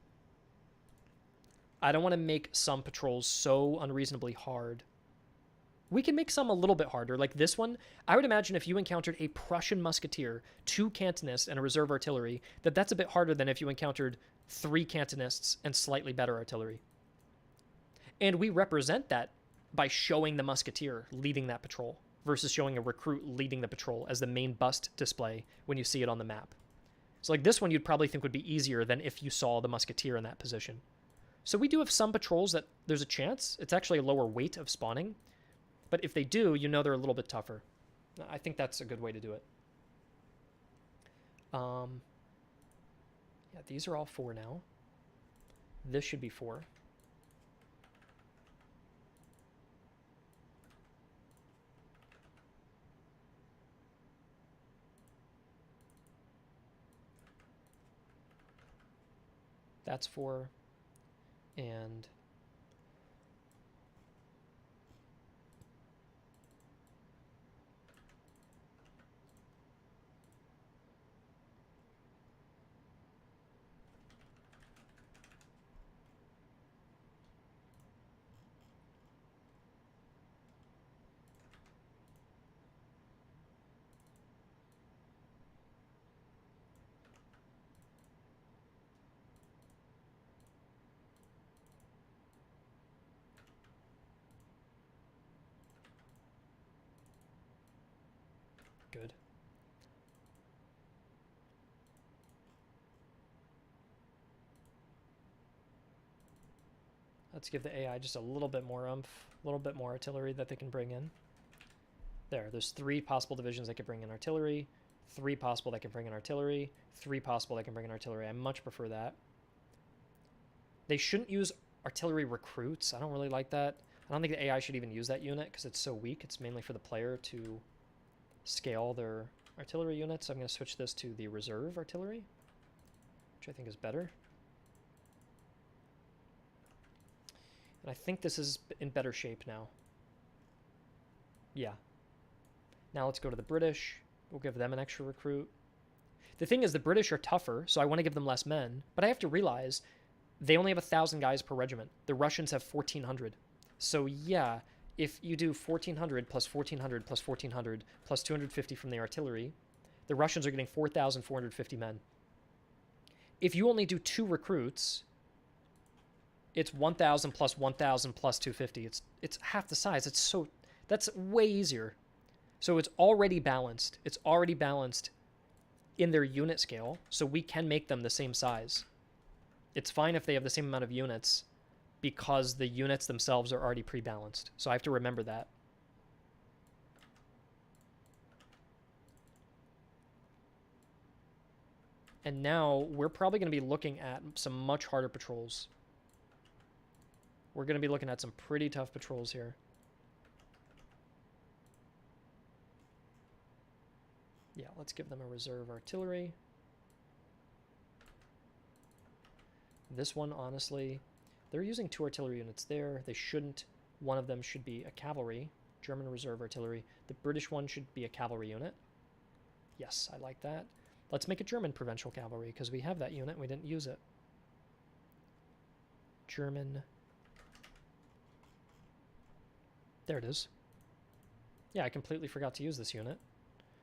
I don't want to make some patrols so unreasonably hard. We can make some a little bit harder. Like this one, I would imagine if you encountered a Prussian musketeer, 2 cantonists, and a reserve artillery, that's a bit harder than if you encountered 3 cantonists and slightly better artillery. And we represent that by showing the musketeer leading that patrol versus showing a recruit leading the patrol as the main bust display when you see it on the map. So like this one you'd probably think would be easier than if you saw the musketeer in that position. So we do have some patrols that there's a chance. It's actually a lower weight of spawning. But if they do, you know they're a little bit tougher. I think that's a good way to do it. Yeah, these are all 4 now. This should be 4. That's 4. And good. Let's give the AI just a little bit more oomph, a little bit more artillery that they can bring in. There's 3 possible divisions that could bring in artillery, 3 possible that can bring in artillery, 3 possible that can bring in artillery. I much prefer that. They shouldn't use artillery recruits. I don't really like that. I don't think the AI should even use that unit because it's so weak. It's mainly for the player to scale their artillery units. So I'm going to switch this to the reserve artillery, which I think is better. And I think this is in better shape now. Yeah. Now let's go to the British. We'll give them an extra recruit. The thing is, the British are tougher, so I want to give them less men. But I have to realize they only have 1,000 guys per regiment. The Russians have 1,400. So yeah, if you do 1,400 plus 1,400 plus 1,400 plus 250 from the artillery, the Russians are getting 4,450 men. If you only do 2 recruits, it's 1,000 plus 1,000 plus 250. It's half the size. That's way easier. So it's already balanced. It's already balanced in their unit scale, so we can make them the same size. It's fine if they have the same amount of units because the units themselves are already pre-balanced. So I have to remember that. And now we're probably going to be looking at some much harder patrols. We're going to be looking at some pretty tough patrols here. Yeah, let's give them a reserve artillery. This one, honestly, they're using 2 artillery units there. They shouldn't. One of them should be a cavalry, German reserve artillery. The British one should be a cavalry unit. Yes, I like that. Let's make a German provincial cavalry because we have that unit and we didn't use it. German. There it is. Yeah, I completely forgot to use this unit.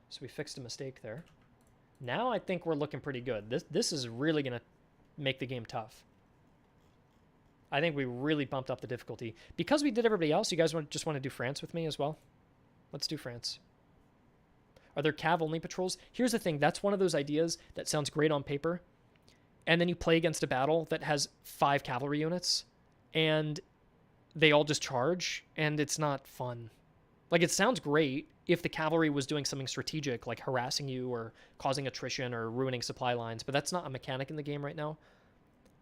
So we fixed a mistake there. Now I think we're looking pretty good. This is really going to make the game tough. I think we really bumped up the difficulty. Because we did everybody else, you guys just want to do France with me as well? Let's do France. Are there cav only patrols? Here's the thing. That's one of those ideas that sounds great on paper. And then you play against a battle that has 5 cavalry units. And they all just charge. And it's not fun. Like, it sounds great if the cavalry was doing something strategic, like harassing you or causing attrition or ruining supply lines. But that's not a mechanic in the game right now.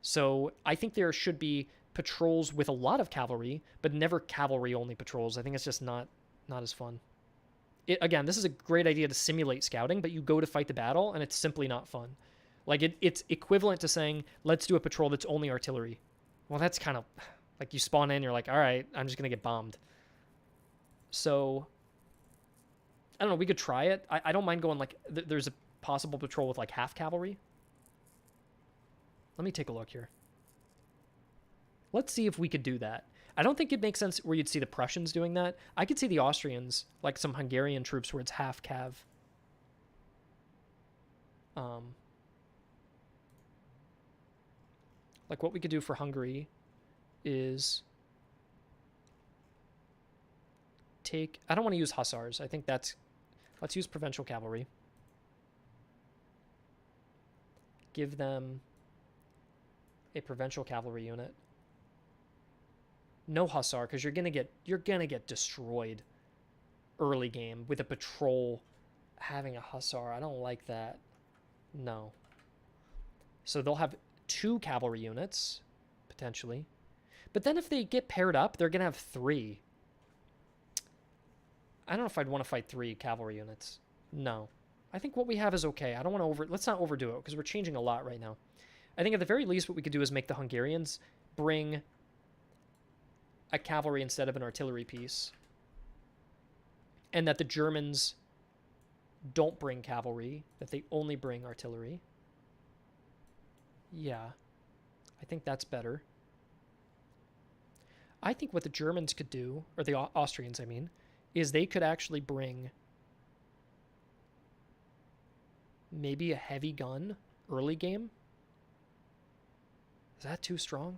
So I think there should be patrols with a lot of cavalry, but never cavalry-only patrols. I think it's just not as fun. Again, this is a great idea to simulate scouting, but you go to fight the battle, and it's simply not fun. Like, it's equivalent to saying, let's do a patrol that's only artillery. Well, that's kind of... Like, you spawn in, you're like, all right, I'm just going to get bombed. So, I don't know, we could try it. I don't mind going, like, there's a possible patrol with, like, half cavalry. Let me take a look here. Let's see if we could do that. I don't think it makes sense where you'd see the Prussians doing that. I could see the Austrians, like some Hungarian troops where it's half cav. Like what we could do for Hungary is take... I don't want to use hussars. I think that's... Let's use provincial cavalry. Give them a provincial cavalry unit. No hussar, because you're gonna get destroyed early game with a patrol having a hussar. I don't like that. No. So they'll have 2 cavalry units potentially, but then if they get paired up, they're gonna have 3. I don't know if I'd want to fight 3 cavalry units. No, I think what we have is okay. I don't want to let's not overdo it because we're changing a lot right now. I think at the very least what we could do is make the Hungarians bring a cavalry instead of an artillery piece. And that the Germans don't bring cavalry, that they only bring artillery. Yeah, I think that's better. I think what the Germans could do, or the Austrians, I mean, is they could actually bring maybe a heavy gun early game. Is that too strong?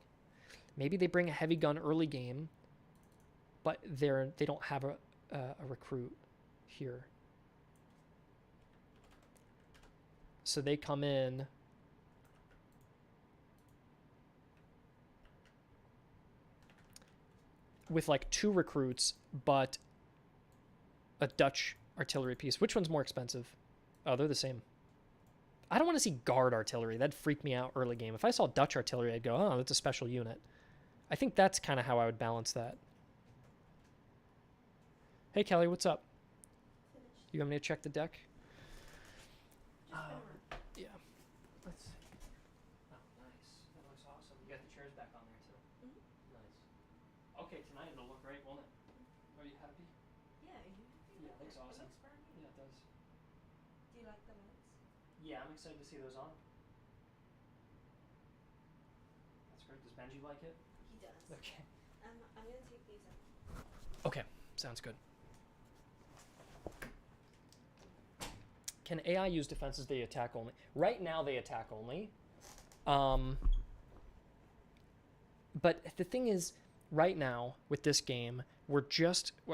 Maybe they bring a heavy gun early game, but they don't have a recruit here. So they come in. With like 2 recruits, but a Dutch artillery piece. Which one's more expensive? Oh, they're the same. I don't want to see guard artillery. That'd freak me out early game. If I saw Dutch artillery, I'd go, oh, that's a special unit. I think that's kind of how I would balance that. Hey, Kelly, what's up? Finished. You want me to check the deck? Yeah. Let's. Oh, nice. That looks awesome. You got the chairs back on there too. Mhm. Nice. Okay, tonight it'll look great, won't it? Are you happy? Yeah, are you happy Yeah, it with looks awesome. It looks brand new. Yeah, it does. Do you like the lights? Yeah, I'm excited to see those on. That's great. Does Benji like it? He does. Okay. I'm gonna take these out. Okay, sounds good. Can AI use defenses they attack only? Right now they attack only. But the thing is, right now with this game,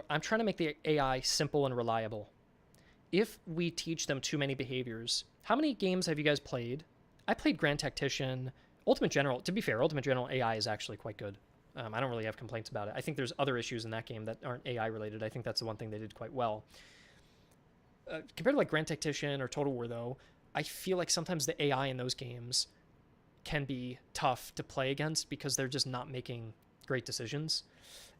I'm trying to make the AI simple and reliable. If we teach them too many behaviors, how many games have you guys played? I played Grand Tactician, Ultimate General. To be fair, Ultimate General AI is actually quite good. I don't really have complaints about it. I think there's other issues in that game that aren't AI related. I think that's the one thing they did quite well. Compared to like Grand Tactician or Total War, though, I feel like sometimes the AI in those games can be tough to play against because they're just not making great decisions.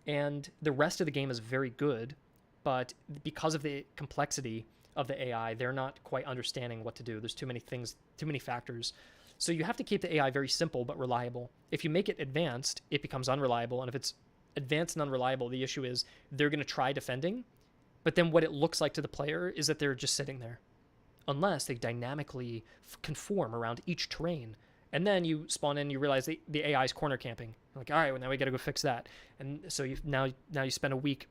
And the rest of the game is very good, but because of the complexity of the AI, they're not quite understanding what to do. There's too many things, too many factors. So you have to keep the AI very simple but reliable. If you make it advanced, it becomes unreliable. And if it's advanced and unreliable, the issue is they're going to try defending, but then what it looks like to the player is that they're just sitting there, unless they dynamically conform around each terrain. And then you spawn in, and you realize the AI is corner camping. You're like, all right, well, now we got to go fix that. And so now you spend a week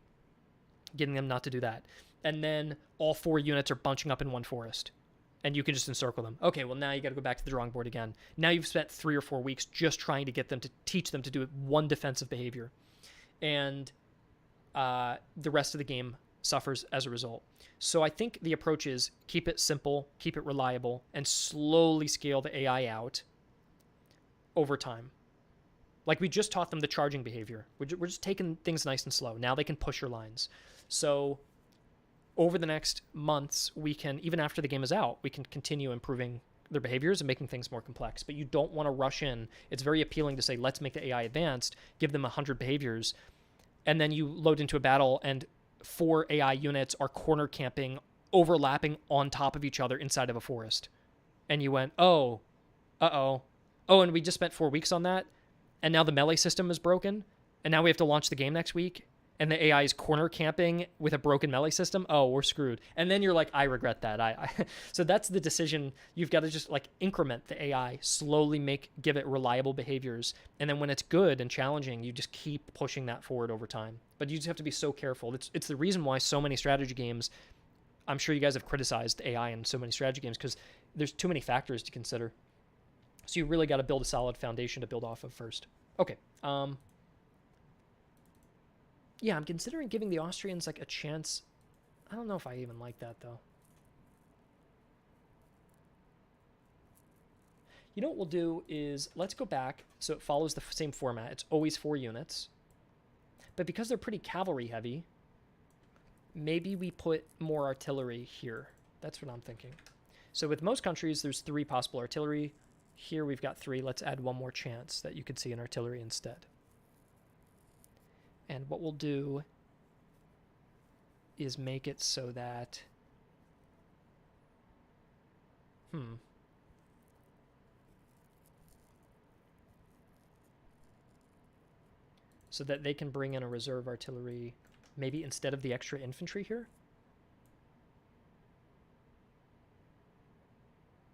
getting them not to do that. And then all 4 units are bunching up in one forest. And you can just encircle them. Okay, well, now you got to go back to the drawing board again. Now you've spent 3 or 4 weeks just trying to get them to teach them to do one defensive behavior. And the rest of the game suffers as a result. So I think the approach is keep it simple, keep it reliable, and slowly scale the AI out over time. Like we just taught them the charging behavior. We're just taking things nice and slow. Now they can push your lines. So over the next months, we can, even after the game is out, we can continue improving their behaviors and making things more complex. But you don't want to rush in. It's very appealing to say, let's make the AI advanced, give them 100 behaviors, and then you load into a battle and 4 AI units are corner camping, overlapping on top of each other inside of a forest. And you went, oh, and we just spent 4 weeks on that, and now the melee system is broken, and now we have to launch the game next week, and the AI is corner camping with a broken melee system. Oh, we're screwed. And then you're like, I regret that. So that's the decision. You've got to just like increment the AI, slowly give it reliable behaviors, and then when it's good and challenging, you just keep pushing that forward over time. But you just have to be so careful. It's the reason why so many strategy games, I'm sure you guys have criticized AI in so many strategy games, because there's too many factors to consider. So you really got to build a solid foundation to build off of first. Okay. Yeah, I'm considering giving the Austrians like a chance. I don't know if I even like that though. You know what we'll do is let's go back so it follows the same format. It's always 4 units. But because they're pretty cavalry heavy, maybe we put more artillery here. That's what I'm thinking. So with most countries, there's 3 possible artillery. Here we've got 3. Let's add 1 more chance that you could see an artillery instead. And what we'll do is make it so that... So that they can bring in a reserve artillery, maybe instead of the extra infantry here?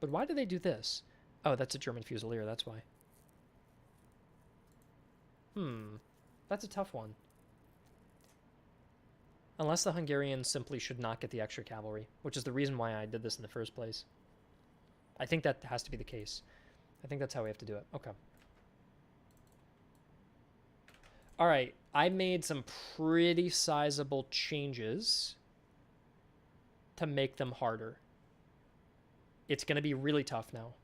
But why do they do this? Oh, that's a German Fusilier, that's why. That's a tough one. Unless the Hungarians simply should not get the extra cavalry, which is the reason why I did this in the first place. I think that has to be the case. I think that's how we have to do it. Okay. All right, I made some pretty sizable changes to make them harder. It's going to be really tough now.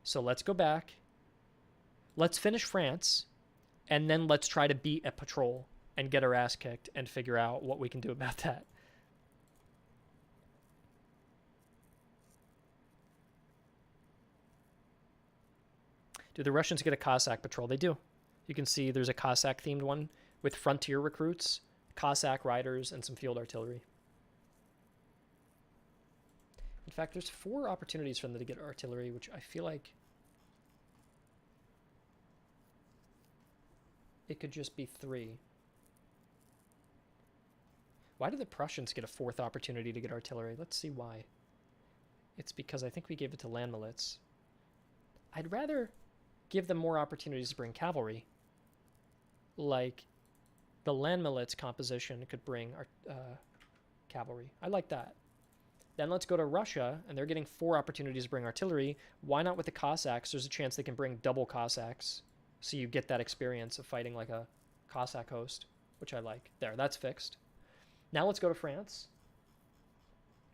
So let's go back. Let's finish France, and then let's try to beat a patrol and get our ass kicked and figure out what we can do about that. Do the Russians get a Cossack patrol? They do. You can see there's a Cossack-themed one with frontier recruits, Cossack riders, and some field artillery. In fact, there's 4 opportunities for them to get artillery, which I feel like it could just be 3. Why do the Prussians get a 4th opportunity to get artillery? Let's see why. It's because I think we gave it to land milits. I'd rather give them more opportunities to bring cavalry. Like the land milits composition could bring cavalry. I like that. Then let's go to Russia, and they're getting 4 opportunities to bring artillery. Why not with the Cossacks? There's a chance they can bring double Cossacks, so you get that experience of fighting like a Cossack host, which I like. There, that's fixed. Now let's go to France.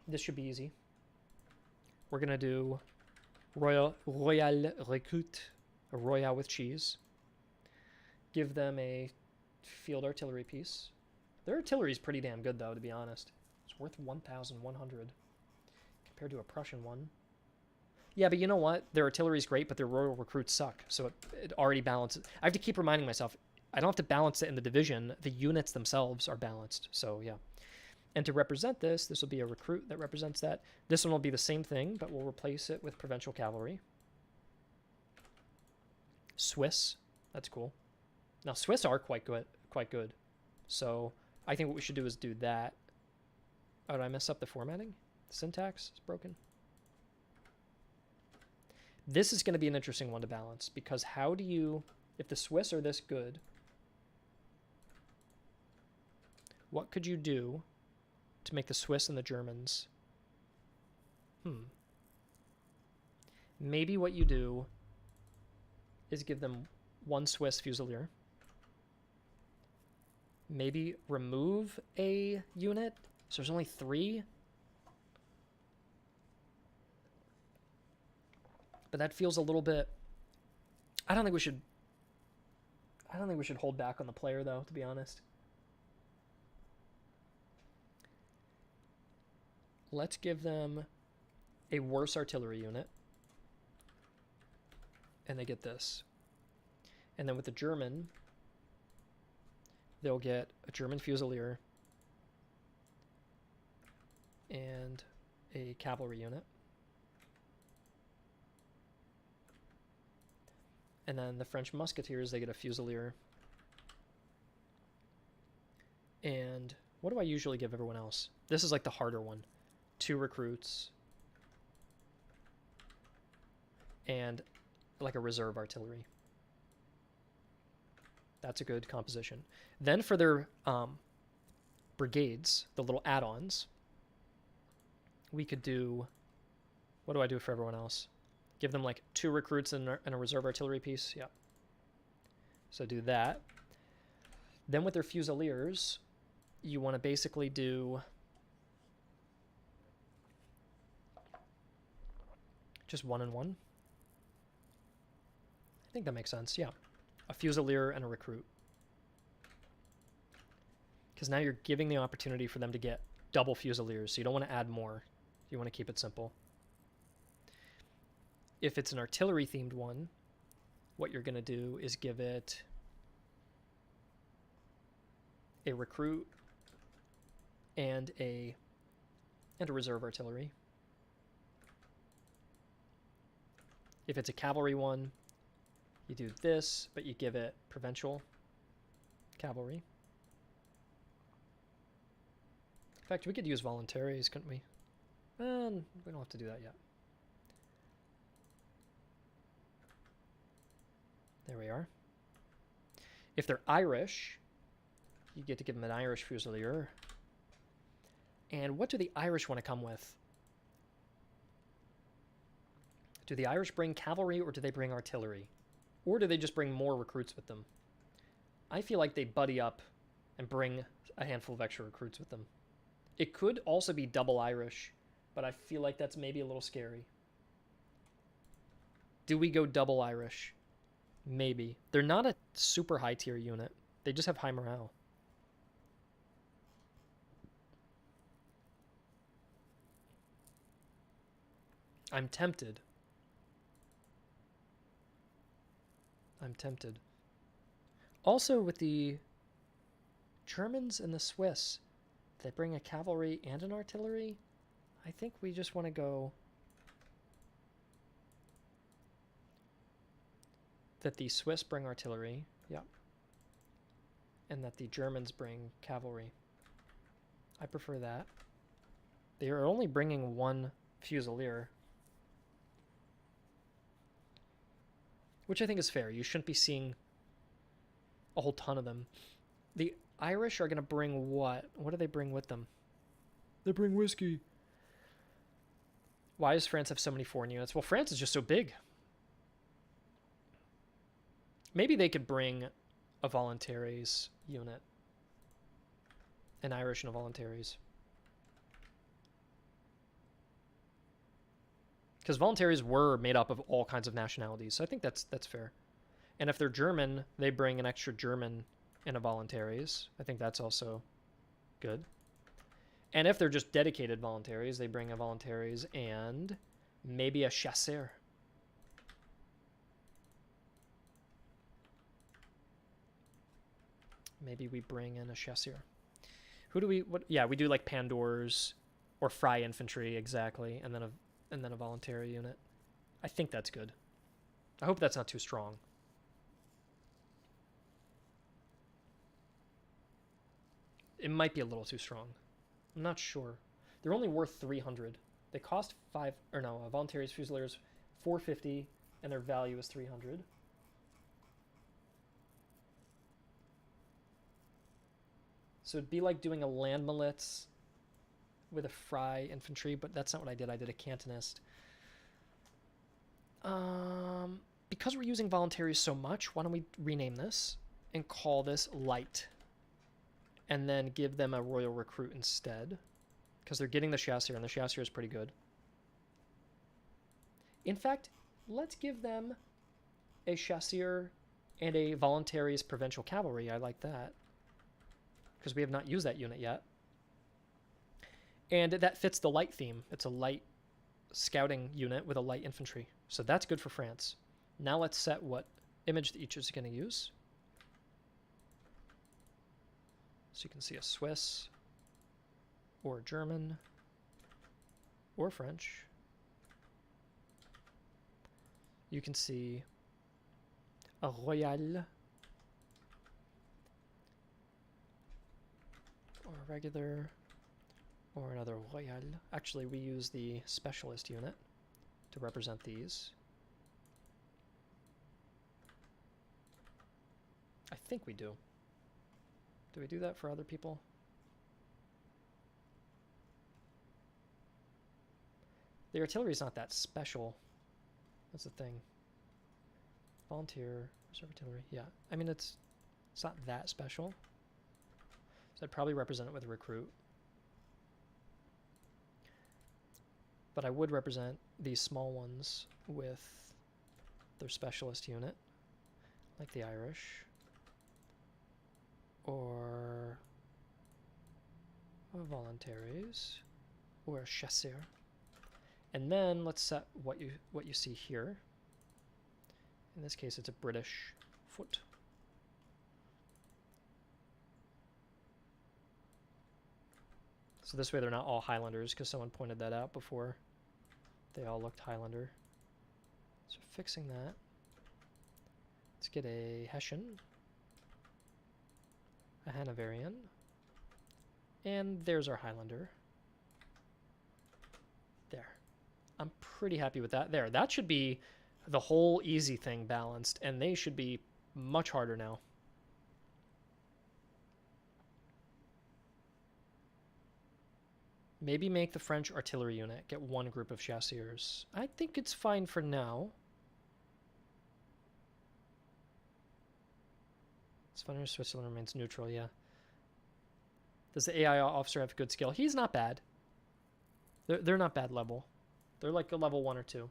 This should be easy. We're going to do Royal Recruit, a Royale with cheese. Give them a field artillery piece. Their artillery is pretty damn good, though, to be honest. It's worth 1,100 compared to a Prussian one. Yeah, but you know what? Their artillery is great, but their Royal Recruits suck, so it already balances. I have to keep reminding myself, I don't have to balance it in the division. The units themselves are balanced, so yeah. And to represent this, this will be a recruit that represents that. This one will be the same thing, but we'll replace it with provincial cavalry. Swiss, that's cool. Now Swiss are quite good. So I think what we should do is do that. Oh, did I mess up the formatting? The syntax is broken. This is going to be an interesting one to balance, because how do you, if the Swiss are this good, what could you do to make the Swiss and the Germans? Maybe what you do is give them one Swiss Fusilier. Maybe remove a unit. So there's only 3. But that feels a little bit... I don't think we should hold back on the player, though, to be honest. Let's give them a worse artillery unit. And they get this. And then with the German, they'll get a German Fusilier and a cavalry unit. And then the French Musketeers, they get a Fusilier. And what do I usually give everyone else? This is like the harder one. 2 recruits. And like a reserve artillery. That's a good composition. Then for their brigades, the little add-ons, we could do... What do I do for everyone else? Give them like 2 recruits and a reserve artillery piece. Yeah. So do that. Then with their Fusiliers, you want to basically do just 1 and 1. I think that makes sense. Yeah. A Fusilier and a recruit. Because now you're giving the opportunity for them to get double Fusiliers, so you don't want to add more. You want to keep it simple. If it's an artillery-themed one, what you're going to do is give it a recruit and a reserve artillery. If it's a cavalry one, you do this, but you give it provincial cavalry. In fact, we could use voluntaries, couldn't we? We don't have to do that yet. There we are. If they're Irish, you get to give them an Irish Fusilier. And what do the Irish want to come with? Do the Irish bring cavalry or do they bring artillery? Or do they just bring more recruits with them? I feel like they buddy up and bring a handful of extra recruits with them. It could also be double Irish, but I feel like that's maybe a little scary. Do we go double Irish? Maybe. They're not a super high tier unit. They just have high morale. I'm tempted. Also, with the Germans and the Swiss, they bring a cavalry and an artillery. I think we just want to go that the Swiss bring artillery, yep, and that the Germans bring cavalry. I prefer that. They are only bringing 1 Fusilier, which I think is fair. You shouldn't be seeing a whole ton of them. The Irish are going to bring what? What do they bring with them? They bring whiskey. Why does France have so many foreign units? Well, France is just so big. Maybe they could bring a voluntaries unit. An Irish and a voluntaries. Because voluntaries were made up of all kinds of nationalities, so I think that's fair. And if they're German, they bring an extra German and a voluntaries. I think that's also good. And if they're just dedicated voluntaries, they bring a voluntaries and maybe a chasseur. Maybe we bring in a chasseur. Who do we? What? Yeah, we do like Pandors or Fry infantry exactly, and then a voluntary unit. I think that's good. I hope that's not too strong. It might be a little too strong. I'm not sure. They're only worth 300. They cost 5 or no, voluntaries fusiliers 450 and their value is 300. So it'd be like doing a land militia with a Fry infantry, but that's not what I did. I did a cantonist. Because we're using voluntaries so much, why don't we rename this and call this light, and then give them a royal recruit instead, because they're getting the chasseur, and the chasseur is pretty good. In fact, let's give them a chasseur and a voluntaries provincial cavalry. I like that, because we have not used that unit yet. And that fits the light theme. It's a light scouting unit with a light infantry. So that's good for France. Now let's set what image each is going to use. So you can see a Swiss, or German, or French. You can see a Royal, or a regular, or another Royal. Actually, we use the specialist unit to represent these. I think we do. Do we do that for other people? The artillery is not that special. That's the thing. Volunteer, reserve artillery. Yeah, I mean it's not that special. So I'd probably represent it with a recruit. But I would represent these small ones with their specialist unit, like the Irish, or voluntaries, or a chasseur. And then let's set what you see here. In this case, it's a British foot. So this way they're not all Highlanders, because someone pointed that out before. They all looked Highlander. So fixing that. Let's get a Hessian, a Hanoverian, and there's our Highlander. There. I'm pretty happy with that. There. That should be the whole easy thing balanced, and they should be much harder now. Maybe make the French artillery unit get one group of chasseurs. I think it's fine for now. It's funny Switzerland remains neutral, yeah. Does the AI officer have good skill? He's not bad. They're not bad level. They're like a level 1 or 2.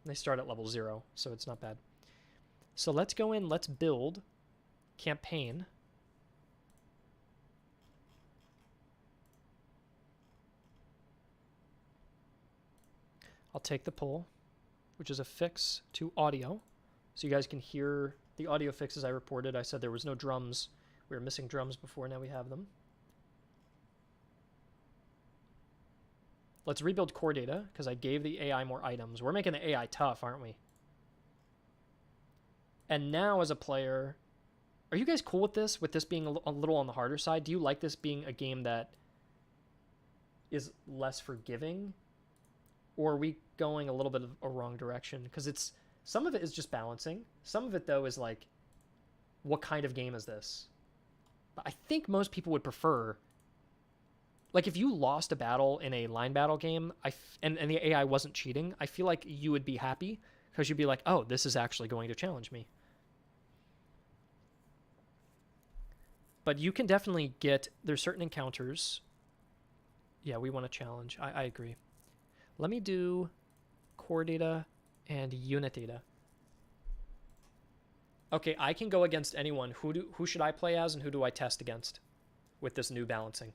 They start at level 0, so it's not bad. So let's go in, let's build campaign. I'll take the poll, which is a fix to audio, so you guys can hear the audio fixes I reported. I said there was no drums. We were missing drums before, now we have them. Let's rebuild core data, because I gave the AI more items. We're making the AI tough, aren't we? And now as a player, are you guys cool with this? With this being a little on the harder side? Do you like this being a game that is less forgiving? Or are we going a little bit of a wrong direction? Because it's, some of it is just balancing. Some of it, though, is like, what kind of game is this? But I think most people would prefer, like, if you lost a battle in a line battle game, and the AI wasn't cheating, I feel like you would be happy, because you'd be like, oh, this is actually going to challenge me. But you can definitely get, there's certain encounters. Yeah, we want to challenge. I agree. Let me do core data and unit data. Okay, I can go against anyone. Who should I play as and who do I test against with this new balancing?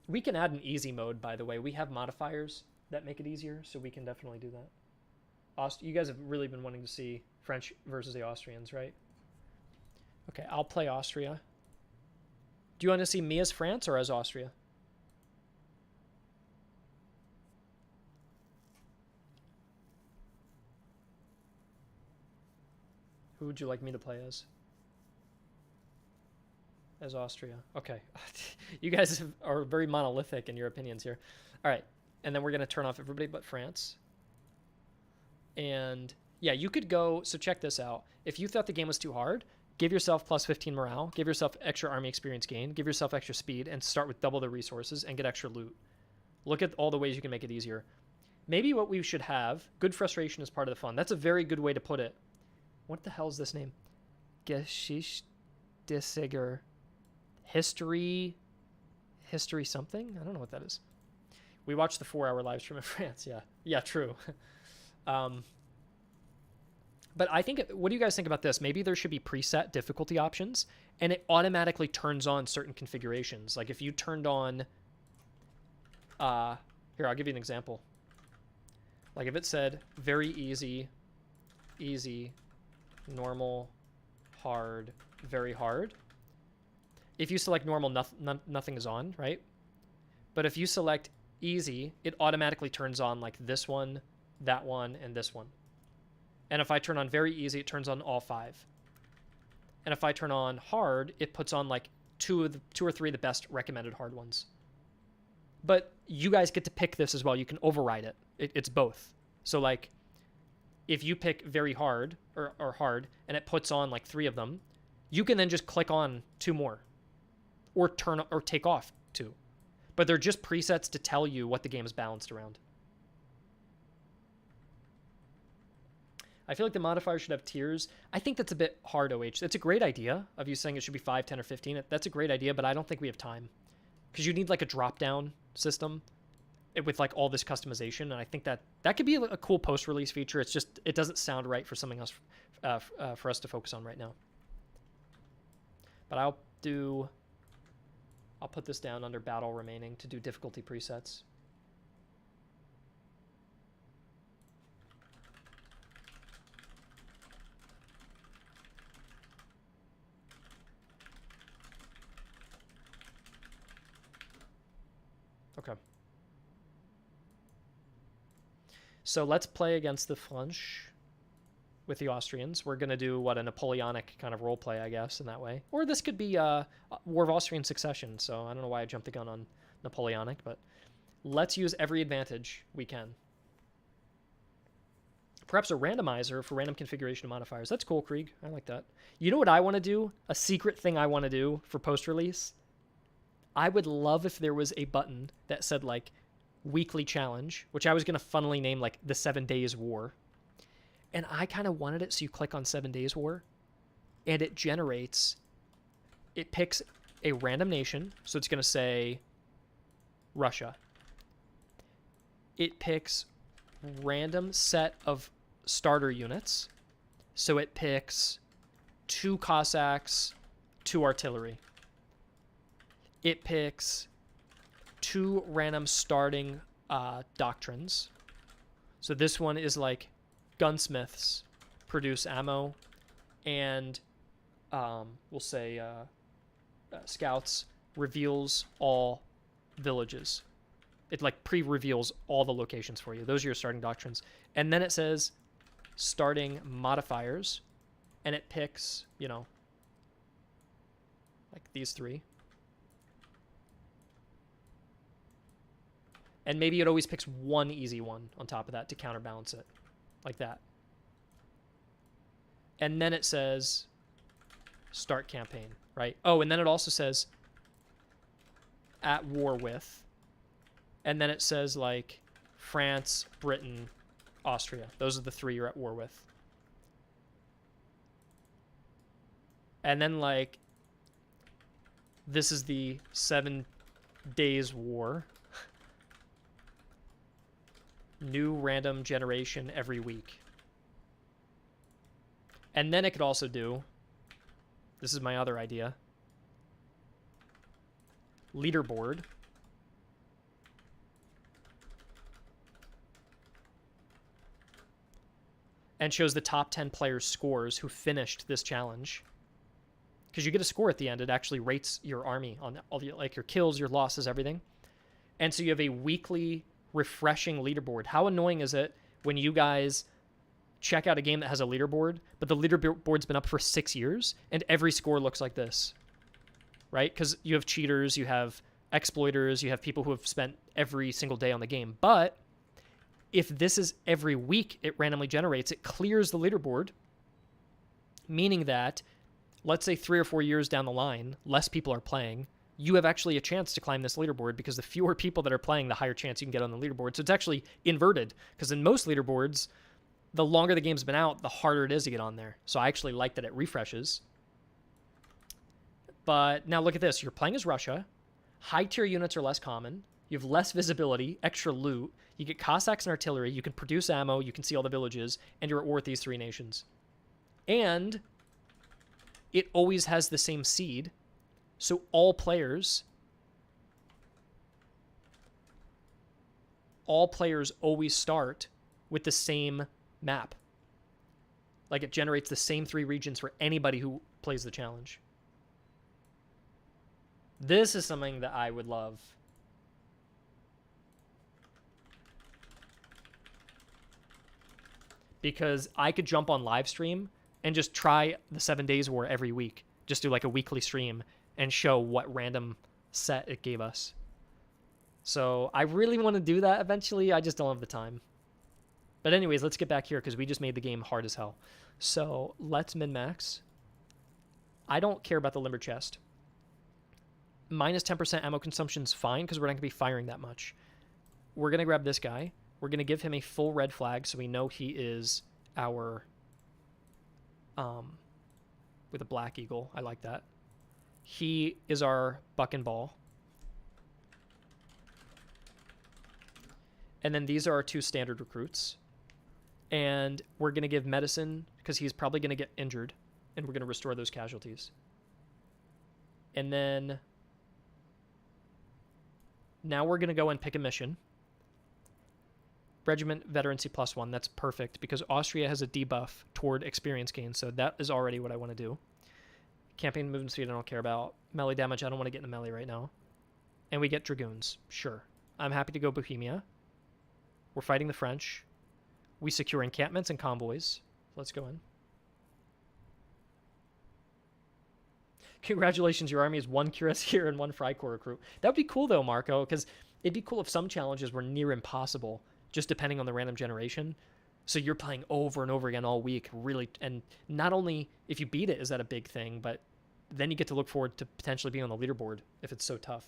We can add an easy mode, by the way. We have modifiers. that make it easier, so we can definitely do that. You guys have really been wanting to see French versus the Austrians, right? Okay, I'll play Austria. Do you want to see me as France or as Austria? Who would you like me to play as? As Austria. Okay. You guys are very monolithic in your opinions here. All right. And then we're going to turn off everybody but France. And yeah, you could go. So check this out. If you thought the game was too hard, give yourself plus 15 morale, give yourself extra army experience gain, give yourself extra speed, and start with double the resources and get extra loot. Look at all the ways you can make it easier. Maybe what we should have, good frustration is part of the fun. That's a very good way to put it. What the hell is this name? Geschichtssiger. History something? I don't know what that is. We watched the 4-hour live stream in France. Yeah, true. But I think, what do you guys think about this? Maybe there should be preset difficulty options, and it automatically turns on certain configurations. Like if you turned on, here, I'll give you an example. Like if it said very easy, normal, hard, very hard. If you select normal, nothing is on, right? But if you select easy, it automatically turns on like this one, that one, and this one. And if I turn on very easy, it turns on all 5. And if I turn on hard, it puts on like 2 or 3 of the best recommended hard ones. But you guys get to pick this as well. You can override it. It's both. So like if you pick very hard or hard and it puts on like 3 of them, you can then just click on 2 more or take off 2. But they're just presets to tell you what the game is balanced around. I feel like the modifier should have tiers. I think that's a bit hard, OH. That's a great idea of you saying it should be 5, 10, or 15. That's a great idea, but I don't think we have time. Because you need like a drop-down system with like all this customization, and I think that could be a cool post-release feature. It's just, it doesn't sound right for something else for us to focus on right now. But I'll put this down under battle remaining to do difficulty presets. Okay. So let's play against the French with the Austrians. We're going to do, what, a Napoleonic kind of role play, I guess, in that way. Or this could be War of Austrian Succession, so I don't know why I jumped the gun on Napoleonic, but let's use every advantage we can. Perhaps a randomizer for random configuration of modifiers. That's cool, Krieg. I like that. You know what I want to do? A secret thing I want to do for post-release? I would love if there was a button that said, like, weekly challenge, which I was going to funnily name, like, the 7 Days War. And I kind of wanted it so you click on 7 Days War, and it picks a random nation, so it's going to say Russia. It picks random set of starter units, so it picks 2 Cossacks, 2 artillery. It picks 2 random starting doctrines. So this one is like gunsmiths produce ammo, and we'll say scouts reveals all villages. It like pre-reveals all the locations for you. Those are your starting doctrines. And then it says starting modifiers, and it picks, you know, like these 3. And maybe it always picks one easy one on top of that to counterbalance it, like that. And then it says start campaign, right? Oh, and then it also says at war with. And then it says like France, Britain, Austria. Those are the 3 you're at war with. And then like this is the 7 Days War. New random generation every week. And then it could also do, this is my other idea, leaderboard. and shows the top 10 players' scores who finished this challenge. Because you get a score at the end. It actually rates your army on all the, like your kills, your losses, everything. And so you have a weekly refreshing leaderboard. How annoying is it when you guys check out a game that has a leaderboard, but the leaderboard's been up for 6 years and every score looks like this, right? Because you have cheaters, you have exploiters, you have people who have spent every single day on the game. But if this is every week it randomly generates, it clears the leaderboard, meaning that, let's say 3 or 4 years down the line, less people are playing, you have actually a chance to climb this leaderboard because the fewer people that are playing, the higher chance you can get on the leaderboard. So it's actually inverted, because in most leaderboards, the longer the game's been out, the harder it is to get on there. So I actually like that it refreshes. But now look at this. You're playing as Russia. High-tier units are less common. You have less visibility, extra loot. You get Cossacks and artillery. You can produce ammo. You can see all the villages. And you're at war with these 3 nations. And it always has the same seed. So all players always start with the same map. Like it generates the same 3 regions for anybody who plays the challenge. This is something that I would love. Because I could jump on live stream and just try the 7 Days War every week. Just do like a weekly stream and show what random set it gave us. So I really want to do that eventually. I just don't have the time. But anyways, let's get back here because we just made the game hard as hell. So let's min-max. I don't care about the limber chest. Minus 10% ammo consumption is fine because we're not going to be firing that much. We're going to grab this guy. We're going to give him a full red flag so we know he is our... with a black eagle. I like that. He is our buck and ball. And then these are our 2 standard recruits. And we're going to give medicine because he's probably going to get injured. And we're going to restore those casualties. And then now we're going to go and pick a mission. Regiment veterancy +1. That's perfect because Austria has a debuff toward experience gain. So that is already what I want to do. Campaign movement speed I don't care about. Melee damage, I don't want to get into melee right now. And we get dragoons. Sure. I'm happy to go Bohemia. We're fighting the French. We secure encampments and convoys. Let's go in. Congratulations, your army is 1 cuirassier and 1 Freikorps recruit. That would be cool though, Marco, because it'd be cool if some challenges were near impossible, just depending on the random generation. So you're playing over and over again all week, really, and not only if you beat it is that a big thing, but then you get to look forward to potentially being on the leaderboard if it's so tough.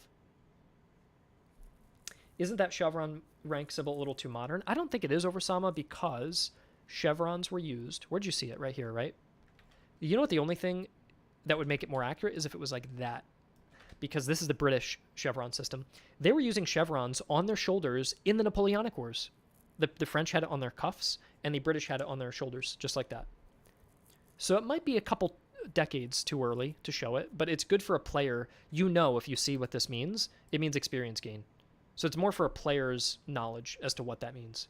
Isn't that chevron rank symbol a little too modern? I don't think it is over Sama because chevrons were used. Where'd you see it? Right here, right? You know what the only thing that would make it more accurate is if it was like that. Because this is the British chevron system. They were using chevrons on their shoulders in the Napoleonic Wars. The French had it on their cuffs, and the British had it on their shoulders, just like that. So it might be a couple decades too early to show it, but it's good for a player. You know, if you see what this means, it means experience gain. So it's more for a player's knowledge as to what that means.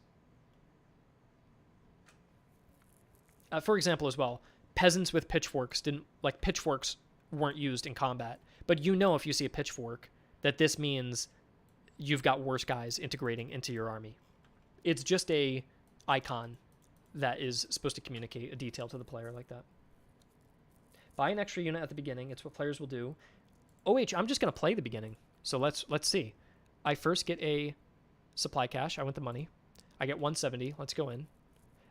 For example, as well, peasants with pitchforks pitchforks weren't used in combat. But you know if you see a pitchfork that this means you've got worse guys integrating into your army. It's just a icon that is supposed to communicate a detail to the player like that. Buy an extra unit at the beginning. It's what players will do. I'm just going to play the beginning. So let's see. I first get a supply cache. I want the money. I get 170. Let's go in.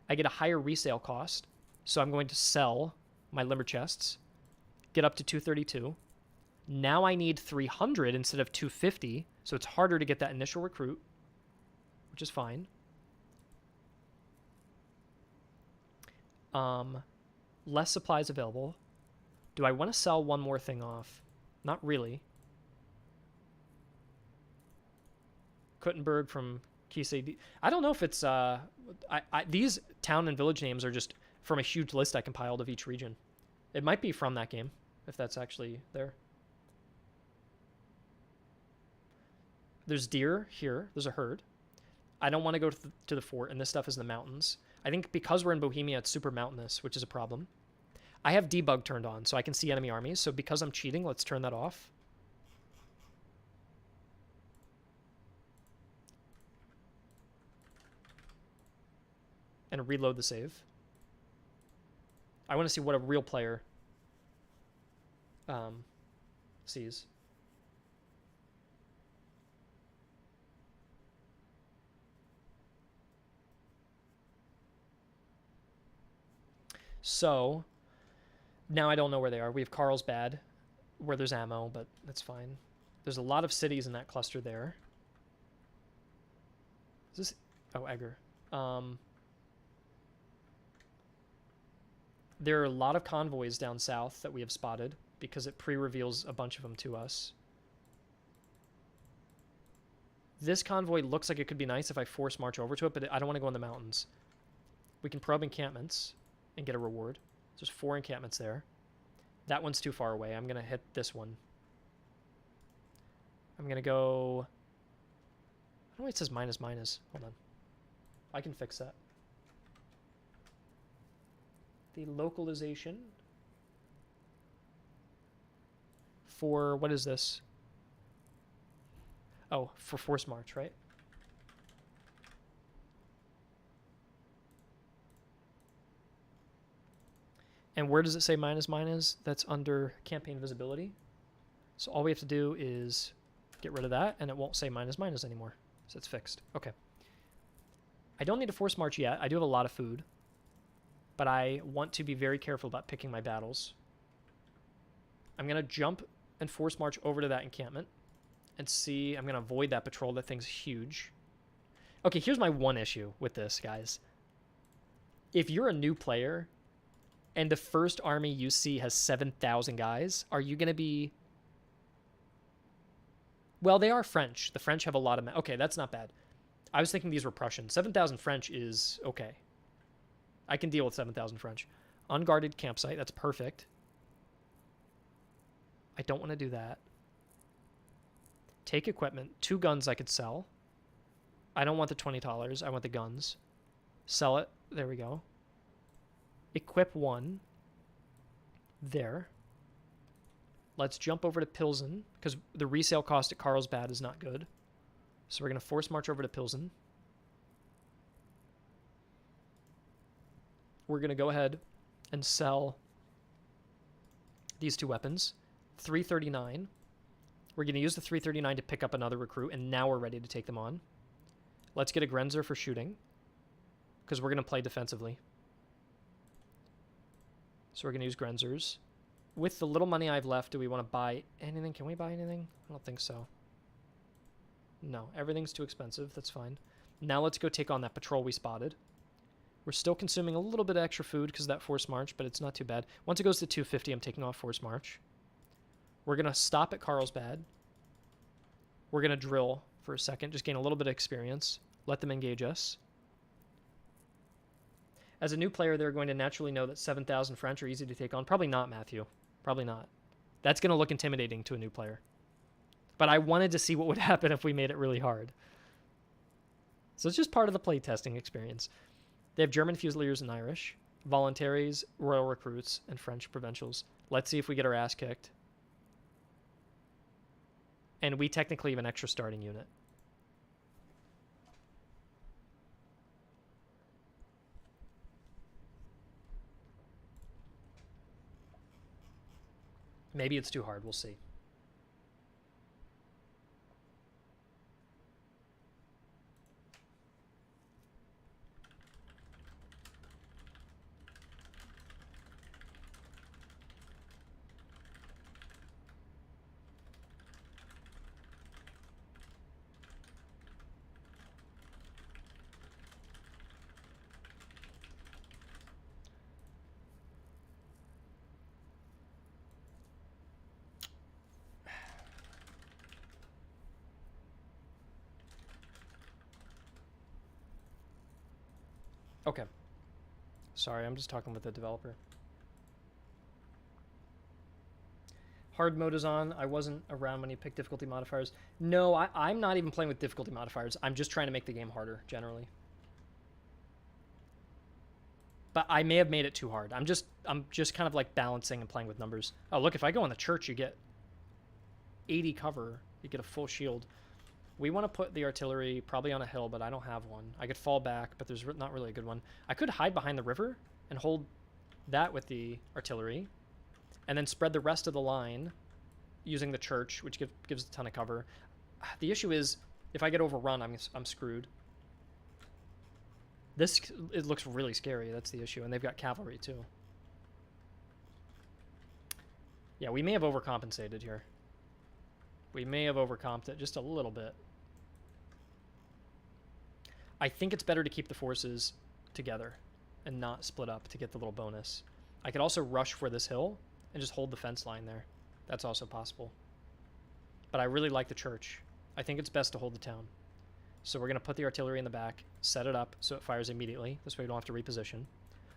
I get a higher resale cost. So I'm going to sell my limber chests. Get up to 232. Now I need 300 instead of 250. So it's harder to get that initial recruit, which is fine. Less supplies available. Do I want to sell one more thing off? Not really. Kuttenberg from Kisei. I don't know if it's these town and village names are just from a huge list I compiled of each region. It might be from that game, if that's actually there. There's deer here. There's a herd. I don't want to go to the fort, and this stuff is in the mountains. I think because we're in Bohemia, it's super mountainous, which is a problem. I have debug turned on, so I can see enemy armies. So because I'm cheating, let's turn that off. And reload the save. I want to see what a real player sees. So now I don't know where they are. We have Carlsbad, where there's ammo, but that's fine. There's a lot of cities in that cluster there. Is this... Oh, Egger. There are a lot of convoys down south that we have spotted because it pre-reveals a bunch of them to us. This convoy looks like it could be nice if I force march over to it, but I don't want to go in the mountains. We can probe encampments and get a reward. There's 4 encampments there. That one's too far away. I'm going to hit this one. I'm going to go... I don't know why it says minus minus. Hold on. I can fix that. The localization for... What is this? Oh, for force march, right? And where does it say minus minus? That's under campaign visibility. So all we have to do is get rid of that, and it won't say minus minus anymore. So it's fixed. Okay. I don't need a force march yet. I do have a lot of food. But I want to be very careful about picking my battles. I'm going to jump and force march over to that encampment and see. I'm going to avoid that patrol. That thing's huge. Okay, here's my one issue with this, guys. If you're a new player and the first army you see has 7,000 guys, are you going to be... Well, they are French. The French have a lot of... Okay, that's not bad. I was thinking these were Prussian. 7,000 French is okay. I can deal with 7,000 French. Unguarded campsite. That's perfect. I don't want to do that. Take equipment. 2 guns I could sell. I don't want the $20. I want the guns. Sell it. There we go. Equip 1. There. Let's jump over to Pilsen, because the resale cost at Carlsbad is not good. So we're going to force march over to Pilsen. We're going to go ahead and sell these 2 weapons. 339. We're going to use the 339 to pick up another recruit, and now we're ready to take them on. Let's get a Grenzer for shooting, because we're going to play defensively. So we're going to use Grenzers. With the little money I have left, do we want to buy anything? Can we buy anything? I don't think so. No, everything's too expensive. That's fine. Now let's go take on that patrol we spotted. We're still consuming a little bit of extra food because of that force march, but it's not too bad. Once it goes to 250, I'm taking off force march. We're going to stop at Carlsbad. We're going to drill for a second, just gain a little bit of experience. Let them engage us. As a new player, they're going to naturally know that 7,000 French are easy to take on. Probably not, Matthew. Probably not. That's going to look intimidating to a new player. But I wanted to see what would happen if we made it really hard. So it's just part of the playtesting experience. They have German Fusiliers and Irish, voluntaries, royal recruits, and French provincials. Let's see if we get our ass kicked. And we technically have an extra starting unit. Maybe it's too hard. We'll see. Okay. Sorry, I'm just talking with the developer. Hard mode is on. I wasn't around when you picked difficulty modifiers. No, I'm not even playing with difficulty modifiers. I'm just trying to make the game harder, generally. But I may have made it too hard. I'm just kind of like balancing and playing with numbers. Oh, look, if I go in the church, you get 80 cover. You get a full shield. We want to put the artillery probably on a hill, but I don't have one. I could fall back, but there's not really a good one. I could hide behind the river and hold that with the artillery, and then spread the rest of the line using the church, which gives a ton of cover. The issue is, if I get overrun, I'm screwed. It looks really scary. That's the issue, and they've got cavalry too. Yeah, we may have overcompensated here. We may have overcomped it just a little bit. I think it's better to keep the forces together and not split up to get the little bonus. I could also rush for this hill and just hold the fence line there. That's also possible. But I really like the church. I think it's best to hold the town. So we're going to put the artillery in the back, set it up so it fires immediately. This way we don't have to reposition.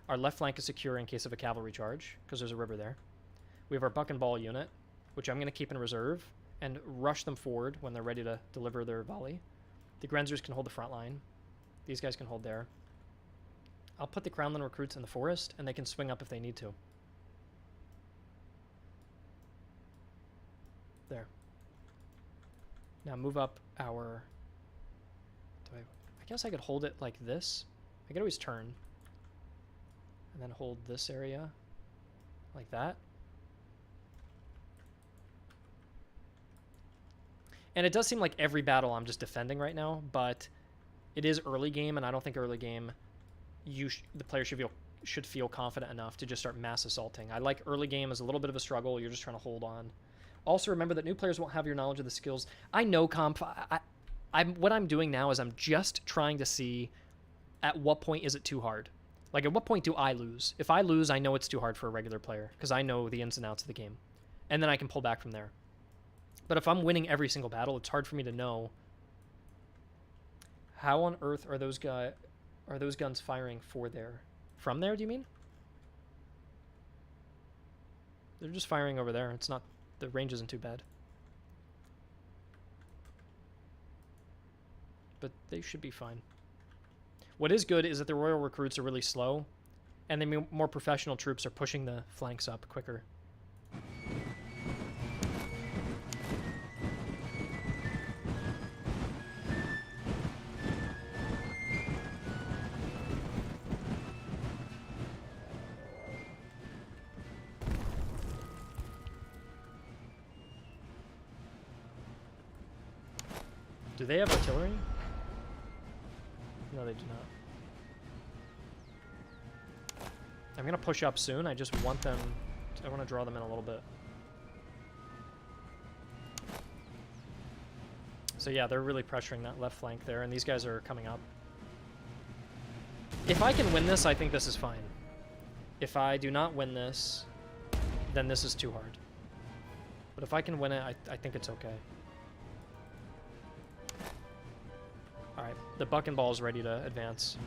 Our left flank is secure in case of a cavalry charge, because there's a river there. We have our buck and ball unit, which I'm going to keep in reserve, and rush them forward when they're ready to deliver their volley. The Grenzers can hold the front line. These guys can hold there. I'll put the Crownland recruits in the forest, and they can swing up if they need to. There. Now move up our... I guess I could hold it like this. I could always turn. And then hold this area like that. And it does seem like every battle I'm just defending right now, but it is early game, and I don't think early game the player should feel confident enough to just start mass assaulting. I like early game as a little bit of a struggle. You're just trying to hold on. Also remember that new players won't have your knowledge of the skills. I know comp. What I'm doing now is I'm just trying to see at what point is it too hard. Like, at what point do I lose? If I lose, I know it's too hard for a regular player because I know the ins and outs of the game. And then I can pull back from there. But if I'm winning every single battle, it's hard for me to know how on earth are those guns firing for there. From there, do you mean? They're just firing over there. It's not, the range isn't too bad. But they should be fine. What is good is that the royal recruits are really slow, and the more professional troops are pushing the flanks up quicker. Do they have artillery? No, they do not. I'm going to push up soon. I just want them... I want to draw them in a little bit. So yeah, they're really pressuring that left flank there, and these guys are coming up. If I can win this, I think this is fine. If I do not win this, then this is too hard. But if I can win it, I think it's okay. Alright, the buck and ball is ready to advance.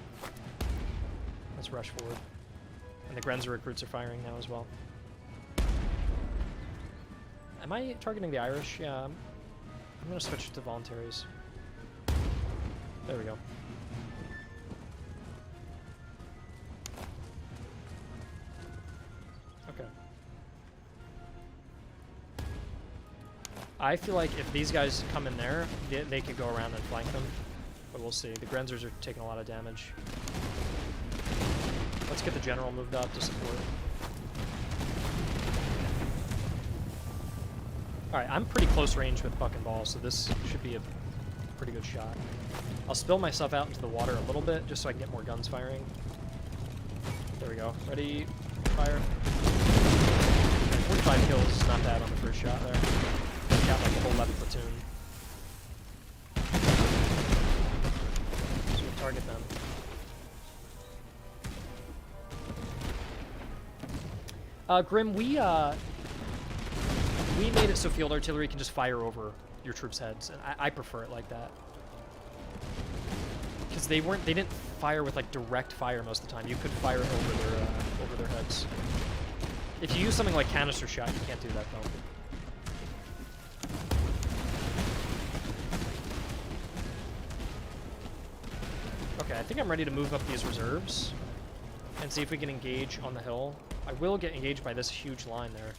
Let's rush forward. And the Grenzer recruits are firing now as well. Am I targeting the Irish? Yeah, I'm going to switch to voluntaries. There we go. Okay. I feel like if these guys come in there, they could go around and flank them. But we'll see. The Grenzers are taking a lot of damage. Let's get the general moved up to support. Alright, I'm pretty close range with buck and ball, so this should be a pretty good shot. I'll spill myself out into the water a little bit, just so I can get more guns firing. There we go. Ready, fire. Okay, 45 kills is not bad on the first shot there. Got like the whole left platoon. So we'll target them. Grim, we made it so field artillery can just fire over your troops' heads, and I prefer it like that. Because they didn't fire with like direct fire most of the time. You could fire it over their heads. If you use something like canister shot, you can't do that though. Okay, I think I'm ready to move up these reserves. and see if we can engage on the hill. I will get engaged by this huge line there.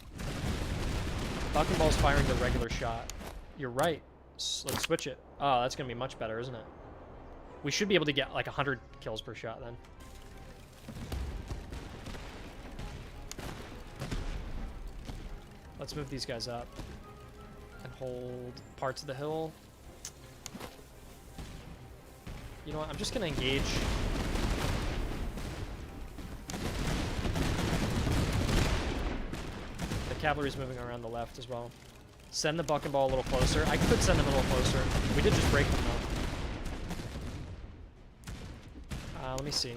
Buckenball's firing the regular shot. You're right. Let's switch it. Oh, that's going to be much better, isn't it? We should be able to get like 100 kills per shot then. Let's move these guys up and hold parts of the hill. You know what? I'm just going to engage. The cavalry's moving around the left as well. Send the Buckenball a little closer. I could send them a little closer. We did just break them though. Let me see.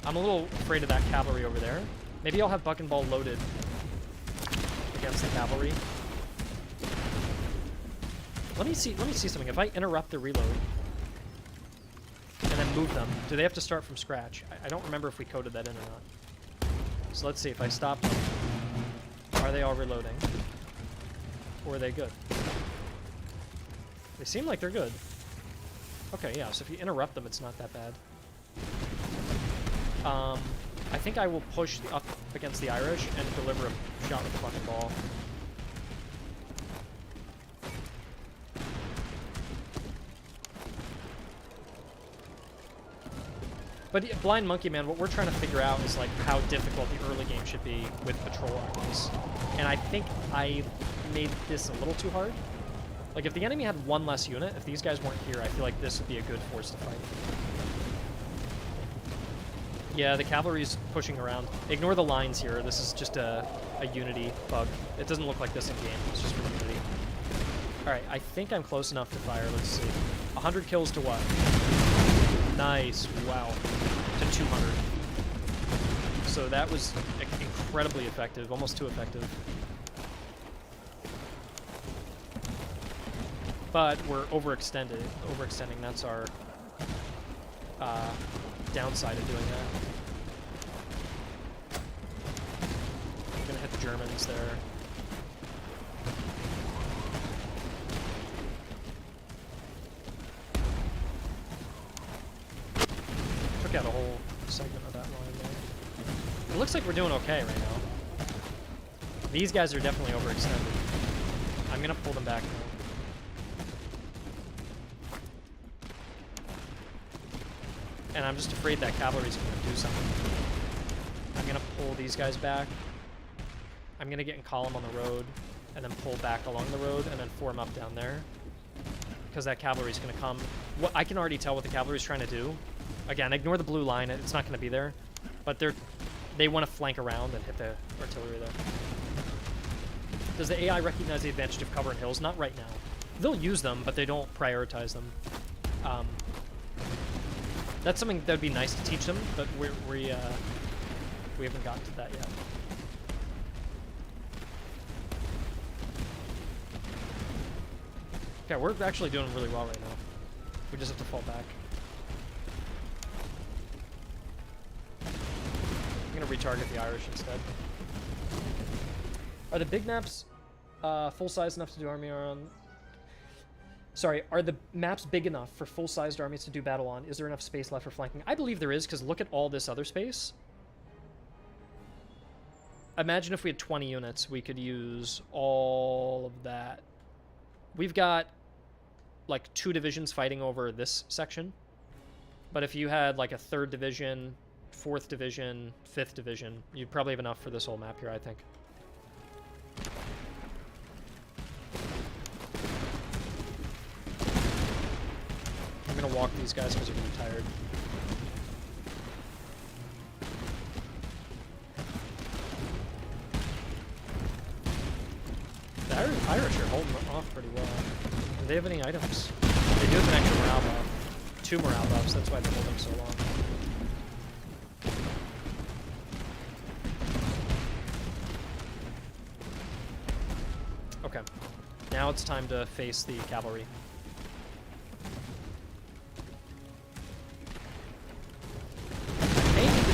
I'm a little afraid of that cavalry over there. Maybe I'll have Buckenball loaded against the cavalry. Let me see something. If I interrupt the reload and then move them, do they have to start from scratch? I don't remember if we coded that in or not. So let's see. If I stop them, are they all reloading? Or are they good? They seem like they're good. Okay, yeah, so if you interrupt them, it's not that bad. I think I will push up against the Irish and deliver a shot with the fucking ball. But Blind Monkey Man, what we're trying to figure out is like how difficult the early game should be with patrol armies. And I think I made this a little too hard. Like if the enemy had one less unit, if these guys weren't here, I feel like this would be a good force to fight. Yeah, the cavalry's pushing around. Ignore the lines here. This is just a unity bug. It doesn't look like this in game. It's just for unity. Alright, I think I'm close enough to fire. Let's see. 100 kills to what? Nice. Wow. To 200. So that was incredibly effective. Almost too effective. But we're overextending. That's our downside of doing that. I'm gonna hit the Germans there. Took out a whole segment of that line there. It looks like we're doing okay right now. These guys are definitely overextended. I'm gonna pull them back now. And I'm just afraid that cavalry's going to do something. I'm going to pull these guys back. I'm going to get in column on the road, and then pull back along the road, and then form up down there. Because that cavalry's going to come. What I can already tell what the cavalry's trying to do. Again, ignore the blue line. It's not going to be there. But they want to flank around and hit the artillery there. Does the AI recognize the advantage of cover and hills? Not right now. They'll use them, but they don't prioritize them. That's something that would be nice to teach them, but we haven't gotten to that yet. Okay, we're actually doing really well right now. We just have to fall back. I'm gonna retarget the Irish instead. Are the big maps full size enough to do army on? Sorry, are the maps big enough for full-sized armies to do battle on? Is there enough space left for flanking? I believe there is, because look at all this other space. Imagine if we had 20 units, we could use all of that. We've got, like, 2 divisions fighting over this section. But if you had, like, a 3rd division, 4th division, 5th division, you'd probably have enough for this whole map here, I think. I'm gonna walk these guys because they're getting tired. The Irish are holding off pretty well. Do they have any items? They do have an extra morale buff. 2 morale buffs, that's why they're holding so long. Okay. Now it's time to face the cavalry.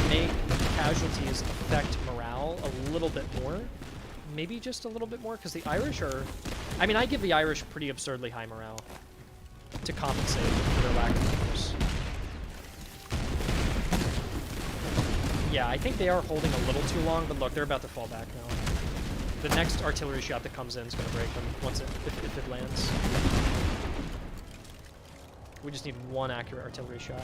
Make casualties affect morale a little bit more. Maybe just a little bit more, because the Irish are... I mean, I give the Irish pretty absurdly high morale to compensate for their lack of numbers. Yeah, I think they are holding a little too long, but look, they're about to fall back now. The next artillery shot that comes in is going to break them once if it lands. We just need one accurate artillery shot.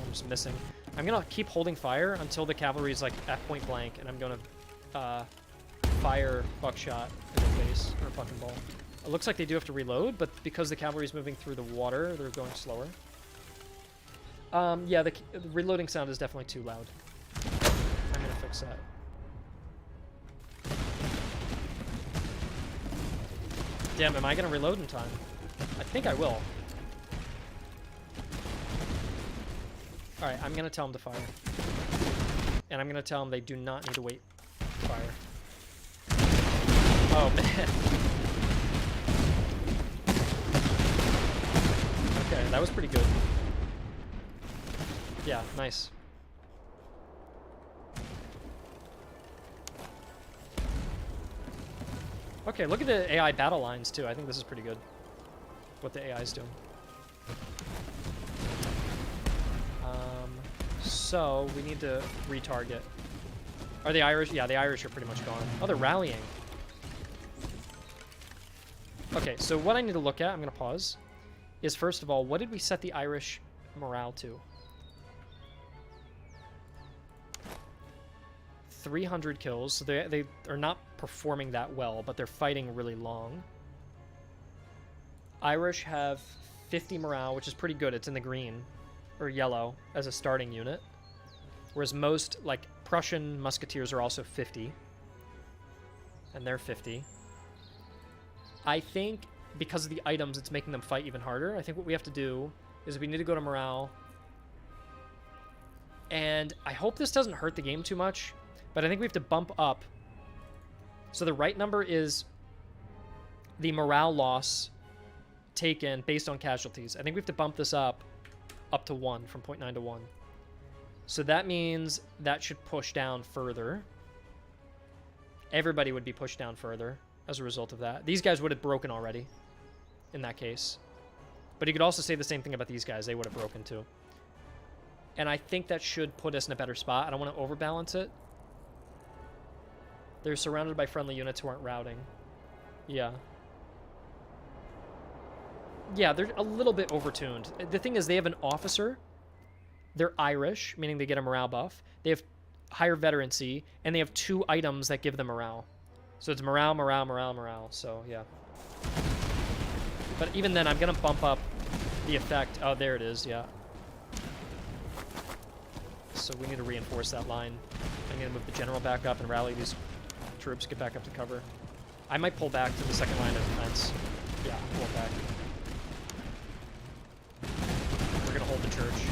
I'm just missing. I'm going to keep holding fire until the cavalry is like at point blank, and I'm going to fire buckshot in their face, or fucking ball. It looks like they do have to reload, but because the cavalry is moving through the water, they're going slower. Yeah, the reloading sound is definitely too loud. I'm going to fix that. Damn, am I going to reload in time? I think I will. Alright, I'm going to tell them to fire. And I'm going to tell them they do not need to wait to fire. Oh, man. Okay, that was pretty good. Yeah, nice. Okay, look at the AI battle lines, too. I think this is pretty good. What the AI is doing. So, we need to retarget. Are the Irish? Yeah, the Irish are pretty much gone. Oh, they're rallying. Okay, so what I need to look at, I'm going to pause, is first of all, what did we set the Irish morale to? 300 kills. So they are not performing that well, but they're fighting really long. Irish have 50 morale, which is pretty good. It's in the green, or yellow, as a starting unit. Whereas most, like, Prussian musketeers are also 50. And they're 50. I think because of the items, it's making them fight even harder. I think what we have to do is we need to go to morale. And I hope this doesn't hurt the game too much, but I think we have to bump up. So the right number is the morale loss taken based on casualties. I think we have to bump this up to 1, from 0.9 to 1. So that means that should push down further. Everybody would be pushed down further as a result of that. These guys would have broken already in that case. But you could also say the same thing about these guys. They would have broken too. And I think that should put us in a better spot. I don't want to overbalance it. They're surrounded by friendly units who aren't routing. Yeah. Yeah, they're a little bit overtuned. The thing is, they have an officer. They're Irish, meaning they get a morale buff. They have higher veterancy, and they have 2 items that give them morale. So it's morale, morale, morale, morale. So, yeah. But even then, I'm going to bump up the effect. Oh, there it is, yeah. So we need to reinforce that line. I'm going to move the general back up and rally these troops, get back up to cover. I might pull back to the second line of defense. Yeah, pull back. We're going to hold the church.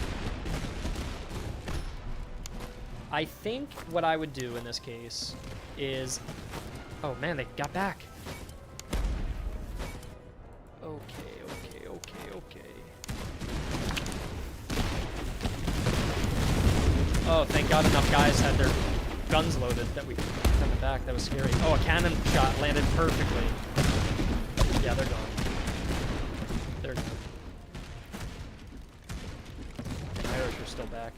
I think what I would do in this case is... Oh, man, they got back. Okay. Oh, thank God enough guys had their guns loaded that we could send them back. That was scary. Oh, a cannon shot landed perfectly. Yeah, they're gone. They're gone. The Irish are still back.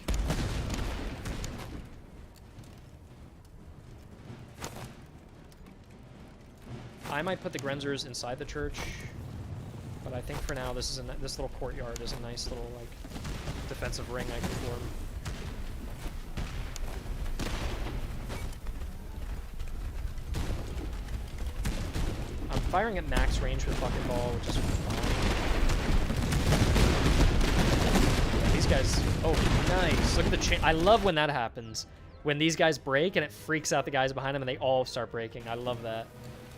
I might put the Grenzers inside the church, but I think for now this little courtyard is a nice little like defensive ring I can form. I'm firing at max range with fucking ball, which is fine. Yeah, these guys. Oh, nice! Look at the chain. I love when that happens. When these guys break and it freaks out the guys behind them and they all start breaking. I love that.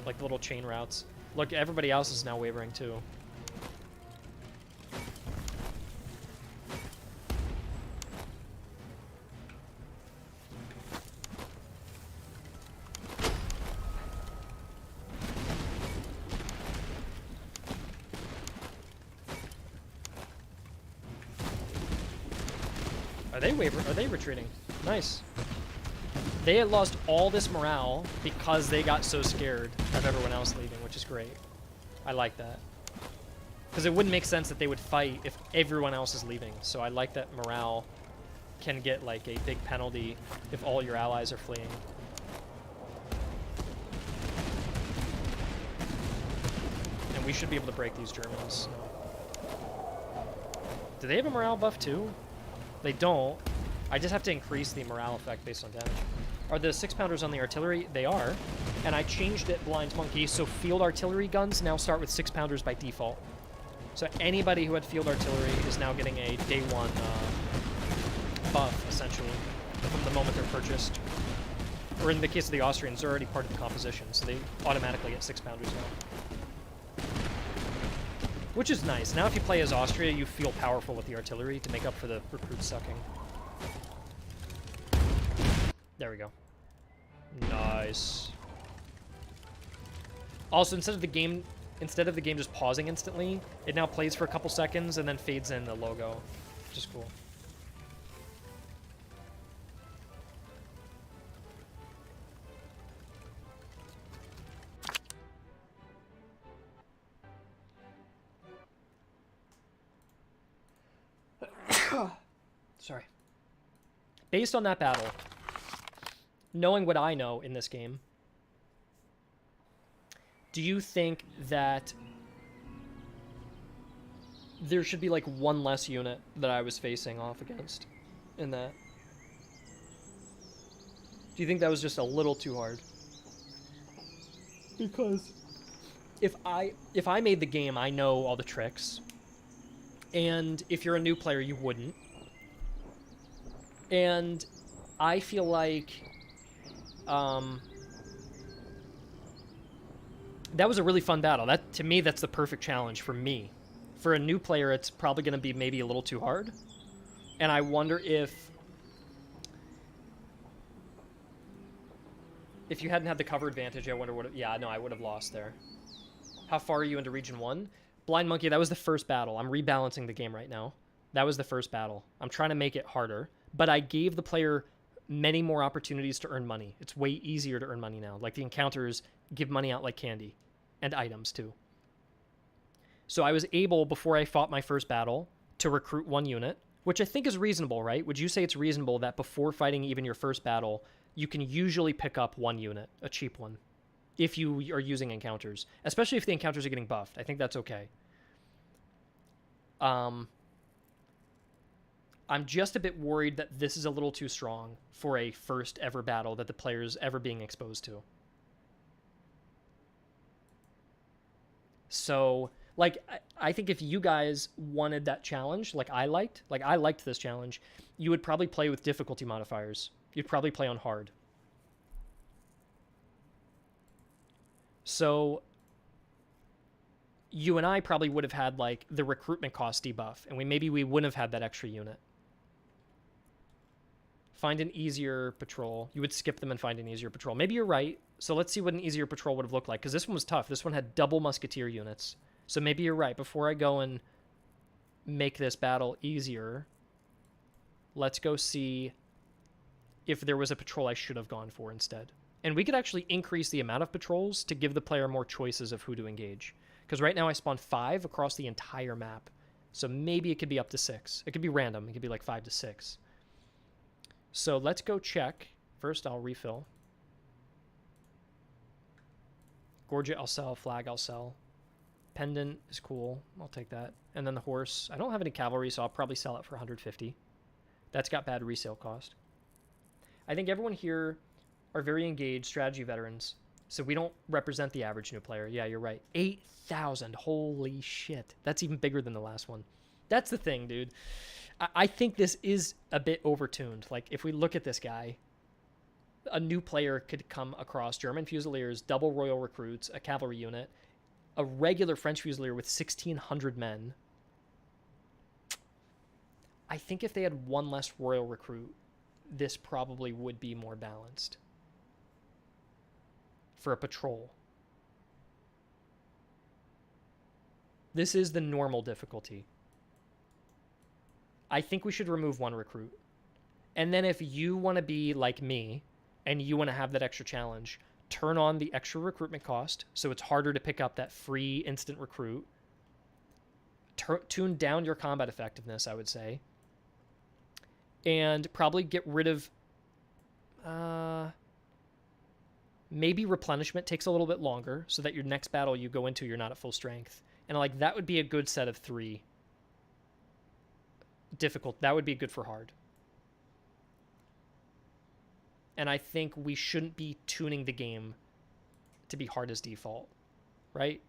Like the little chain routes. Look, everybody else is now wavering too. Are they wavering? Are they retreating? Nice. They had lost all this morale because they got so scared of everyone else leaving, which is great. I like that. Because it wouldn't make sense that they would fight if everyone else is leaving. So I like that morale can get like a big penalty if all your allies are fleeing. And we should be able to break these Germans. Do they have a morale buff too? They don't. I just have to increase the morale effect based on damage. Are the 6-pounders on the artillery? They are. And I changed it blind monkey, so field artillery guns now start with 6-pounders by default. So anybody who had field artillery is now getting a day 1 buff, essentially, from the moment they're purchased. Or in the case of the Austrians, they're already part of the composition, so they automatically get 6-pounders now. Which is nice. Now if you play as Austria, you feel powerful with the artillery to make up for the recruits sucking. There we go. Nice. Also, instead of the game just pausing instantly, it now plays for a couple seconds and then fades in the logo, which is cool. Sorry. Based on that battle, knowing what I know in this game, do you think that there should be like one less unit that I was facing off against in that? Do you think that was just a little too hard? Because if I made the game, I know all the tricks. And if you're a new player, you wouldn't. And I feel like that was a really fun battle. That, to me, that's the perfect challenge for me. For a new player, it's probably going to be maybe a little too hard. And I wonder if you hadn't had the cover advantage, I wonder what... Yeah, no, I would have lost there. How far are you into Region 1? Blind Monkey, that was the first battle. I'm rebalancing the game right now. That was the first battle. I'm trying to make it harder. But I gave the player many more opportunities to earn money. It's way easier to earn money now. Like, the encounters give money out like candy. And items, too. So I was able, before I fought my first battle, to recruit 1 unit, which I think is reasonable, right? Would you say it's reasonable that before fighting even your first battle, you can usually pick up 1 unit, a cheap one, if you are using encounters, especially if the encounters are getting buffed? I think that's okay. I'm just a bit worried that this is a little too strong for a first ever battle that the player's ever being exposed to. So, like, I think if you guys wanted that challenge, like I liked this challenge, you would probably play with difficulty modifiers. You'd probably play on hard. So you and I probably would have had like the recruitment cost debuff, and maybe we wouldn't have had that extra unit. Find an easier patrol. You would skip them and find an easier patrol. Maybe you're right. So let's see what an easier patrol would have looked like, because this one was tough. This one had double musketeer units. So maybe you're right. Before I go and make this battle easier, let's go see if there was a patrol I should have gone for instead. And we could actually increase the amount of patrols to give the player more choices of who to engage. Because right now I spawned 5 across the entire map. So maybe it could be up to 6. It could be random. It could be like 5 to 6. So let's go check. First, I'll refill. Gorget, I'll sell. Flag, I'll sell. Pendant is cool. I'll take that. And then the horse. I don't have any cavalry, so I'll probably sell it for 150. That's got bad resale cost. I think everyone here are very engaged strategy veterans. So we don't represent the average new player. Yeah, you're right. 8,000. Holy shit. That's even bigger than the last one. That's the thing, dude. I think this is a bit overtuned. Like, if we look at this guy, a new player could come across German Fusiliers, double Royal Recruits, a cavalry unit, a regular French Fusilier with 1,600 men. I think if they had one less Royal Recruit, this probably would be more balanced for a patrol. This is the normal difficulty. I think we should remove one recruit. And then if you want to be like me and you want to have that extra challenge, turn on the extra recruitment cost so it's harder to pick up that free instant recruit. Tune down your combat effectiveness, I would say. and probably get rid of maybe replenishment takes a little bit longer so that your next battle you go into, you're not at full strength. And like that would be a good set of 3. Difficult. That would be good for hard. And I think we shouldn't be tuning the game to be hard as default, right?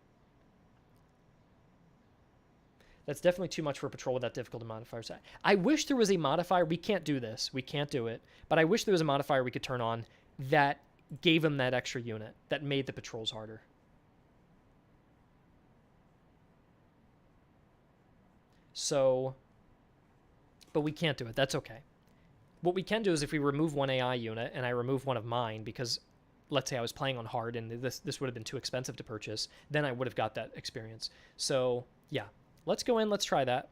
That's definitely too much for a patrol without difficulty modifiers. I wish there was a modifier. We can't do this. We can't do it. But I wish there was a modifier we could turn on that gave them that extra unit, that made the patrols harder. So, but we can't do it. That's okay. What we can do is if we remove one AI unit and I remove one of mine, because let's say I was playing on hard and this would have been too expensive to purchase, then I would have got that experience. So yeah, let's go in. Let's try that.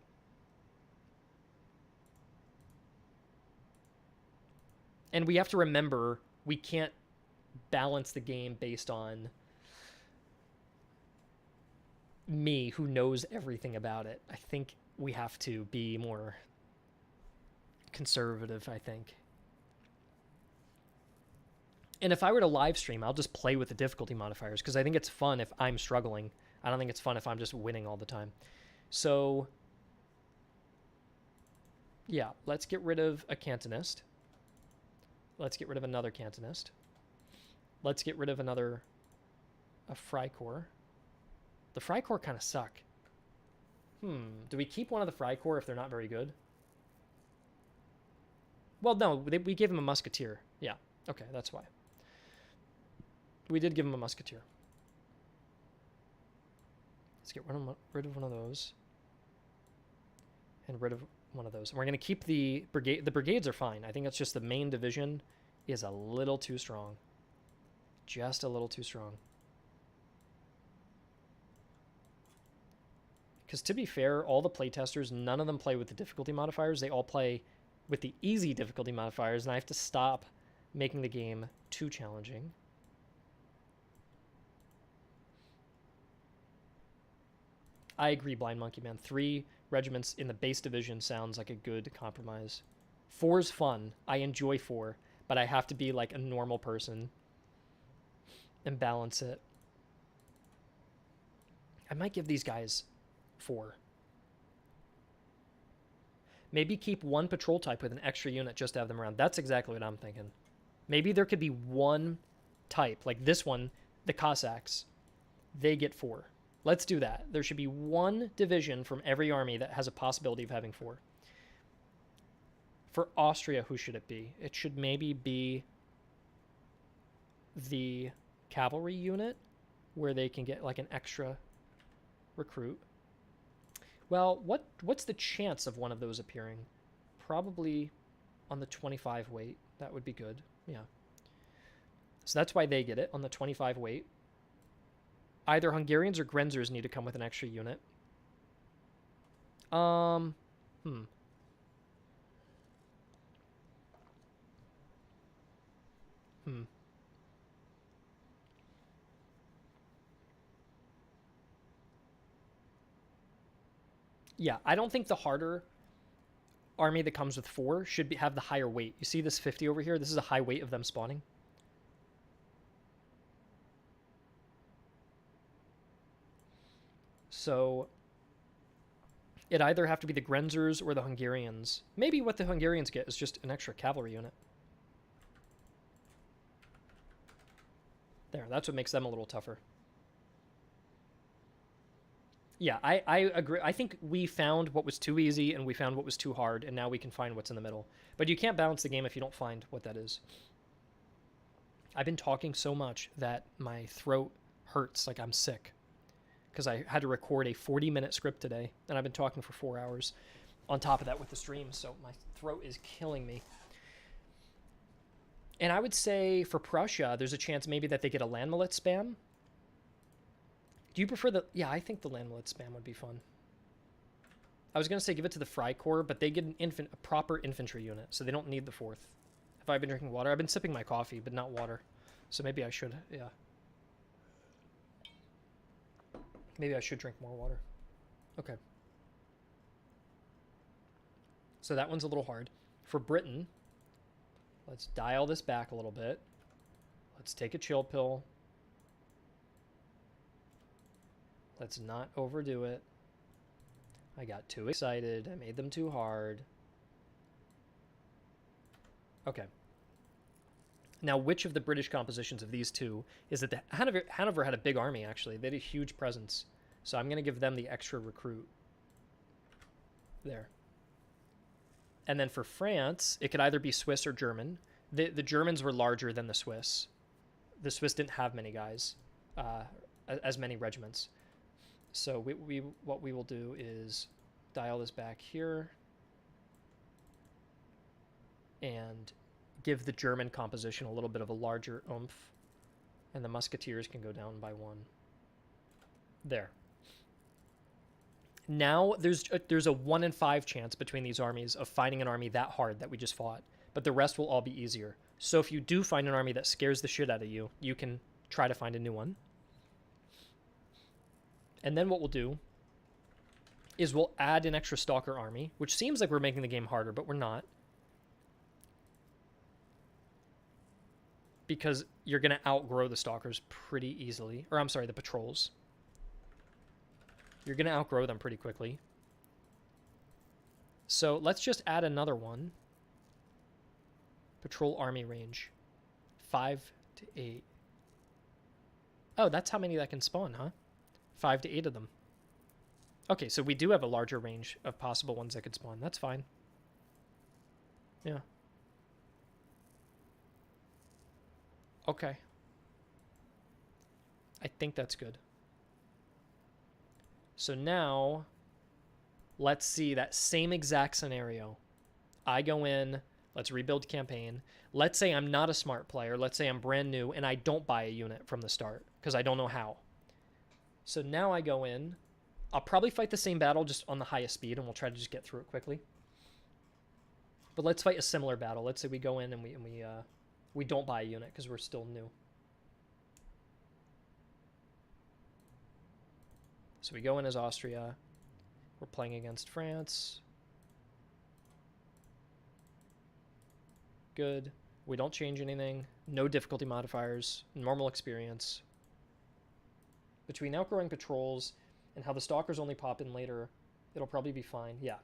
And we have to remember we can't balance the game based on me who knows everything about it. I think we have to be more conservative, I think. And if I were to live stream, I'll just play with the difficulty modifiers because I think it's fun if I'm struggling. I don't think it's fun if I'm just winning all the time. So yeah, let's get rid of a Cantonist. Let's get rid of another Cantonist. Let's get rid of a Freikorps. The Freikorps kind of suck. Do we keep one of the Freikorps if they're not very good? Well, no, we gave him a Musketeer. Yeah, okay, that's why. We did give him a Musketeer. Let's get rid of one of those. And rid of one of those. And we're going to keep the brigade. The brigades are fine. I think it's just the main division is a little too strong. Just a little too strong. Because to be fair, all the playtesters, none of them play with the difficulty modifiers. They all play with the easy difficulty modifiers, and I have to stop making the game too challenging. I agree, Blind Monkey Man. 3 regiments in the base division sounds like a good compromise. 4's fun. I enjoy 4, but I have to be like a normal person and balance it. I might give these guys 4. Maybe keep 1 patrol type with an extra unit just to have them around. That's exactly what I'm thinking. Maybe there could be 1 type, like this one, the Cossacks. They get 4. Let's do that. There should be 1 division from every army that has a possibility of having 4. For Austria, who should it be? It should maybe be the cavalry unit, where they can get like an extra recruit. Well, what's the chance of one of those appearing? Probably on the 25 weight. That would be good. Yeah. So that's why they get it on the 25 weight. Either Hungarians or Grenzers need to come with an extra unit. Yeah, I don't think the harder army that comes with 4 should have the higher weight. You see this 50 over here? This is a high weight of them spawning. So it either have to be the Grenzers or the Hungarians. Maybe what the Hungarians get is just an extra cavalry unit. There, that's what makes them a little tougher. Yeah, I agree. I think we found what was too easy and we found what was too hard, and now we can find what's in the middle. But you can't balance the game if you don't find what that is. I've been talking so much that my throat hurts like I'm sick because I had to record a 40-minute script today, and I've been talking for 4 hours on top of that with the stream, so my throat is killing me. And I would say for Prussia, there's a chance maybe that they get a land millet spam. Do you prefer the... Yeah, I think the land millet spam would be fun. I was going to say give it to the Freikorps, but they get a proper infantry unit, so they don't need the 4th. Have I been drinking water? I've been sipping my coffee, but not water. So maybe I should, yeah. Maybe I should drink more water. Okay. So that one's a little hard. For Britain, let's dial this back a little bit. Let's take a chill pill. Let's not overdo it. I got too excited. I made them too hard. Okay. Now, which of the British compositions of these two is that Hanover had a big army, actually. They had a huge presence. So I'm going to give them the extra recruit. There. And then for France, it could either be Swiss or German. The Germans were larger than the Swiss. The Swiss didn't have many guys, as many regiments. So what we will do is dial this back here and give the German composition a little bit of a larger oomph, and the musketeers can go down by 1. There. Now there's a 1 in 5 chance between these armies of finding an army that hard that we just fought, but the rest will all be easier. So if you do find an army that scares the shit out of you, you can try to find a new one. And then what we'll do is we'll add an extra stalker army, which seems like we're making the game harder, but we're not. Because you're going to outgrow the stalkers pretty easily. Or I'm sorry, the patrols. You're going to outgrow them pretty quickly. So let's just add another one. Patrol army range. 5 to 8. Oh, that's how many that can spawn, huh? 5 to 8 of them. Okay, so we do have a larger range of possible ones that could spawn. That's fine. Yeah. Okay. I think that's good. So now, let's see that same exact scenario. I go in, let's rebuild campaign. Let's say I'm not a smart player. Let's say I'm brand new and I don't buy a unit from the start because I don't know how. So now I go in. I'll probably fight the same battle just on the highest speed, and we'll try to just get through it quickly. But let's fight a similar battle. Let's say we go in and we don't buy a unit because we're still new. So we go in as Austria. We're playing against France. Good. We don't change anything. No difficulty modifiers. Normal experience. Between outgrowing patrols and how the stalkers only pop in later, it'll probably be fine. Yeah.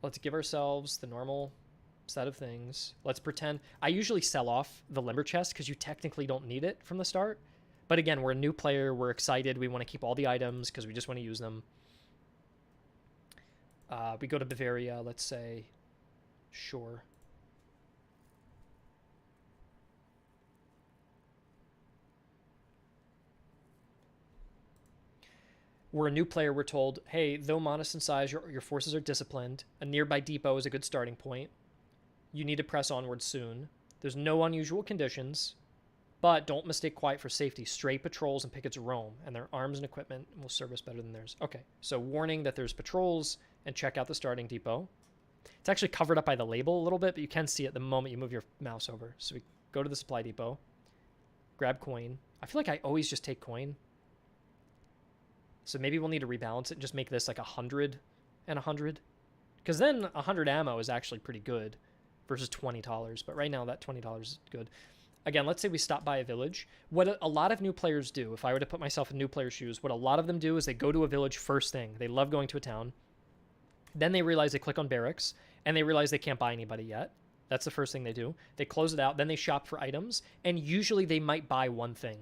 Let's give ourselves the normal set of things. Let's pretend. I usually sell off the limber chest because you technically don't need it from the start. But again, we're a new player. We're excited. We want to keep all the items because we just want to use them. We go to Bavaria, let's say. Sure. We're a new player. We're told, hey, though modest in size, your forces are disciplined. A nearby depot is a good starting point. You need to press onward soon. There's no unusual conditions, but don't mistake quiet for safety. Stray patrols and pickets roam, and their arms and equipment will serve us better than theirs. Okay, so warning that there's patrols, and check out the starting depot. It's actually covered up by the label a little bit, but you can see it the moment you move your mouse over. So we go to the supply depot, grab coin. I feel like I always just take coin. So maybe we'll need to rebalance it and just make this like 100 and 100. Because then 100 ammo is actually pretty good versus $20. But right now that $20 is good. Again, let's say we stop by a village. What a lot of new players do, if I were to put myself in new player shoes, what a lot of them do is they go to a village first thing. They love going to a town. Then they realize they click on barracks, and they realize they can't buy anybody yet. That's the first thing they do. They close it out. Then they shop for items, and usually they might buy one thing.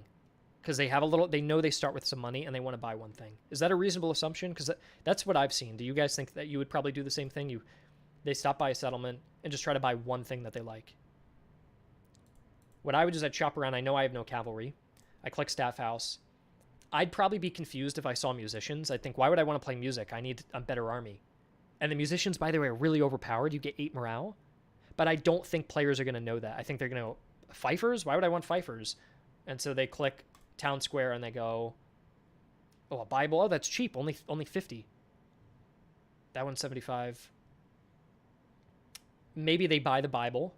Because they have they know they start with some money and they want to buy one thing. Is that a reasonable assumption? Because that's what I've seen. Do you guys think that you would probably do the same thing? They stop by a settlement and just try to buy one thing that they like. What I would do is I'd shop around. I know I have no cavalry. I click staff house. I'd probably be confused if I saw musicians. I'd think, why would I want to play music? I need a better army. And the musicians, by the way, are really overpowered. You get 8 morale. But I don't think players are going to know that. I think they're going to go, fifers? Why would I want fifers? And so they click town square and they go, oh, a Bible? Oh, that's cheap. Only 50. That one's 75. Maybe they buy the Bible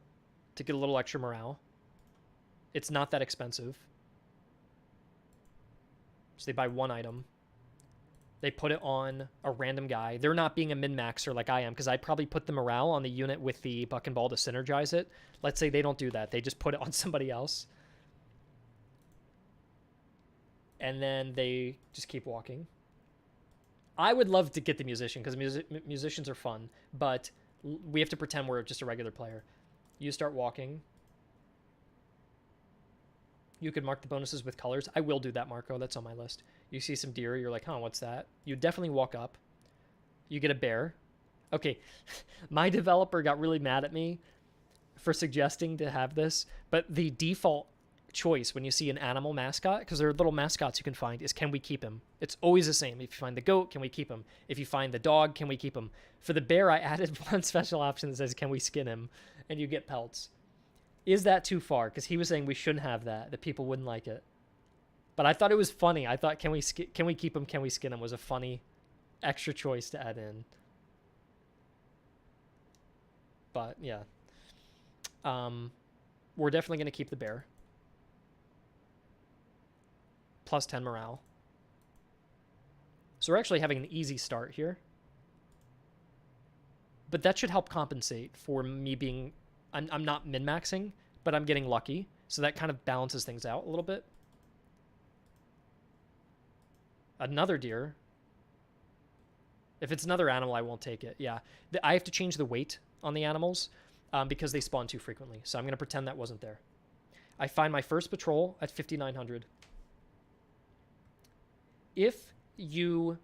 to get a little extra morale. It's not that expensive. So they buy one item. They put it on a random guy. They're not being a min-maxer like I am, because I'd probably put the morale on the unit with the buck and ball to synergize it. Let's say they don't do that. They just put it on somebody else. And then they just keep walking. I would love to get the musician, because musicians are fun, but we have to pretend we're just a regular player. You start walking. You could mark the bonuses with colors. I will do that, Marco. That's on my list. You see some deer. You're like, huh, what's that? You definitely walk up. You get a bear. Okay, my developer got really mad at me for suggesting to have this, but the default choice when you see an animal mascot, because there are little mascots you can find, is can we keep him? It's always the same. If you find the goat, can we keep him? If you find the dog, can we keep him? For the bear, I added one special option that says, can we skin him? And you get pelts. Is that too far? Because he was saying we shouldn't have that people wouldn't like it. But I thought it was funny. I thought can we keep him, can we skin him was a funny extra choice to add in. But yeah. We're definitely going to keep the bear. Plus 10 morale. So we're actually having an easy start here. But that should help compensate for me being... I'm not min-maxing, but I'm getting lucky. So that kind of balances things out a little bit. Another deer. If it's another animal, I won't take it. Yeah. I have to change the weight on the animals because they spawn too frequently. So I'm going to pretend that wasn't there. I find my first patrol at 5,900. If you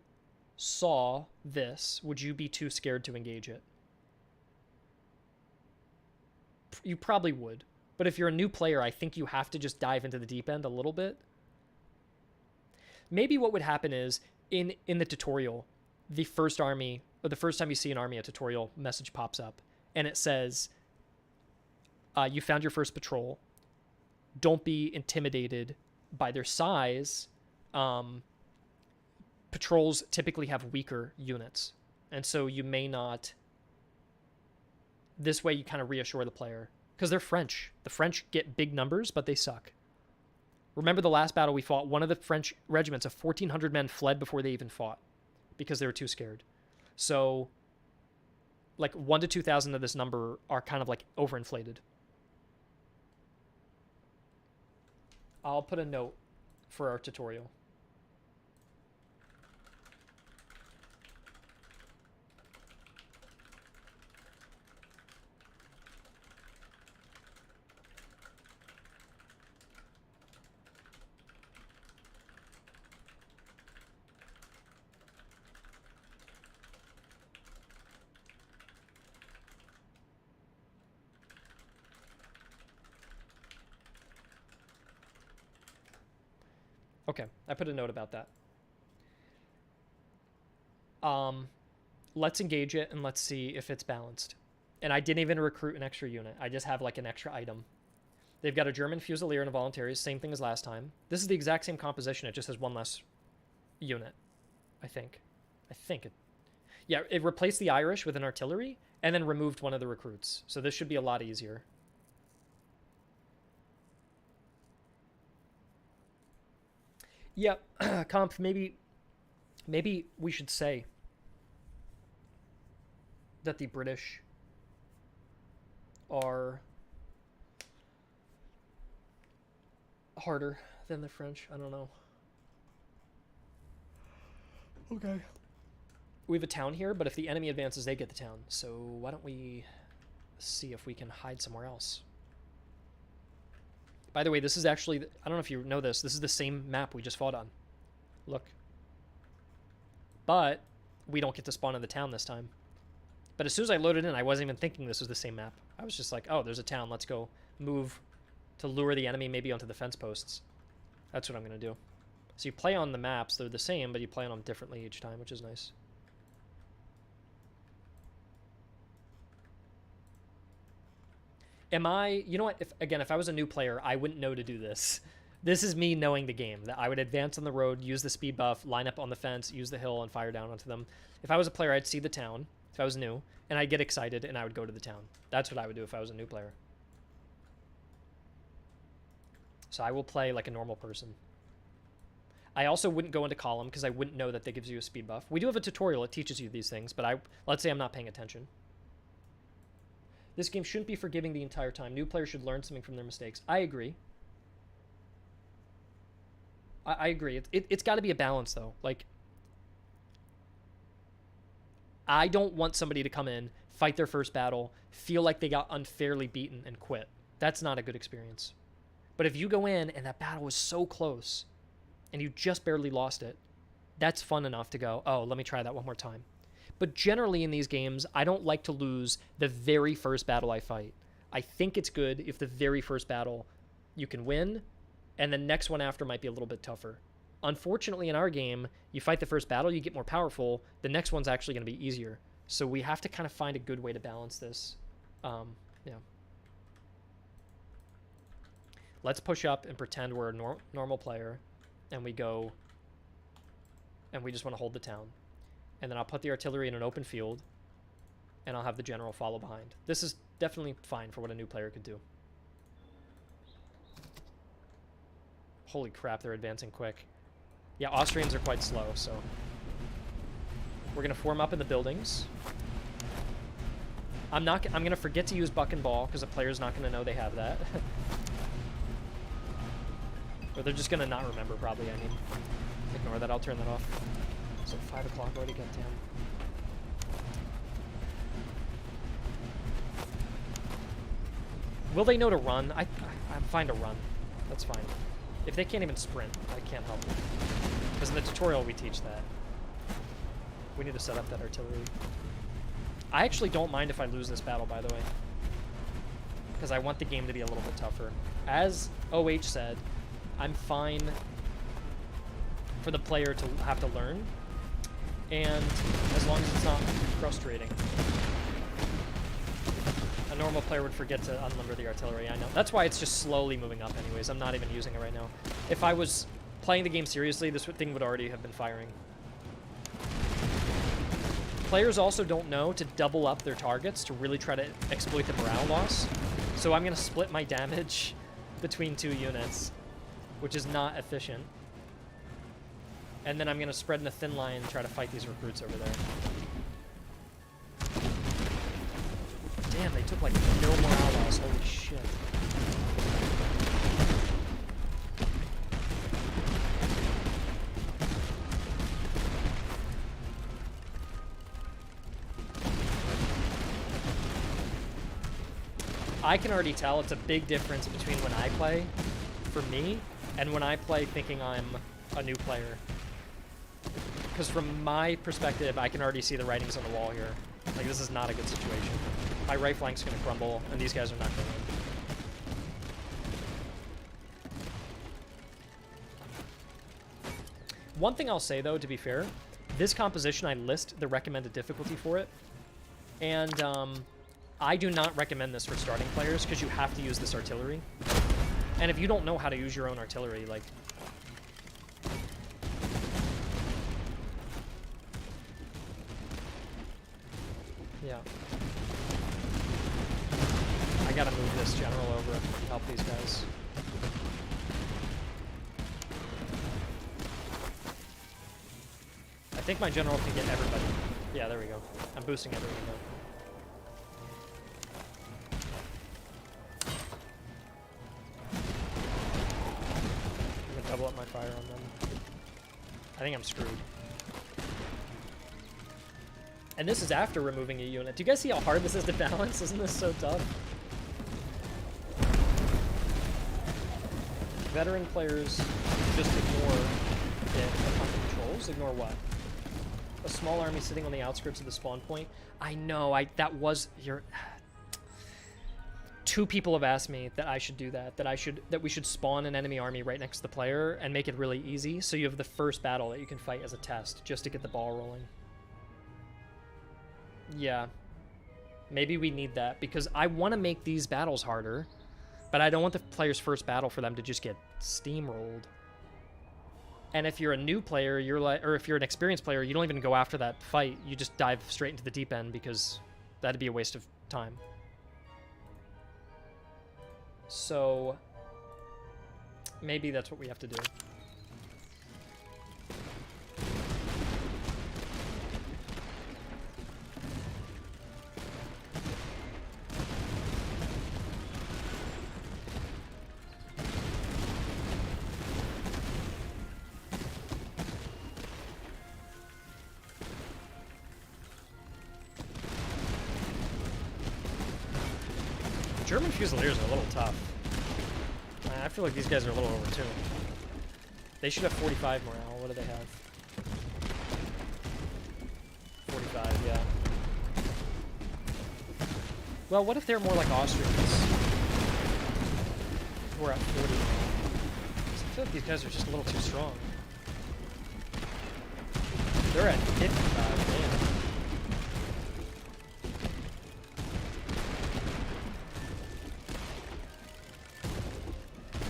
saw this, would you be too scared to engage it? You probably would. But if you're a new player, I think you have to just dive into the deep end a little bit. Maybe what would happen is, in the tutorial, the first army, or the first time you see an army, a tutorial message pops up, and it says, you found your first patrol. Don't be intimidated by their size. Patrols typically have weaker units, and so you may not... This way you kind of reassure the player. Because they're French. The French get big numbers, but they suck. Remember the last battle we fought, one of the French regiments of 1,400 men fled before they even fought. Because they were too scared. So, like 1 to 2,000 of this number are kind of like overinflated. I'll put a note for our tutorial. Okay, I put a note about that. Let's engage it and let's see if it's balanced. And I didn't even recruit an extra unit. I just have like an extra item. They've got a German Fusilier and a Voluntaries, same thing as last time. This is the exact same composition, it just has one less unit, I think. Yeah, it replaced the Irish with an artillery and then removed one of the recruits. So this should be a lot easier. Yep, comp, maybe we should say that the British are harder than the French. I don't know. Okay. We have a town here, but if the enemy advances, they get the town. So why don't we see if we can hide somewhere else? By the way, this is actually, I don't know if you know this is the same map we just fought on. Look. But we don't get to spawn in the town this time. But as soon as I loaded in, I wasn't even thinking this was the same map. I was just like, oh, there's a town. Let's go move to lure the enemy maybe onto the fence posts. That's what I'm going to do. So you play on the maps. They're the same, but you play on them differently each time, which is nice. Am I... You know what? If I was a new player, I wouldn't know to do this. This is me knowing the game. That I would advance on the road, use the speed buff, line up on the fence, use the hill, and fire down onto them. If I was a player, I'd see the town. If I was new, and I'd get excited, and I would go to the town. That's what I would do if I was a new player. So I will play like a normal person. I also wouldn't go into column because I wouldn't know that that gives you a speed buff. We do have a tutorial that teaches you these things, but let's say I'm not paying attention. This game shouldn't be forgiving the entire time. New players should learn something from their mistakes. I agree. I agree. It's got to be a balance, though. Like, I don't want somebody to come in, fight their first battle, feel like they got unfairly beaten, and quit. That's not a good experience. But if you go in and that battle was so close and you just barely lost it, that's fun enough to go, oh, let me try that one more time. But generally in these games, I don't like to lose the very first battle I fight. I think it's good if the very first battle you can win, and the next one after might be a little bit tougher. Unfortunately, in our game, you fight the first battle, you get more powerful. The next one's actually going to be easier. So we have to kind of find a good way to balance this. Yeah. Let's push up and pretend we're a normal player, and we go, and we just want to hold the town. And then I'll put the artillery in an open field, and I'll have the general follow behind. This is definitely fine for what a new player could do. Holy crap, they're advancing quick. Yeah, Austrians are quite slow, so we're gonna form up in the buildings. I'm gonna forget to use buck and ball because the player's not gonna know they have that. Or they're just gonna not remember, probably. I mean, ignore that. I'll turn that off. So 5 o'clock already. Goddamn. Will they know to run? I'm fine to run. That's fine. If they can't even sprint, I can't help them. Because in the tutorial we teach that. We need to set up that artillery. I actually don't mind if I lose this battle, by the way. Because I want the game to be a little bit tougher. As OH said, I'm fine for the player to have to learn. And as long as it's not frustrating. A normal player would forget to unlimber the artillery, I know. That's why it's just slowly moving up anyways. I'm not even using it right now. If I was playing the game seriously, this thing would already have been firing. Players also don't know to double up their targets to really try to exploit the morale loss. So I'm going to split my damage between 2 units, which is not efficient. And then I'm going to spread in a thin line and try to fight these recruits over there. Damn, they took like no morale loss. Holy shit. I can already tell it's a big difference between when I play, for me, and when I play thinking I'm a new player. Because from my perspective, I can already see the writings on the wall here. Like, this is not a good situation. My right flank's going to crumble, and these guys are not going to win. One thing I'll say, though, to be fair, this composition, I list the recommended difficulty for it. And I do not recommend this for starting players, because you have to use this artillery. And if you don't know how to use your own artillery, like... Yeah. I gotta move this general over and help these guys. I think my general can get everybody. Yeah, there we go. I'm boosting everyone though. I'm gonna double up my fire on them. I think I'm screwed. And this is after removing a unit. Do you guys see how hard this is to balance? Isn't this so tough? Veteran players just ignore it upon controls. Ignore what? A small army sitting on the outskirts of the spawn point. I know. That was your. 2 people have asked me that I should do that. That we should spawn an enemy army right next to the player and make it really easy, so you have the first battle that you can fight as a test, just to get the ball rolling. Yeah. Maybe we need that, because I want to make these battles harder, but I don't want the player's first battle for them to just get steamrolled. And if you're a new player, you're like, or if you're an experienced player, you don't even go after that fight. You just dive straight into the deep end, because that'd be a waste of time. So maybe that's what we have to do. German Fusiliers are a little tough. I feel like these guys are a little overtuned. They should have 45 morale. What do they have? 45, yeah. Well, what if they're more like Austrians? We're at 40 now. I feel like these guys are just a little too strong. They're at 55, man.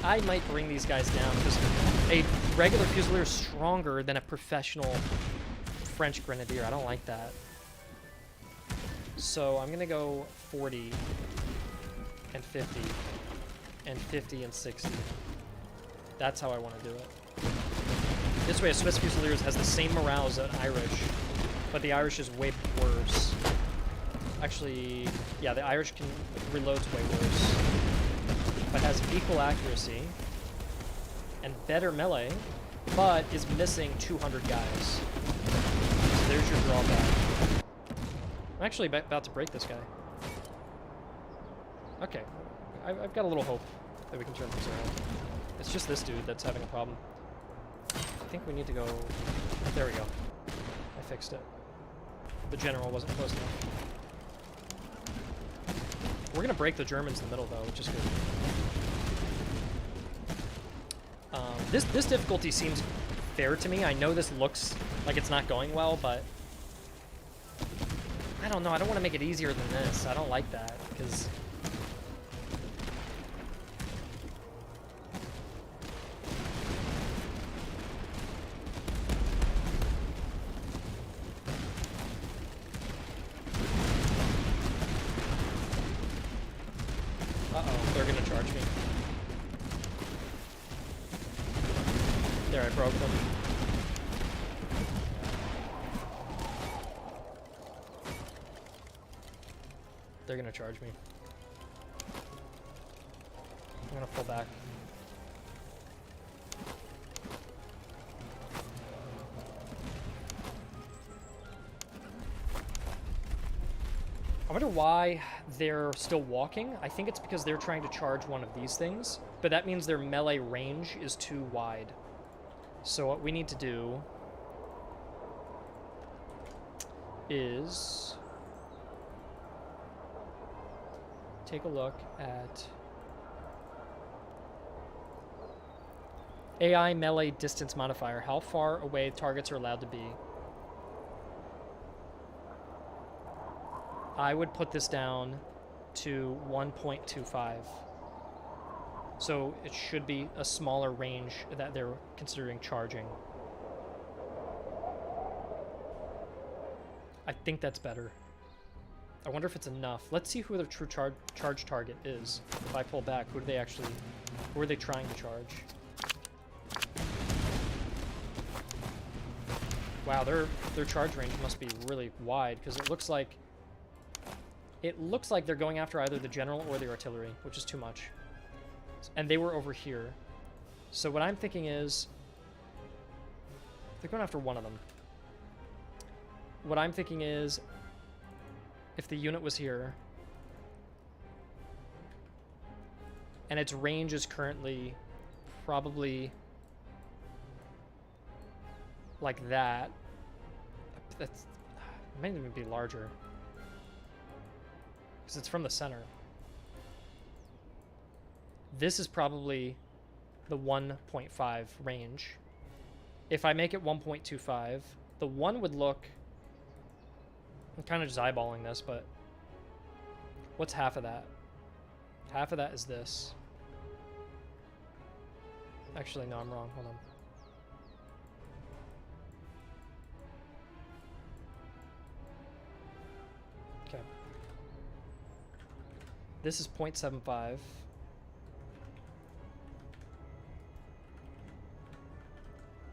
I might bring these guys down because a regular Fusilier is stronger than a professional French Grenadier. I don't like that. So I'm going to go 40 and 50 and 50 and 60. That's how I want to do it. This way a Swiss Fusiliers has the same morale as an Irish, but the Irish is way worse. Actually, yeah, the Irish can reload's way worse, but has equal accuracy and better melee, but is missing 200 guys. So there's your drawback. I'm actually about to break this guy. Okay, I've got a little hope that we can turn things around. It's just this dude that's having a problem. I think we need to go... There we go. I fixed it. The general wasn't close enough. We're gonna break the Germans in the middle though, which is good. This difficulty seems fair to me. I know this looks like it's not going well, but... I don't know, I don't want to make it easier than this. I don't like that, because... Uh-oh, they're gonna charge me. There, I broke them. They're gonna charge me. I'm gonna pull back. I wonder why they're still walking. I think it's because they're trying to charge one of these things, but that means their melee range is too wide. So what we need to do is take a look at AI melee distance modifier. How far away targets are allowed to be. I would put this down to 1.25. So it should be a smaller range that they're considering charging. I think that's better. I wonder if it's enough. Let's see who the true charge target is. If I pull back, who are they trying to charge? Wow, their charge range must be really wide, because it looks like they're going after either the general or the artillery, which is too much. And they were over here. So what I'm thinking is they're going after one of them. What I'm thinking is if the unit was here and its range is currently probably like that, it might even be larger because it's from the center. This is probably the 1.5 range. If I make it 1.25, the 1 would look... I'm kind of just eyeballing this, but... What's half of that? Half of that is this. Actually, no, I'm wrong. Hold on. Okay. This is 0.75.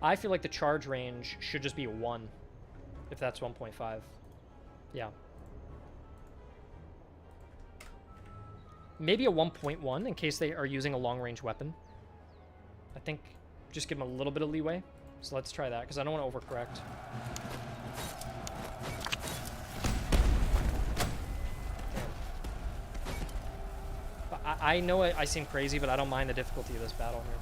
I feel like the charge range should just be a 1, if that's 1.5. Yeah. Maybe a 1.1 in case they are using a long-range weapon. I think just give them a little bit of leeway. So let's try that, because I don't want to overcorrect. I know I seem crazy, but I don't mind the difficulty of this battle here.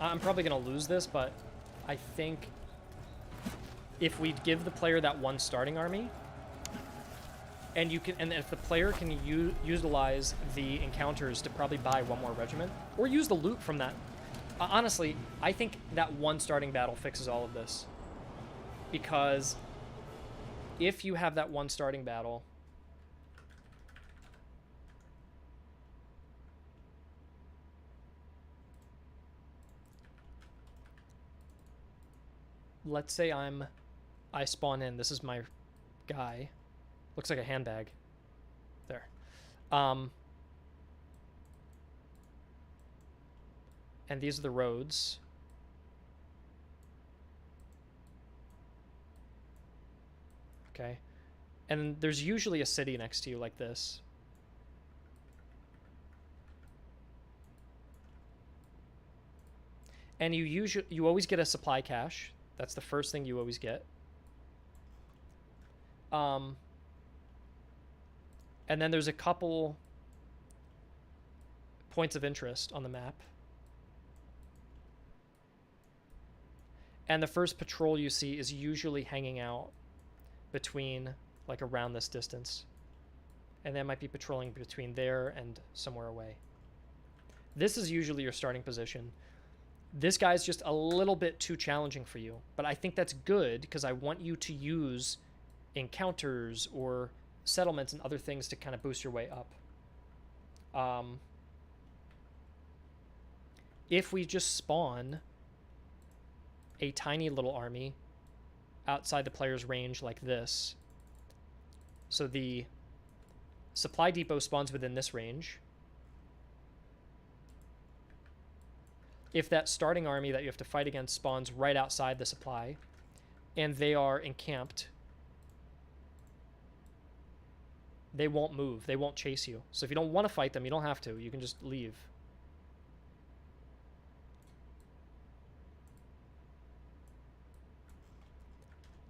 I'm probably going to lose this, but I think if we give the player that one starting army, and if the player can utilize the encounters to probably buy one more regiment, or use the loot from that. Honestly, I think that one starting battle fixes all of this. Because if you have that one starting battle, let's say I spawn in. This is my guy. Looks like a handbag. There. And these are the roads. Okay. And there's usually a city next to you like this. And you always get a supply cache. That's the first thing you always get. And then there's a couple points of interest on the map. And the first patrol you see is usually hanging out between, like, around this distance. And they might be patrolling between there and somewhere away. This is usually your starting position. This guy's just a little bit too challenging for you, but I think that's good because I want you to use encounters or settlements and other things to kind of boost your way up. If we just spawn a tiny little army outside the player's range like this, so the supply depot spawns within this range. If that starting army that you have to fight against spawns right outside the supply, and they are encamped, they won't move. They won't chase you. So if you don't want to fight them, you don't have to. You can just leave.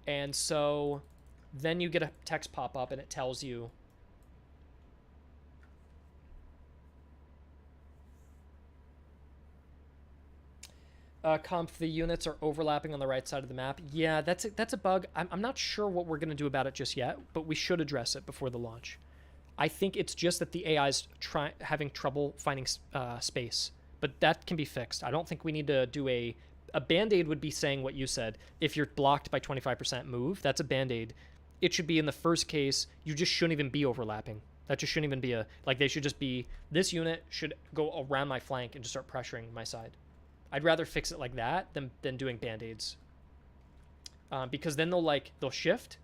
And so then you get a text pop up and it tells you Comp, the units are overlapping on the right side of the map. Yeah, that's a bug. I'm not sure what we're going to do about it just yet, but we should address it before the launch. I think it's just that the AI is having trouble finding space, but that can be fixed. I don't think we need to do a Band-Aid would be saying what you said. If you're blocked by 25% move, that's a Band-Aid. It should be in the first case, you just shouldn't even be overlapping. That just shouldn't even be they should just be, this unit should go around my flank and just start pressuring my side. I'd rather fix it like that than doing Band-Aids. Because then they'll shift,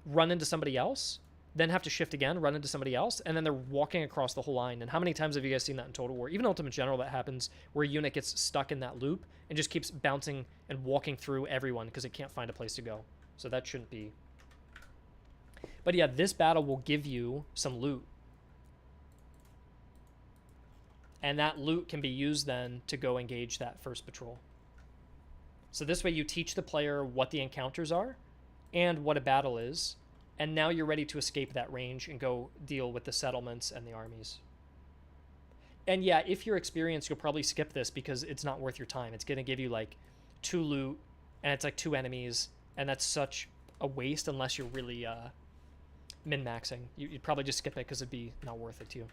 run into somebody else, then have to shift again, run into somebody else, and then they're walking across the whole line. And how many times have you guys seen that in Total War? Even Ultimate General, that happens, where a unit gets stuck in that loop and just keeps bouncing and walking through everyone because it can't find a place to go. So that shouldn't be. But yeah, this battle will give you some loot. And that loot can be used then to go engage that first patrol. So this way you teach the player what the encounters are and what a battle is. And now you're ready to escape that range and go deal with the settlements and the armies. And yeah, if you're experienced, you'll probably skip this because it's not worth your time. It's going to give you like 2 loot and it's like 2 enemies. And that's such a waste unless you're really min-maxing. You'd probably just skip it because it'd be not worth it to you.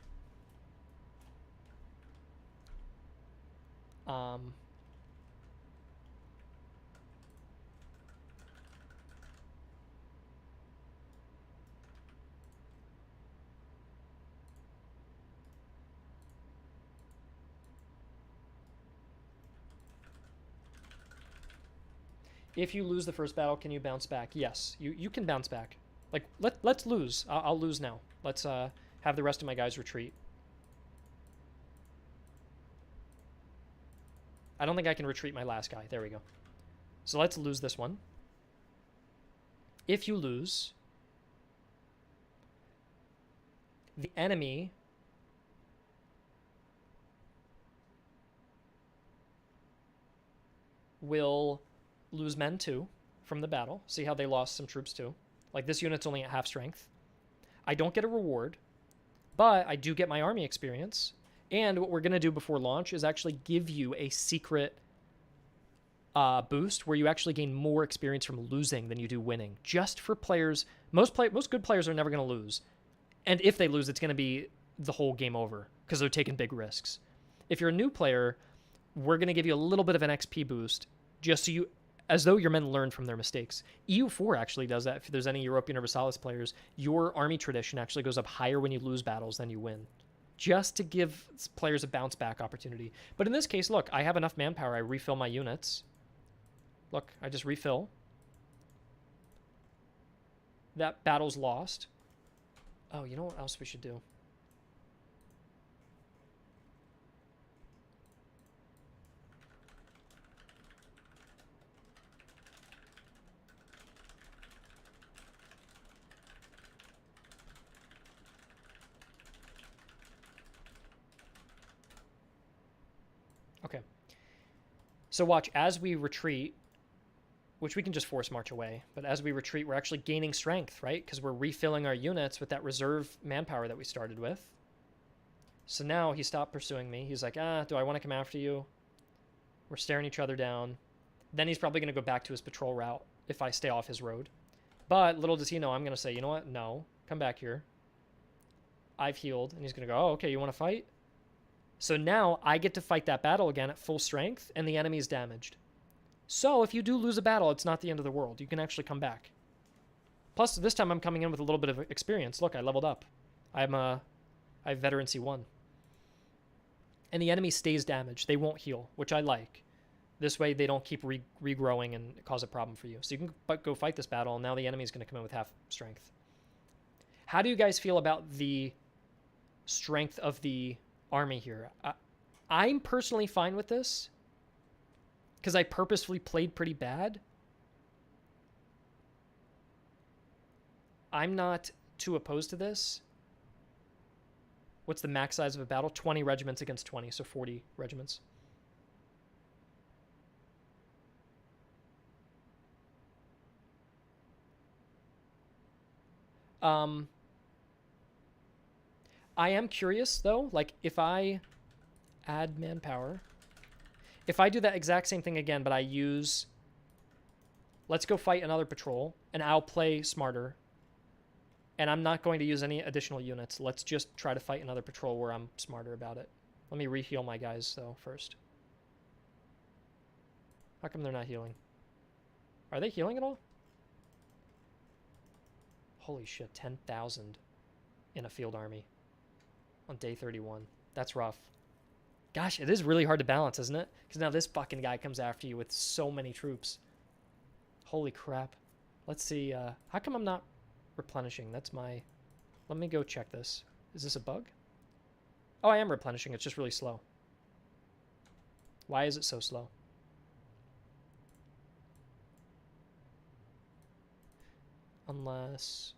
If you lose the first battle, can you bounce back? Yes, you can bounce back. Like, let's lose. I'll lose now. Let's have the rest of my guys retreat. I don't think I can retreat my last guy. There we go. So let's lose this one. If you lose, the enemy will lose men too from the battle. See how they lost some troops too? Like this unit's only at half strength. I don't get a reward, but I do get my army experience. And what we're going to do before launch is actually give you a secret boost where you actually gain more experience from losing than you do winning. Just for players, most good players are never going to lose. And if they lose, it's going to be the whole game over because they're taking big risks. If you're a new player, we're going to give you a little bit of an XP boost just so you, as though your men learn from their mistakes. EU4 actually does that. If there's any European Universalis players, your army tradition actually goes up higher when you lose battles than you win, just to give players a bounce back opportunity. But in this case, look, I have enough manpower. I refill my units. Look, I just refill. That battle's lost. Oh, you know what else we should do? Okay. So watch, as we retreat, which we can just force march away, but as we retreat, we're actually gaining strength, right? Because we're refilling our units with that reserve manpower that we started with. So now he stopped pursuing me. He's like, do I want to come after you? We're staring each other down. Then he's probably going to go back to his patrol route if I stay off his road. But little does he know, I'm going to say, you know what? No, come back here. I've healed. And he's going to go, oh, okay, you want to fight? So now I get to fight that battle again at full strength, and the enemy is damaged. So if you do lose a battle, it's not the end of the world. You can actually come back. Plus, this time I'm coming in with a little bit of experience. Look, I leveled up. I have veterancy 1. And the enemy stays damaged. They won't heal, which I like. This way they don't keep regrowing and cause a problem for you. So you can go fight this battle, and now the enemy is going to come in with half strength. How do you guys feel about the strength of the army here? I'm personally fine with this because I purposefully played pretty bad. I'm not too opposed to this. What's the max size of a battle? 20 regiments against 20, so 40 regiments. I am curious, though, like, if I add manpower, if I do that exact same thing again, but I use, let's go fight another patrol, and I'll play smarter, and I'm not going to use any additional units. Let's just try to fight another patrol where I'm smarter about it. Let me re-heal my guys, though, first. How come they're not healing? Are they healing at all? Holy shit, 10,000 in a field army on day 31. That's rough. Gosh, it is really hard to balance, isn't it? Because now this fucking guy comes after you with so many troops. Holy crap. Let's see. How come I'm not replenishing? That's my... Let me go check this. Is this a bug? Oh, I am replenishing. It's just really slow. Why is it so slow? Unless...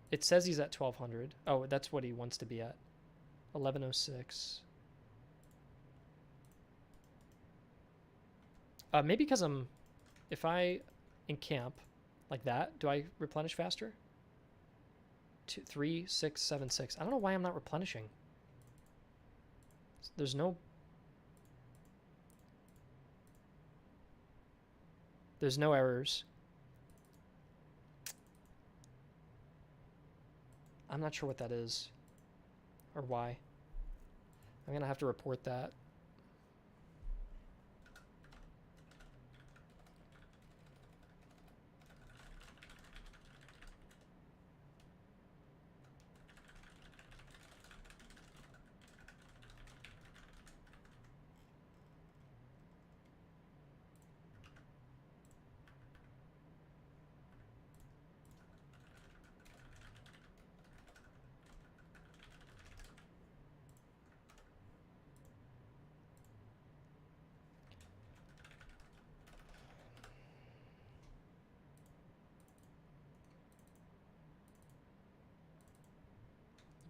It says he's at 1200. Oh, that's what he wants to be at. 1106. Maybe because I'm... If I encamp like that, do I replenish faster? 2, 3, 6, 7, 6. I don't know why I'm not replenishing. There's no... There's no errors. I'm not sure what that is or why. I'm going to have to report that.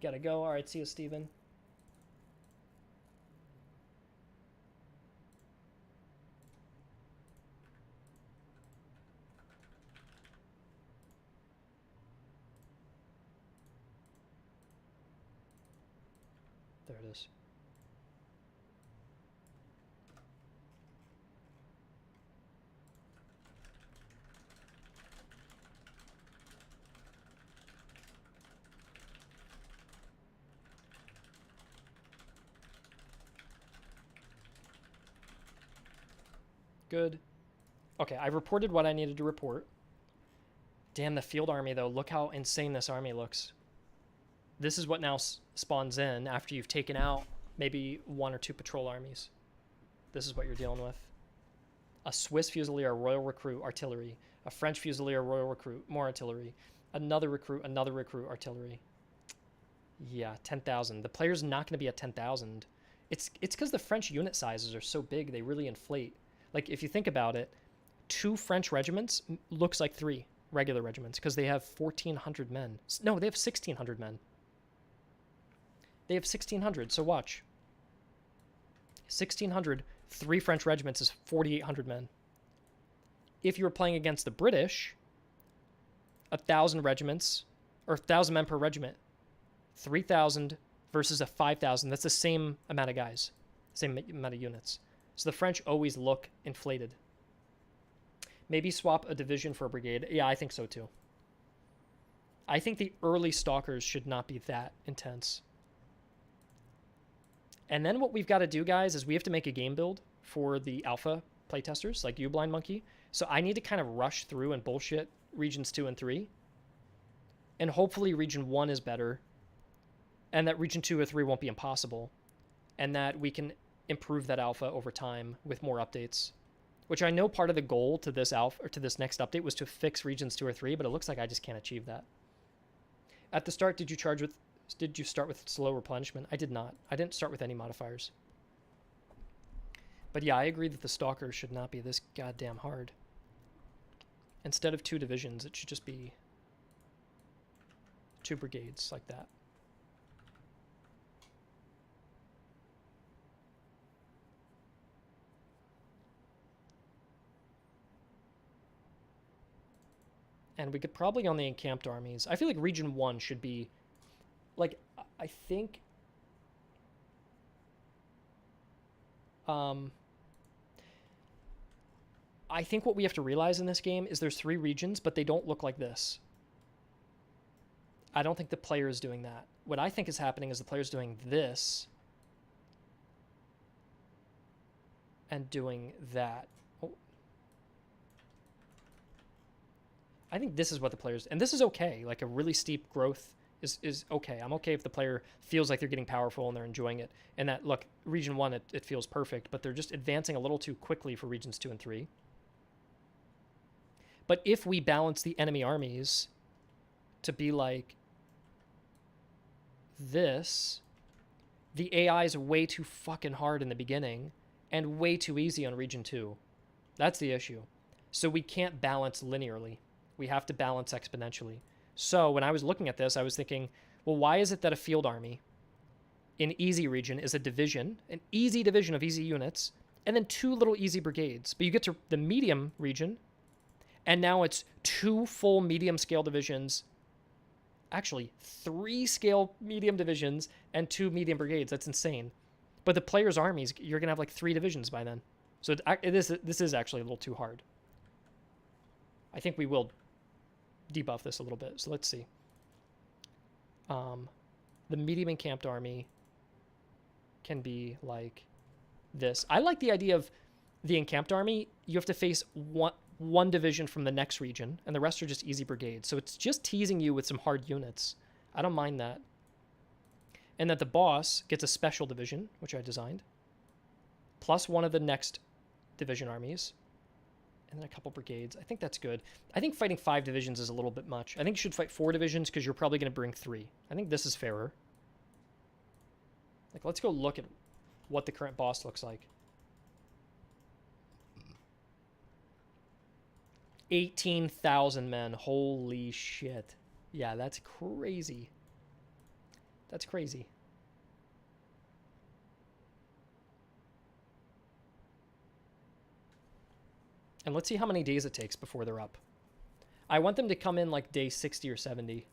Gotta go. All right, see you, Steven. There it is. Good. Okay, I reported what I needed to report. Damn, the field army, though. Look how insane this army looks. This is what now spawns in after you've taken out maybe 1 or 2 patrol armies. This is what you're dealing with. A Swiss Fusilier, Royal Recruit, Artillery. A French Fusilier, Royal Recruit, more artillery. Another recruit, artillery. Yeah, 10,000. The player's not going to be at 10,000. It's because the French unit sizes are so big, they really inflate. Like, if you think about it, 2 French regiments looks like 3 regular regiments because they have 1,400 men. No, they have 1,600 men. They have 1,600, so watch. 1,600, 3 French regiments is 4,800 men. If you were playing against the British, 1,000 regiments, or 1,000 men per regiment, 3,000 versus a 5,000, that's the same amount of guys, same amount of units. So the French always look inflated. Maybe swap a division for a brigade. Yeah, I think so too. I think the early stalkers should not be that intense. And then what we've got to do, guys, is we have to make a game build for the alpha playtesters, like you, Blind Monkey. So I need to kind of rush through and bullshit regions 2 and 3. And hopefully region 1 is better. And that region 2 or 3 won't be impossible. And that we can improve that alpha over time with more updates. Which I know part of the goal to this alpha, or to this next update, was to fix regions 2 or 3, but it looks like I just can't achieve that. At the start, did you start with slow replenishment? I did not. I didn't start with any modifiers. But yeah, I agree that the stalkers should not be this goddamn hard. Instead of 2 divisions, it should just be 2 brigades like that. And we could probably on the encamped armies. I feel like region 1 should be, like, I think, I think what we have to realize in this game is there's 3 regions, but they don't look like this. I don't think the player is doing that. What I think is happening is the player's doing this and doing that. Oh. I think this is what the players, and this is okay. Like a really steep growth is okay. I'm okay if the player feels like they're getting powerful and they're enjoying it. And that, look, region 1, it feels perfect, but they're just advancing a little too quickly for regions 2 and 3. But if we balance the enemy armies to be like this, the AI is way too fucking hard in the beginning and way too easy on region 2. That's the issue. So we can't balance linearly. We have to balance exponentially. So when I was looking at this, I was thinking, well, why is it that a field army in easy region is a division, an easy division of easy units, and then 2 little easy brigades? But you get to the medium region, and now it's 2 full medium scale divisions, actually 3 scale medium divisions and 2 medium brigades. That's insane. But the player's armies, you're going to have like 3 divisions by then. So this is actually a little too hard. I think we will debuff this a little bit. So let's see. The medium encamped army can be like this. I like the idea of the encamped army. You have to face one division from the next region, and the rest are just easy brigades. So it's just teasing you with some hard units. I don't mind that. And that the boss gets a special division, which I designed, plus 1 of the next division armies, and then a couple brigades. I think that's good. I think fighting 5 divisions is a little bit much. I think you should fight 4 divisions because you're probably going to bring 3. I think this is fairer. Like, let's go look at what the current boss looks like. 18,000 men. Holy shit. Yeah, that's crazy. That's crazy. And let's see how many days it takes before they're up. I want them to come in like day 60 or 70.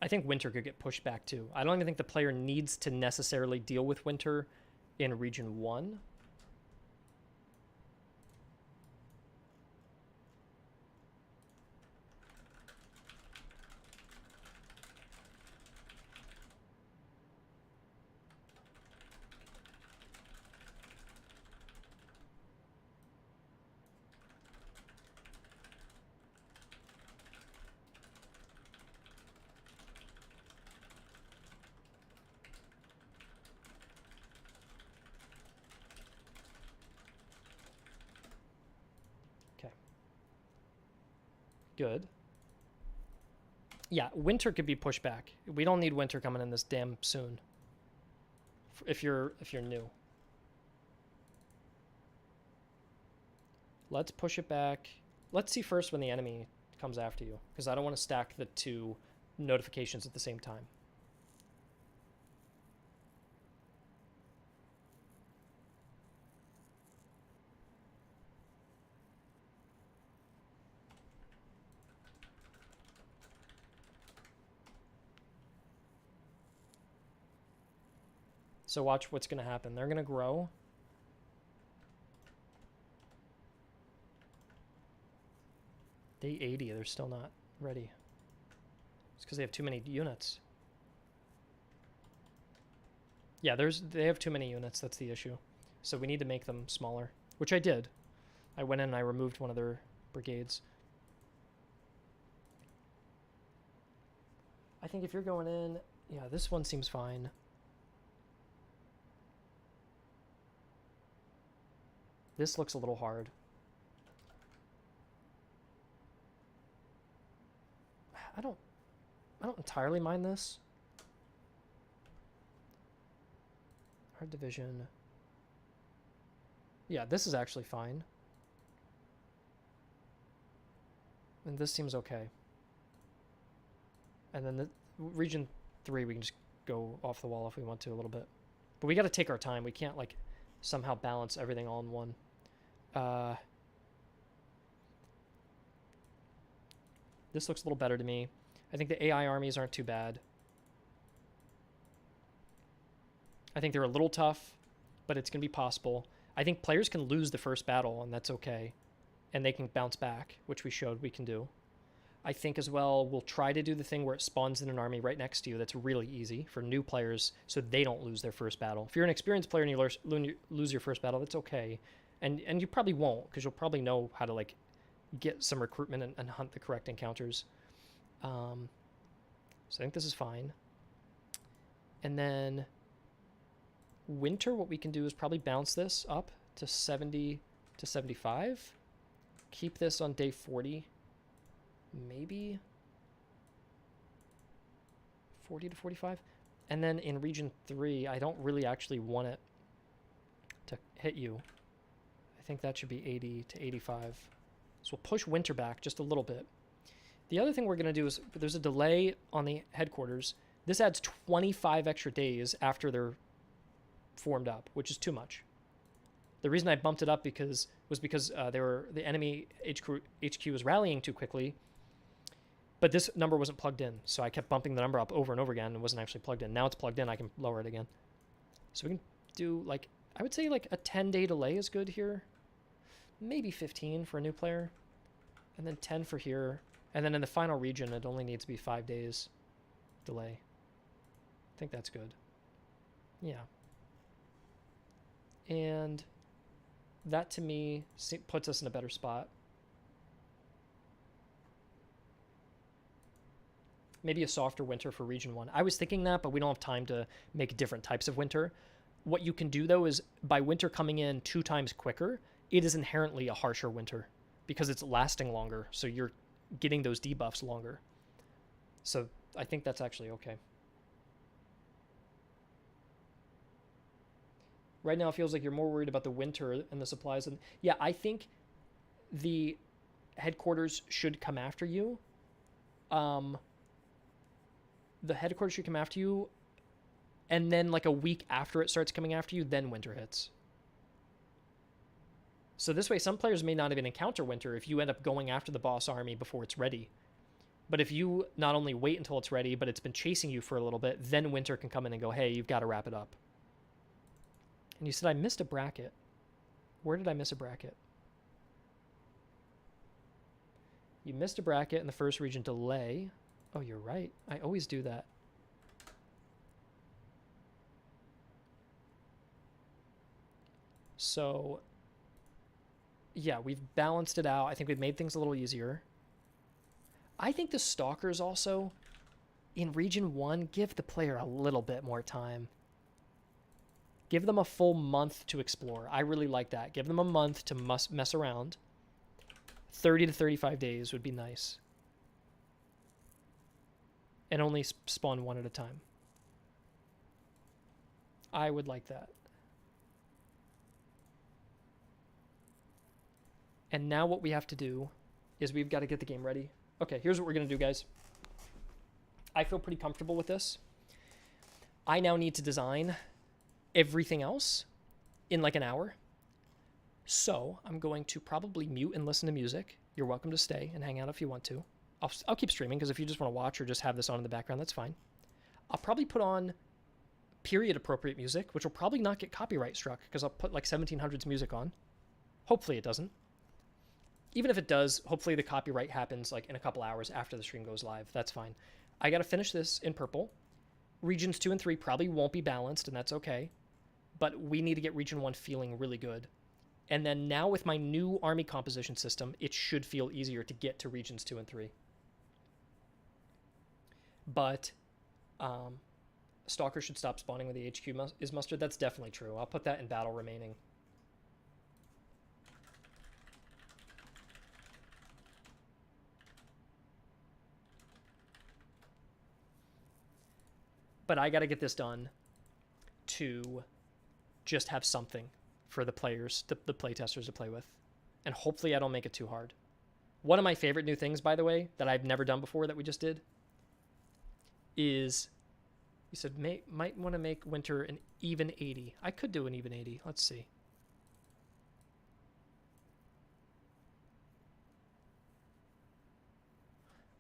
I think winter could get pushed back too. I don't even think the player needs to necessarily deal with winter in region 1. Okay. Good. Yeah, winter could be pushed back. We don't need winter coming in this damn soon. If you're new. Let's push it back. Let's see first when the enemy comes after you, because I don't want to stack the 2 notifications at the same time. So watch what's going to happen. They're going to grow. Day 80, they're still not ready. It's because they have too many units. Yeah, they have too many units, that's the issue. So we need to make them smaller, which I did. I went in and I removed one of their brigades. I think if you're going in, yeah, this one seems fine. This looks a little hard. I don't entirely mind this. Hard division. Yeah, this is actually fine. And this seems okay. And then the region 3, we can just go off the wall if we want to a little bit. But we got to take our time. We can't like somehow balance everything all in one. This looks a little better to me. I think the AI armies aren't too bad. I think they're a little tough, but it's going to be possible. I think players can lose the first battle, and that's okay. And they can bounce back, which we showed we can do. I think as well, we'll try to do the thing where it spawns in an army right next to you. That's really easy for new players, so they don't lose their first battle. If you're an experienced player and you lose your first battle, that's okay. And you probably won't, because you'll probably know how to like get some recruitment and hunt the correct encounters. So I think this is fine. And then winter, what we can do is probably bounce this up to 70 to 75. Keep this on day 40. Maybe 40 to 45. And then in region 3, I don't really actually want it to hit you. I think that should be 80 to 85. So we'll push winter back just a little bit. The other thing we're going to do is there's a delay on the headquarters. This adds 25 extra days after they're formed up, which is too much. The reason I bumped it up was because the enemy HQ was rallying too quickly, but this number wasn't plugged in, so I kept bumping the number up over and over again and it wasn't actually plugged in. Now it's plugged in, I can lower it again. So we can do like, I would say like a 10-day delay is good here. Maybe 15 for a new player. And then 10 for here. And then in the final region, it only needs to be 5 days delay. I think that's good. Yeah. And that to me puts us in a better spot. Maybe a softer winter for region 1. I was thinking that, but we don't have time to make different types of winter. What you can do though is by winter coming in 2 times quicker, it is inherently a harsher winter because it's lasting longer. So you're getting those debuffs longer. So I think that's actually okay. Right now it feels like you're more worried about the winter and the supplies. And yeah, I think the headquarters should come after you. The headquarters should come after you, and then like a week after it starts coming after you, then winter hits. So this way, some players may not even encounter winter if you end up going after the boss army before it's ready. But if you not only wait until it's ready, but it's been chasing you for a little bit, then Winter can come in and go, hey, you've got to wrap it up. And you said I missed a bracket. Where did I miss a bracket? You missed a bracket in the first region delay. Oh, you're right. I always do that. So, yeah, we've balanced it out. I think we've made things a little easier. I think the Stalkers also, in Region 1, give the player a little bit more time. Give them a full month to explore. I really like that. Give them a month to mess around. 30 to 35 days would be nice. And only spawn one at a time. I would like that. And now what we have to do is we've got to get the game ready. Okay, here's what we're going to do, guys. I feel pretty comfortable with this. I now need to design everything else in like an hour. So I'm going to probably mute and listen to music. You're welcome to stay and hang out if you want to. I'll keep streaming because if you just want to watch or just have this on in the background, that's fine. I'll probably put on period appropriate music, which will probably not get copyright struck because I'll put like 1700s music on. Hopefully it doesn't. Even if it does, hopefully the copyright happens like in a couple hours after the stream goes live. That's fine. I got to finish this in purple. Regions 2 and 3 probably won't be balanced, and that's okay. But we need to get Region 1 feeling really good. And then now with my new army composition system, it should feel easier to get to Regions 2 and 3. But Stalker should stop spawning when the HQ is mustered. That's definitely true. I'll put that in battle remaining. But I got to get this done to just have something for the players, the playtesters to play with. And hopefully I don't make it too hard. One of my favorite new things, by the way, that I've never done before that we just did is, you said might want to make Winter an even 80. I could do an even 80. Let's see.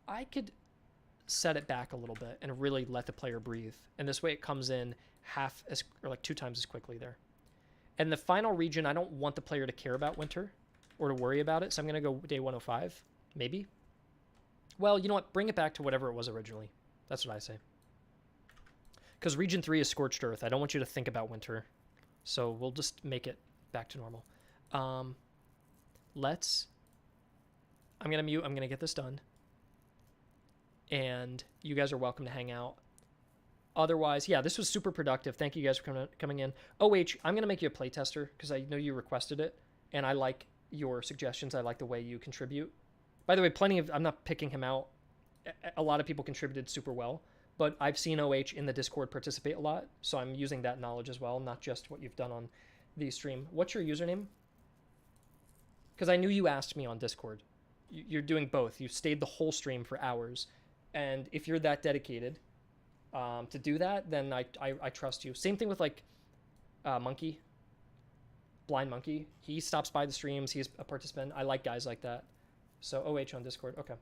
I could set it back a little bit and really let the player breathe. And this way it comes in half as, or like 2 times as quickly there. And the final region, I don't want the player to care about Winter or to worry about it. So I'm going to go day 105, maybe. Well, you know what? Bring it back to whatever it was originally. That's what I say. Because Region 3 is Scorched Earth. I don't want you to think about Winter. So we'll just make it back to normal. I'm going to mute. I'm going to get this done. And you guys are welcome to hang out. Otherwise, yeah, this was super productive. Thank you guys for coming in. OH, I'm going to make you a playtester because I know you requested it. And I like your suggestions. I like the way you contribute. By the way, I'm not picking him out. A lot of people contributed super well. But I've seen OH in the Discord participate a lot. So I'm using that knowledge as well, not just what you've done on the stream. What's your username? Because I knew you asked me on Discord. You're doing both. You stayed the whole stream for hours. And if you're that dedicated to do that, then I trust you. Same thing with like Monkey, Blind Monkey. He stops by the streams. He's a participant. I like guys like that. So OH on Discord. Okay.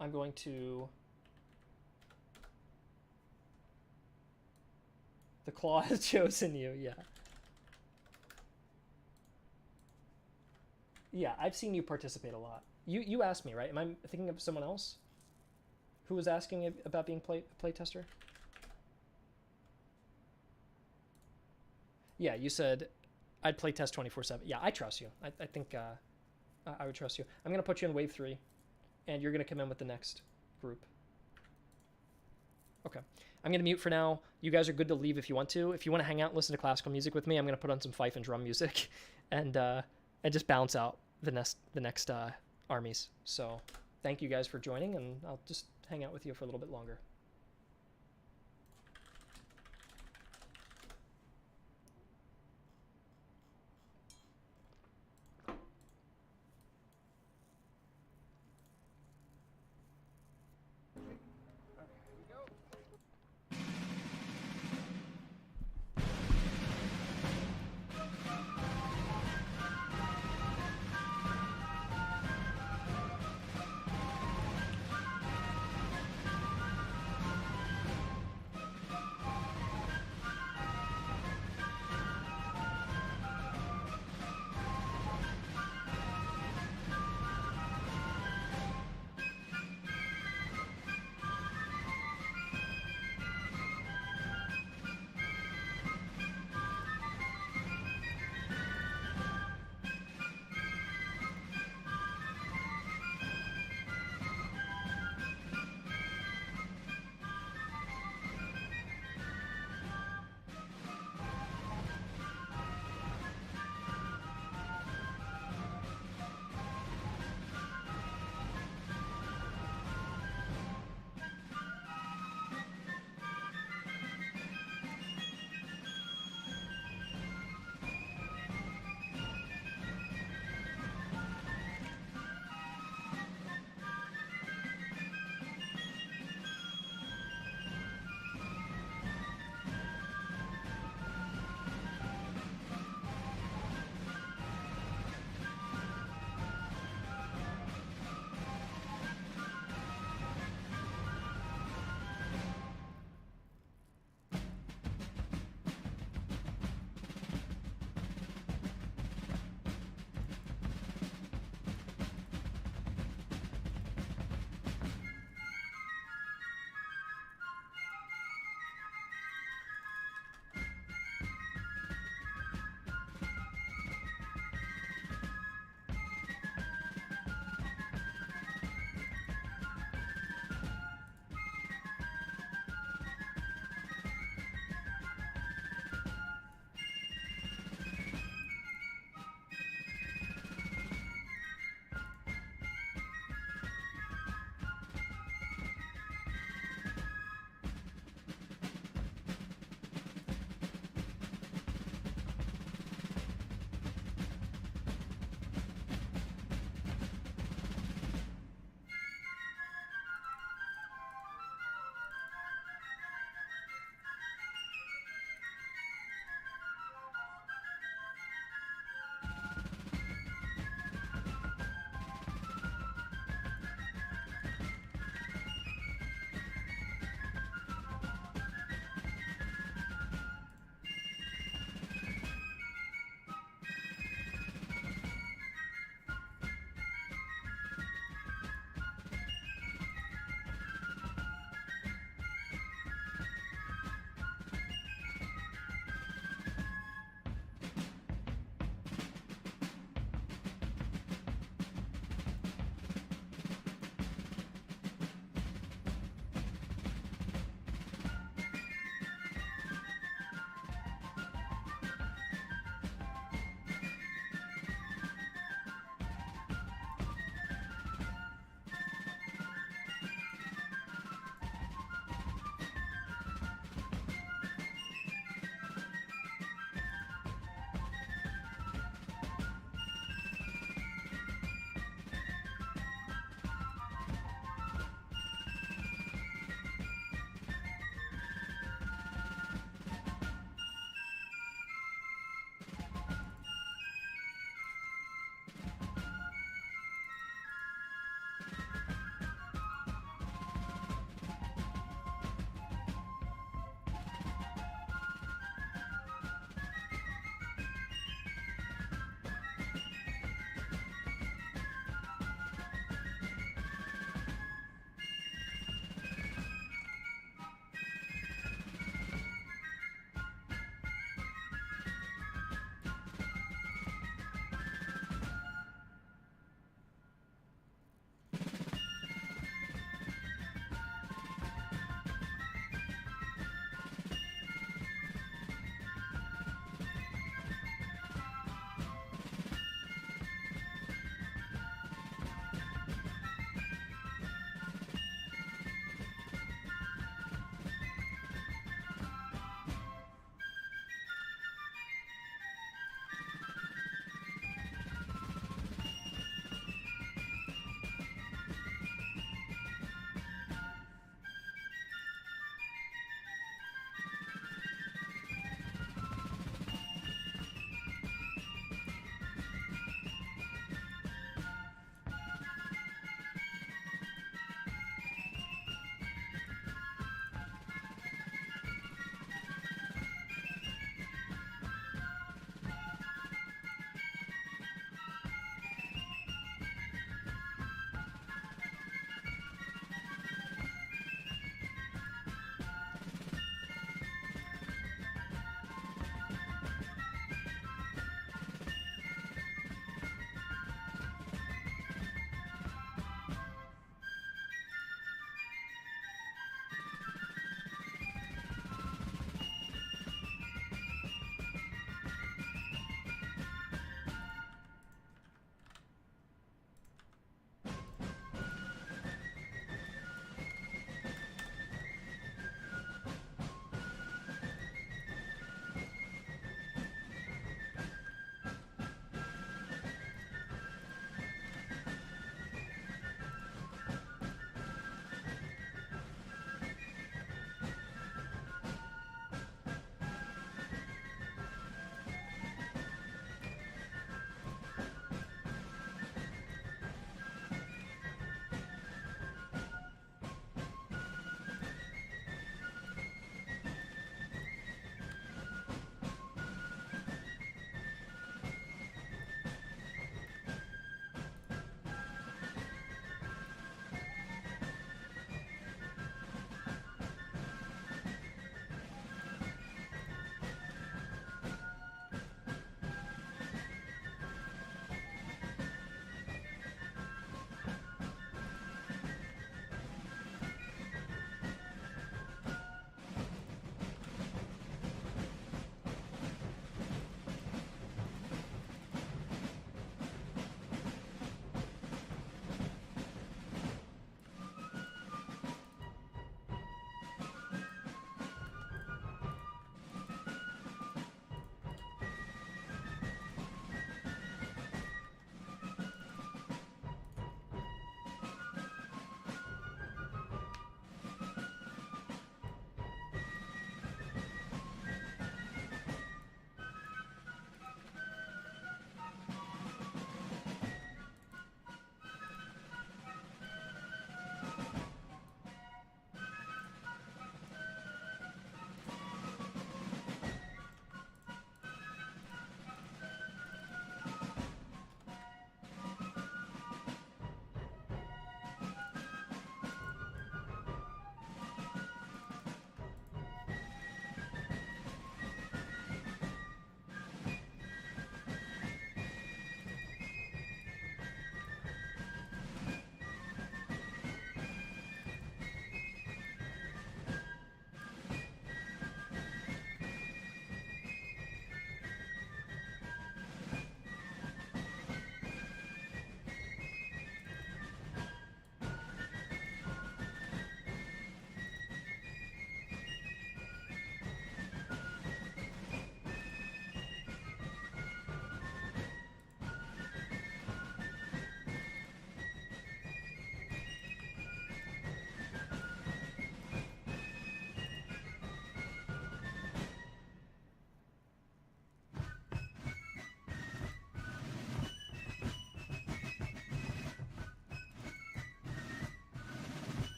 I'm going to... The claw has chosen you. Yeah. Yeah, I've seen you participate a lot. You asked me, right? Am I thinking of someone else who was asking about being playtester? Yeah, you said I'd playtest 24/7. Yeah, I trust you. I think I would trust you. I'm going to put you in wave 3, and you're going to come in with the next group. Okay. I'm going to mute for now. You guys are good to leave if you want to. If you want to hang out and listen to classical music with me, I'm going to put on some fife and drum music and just balance out the next armies. So thank you guys for joining, and I'll just hang out with you for a little bit longer.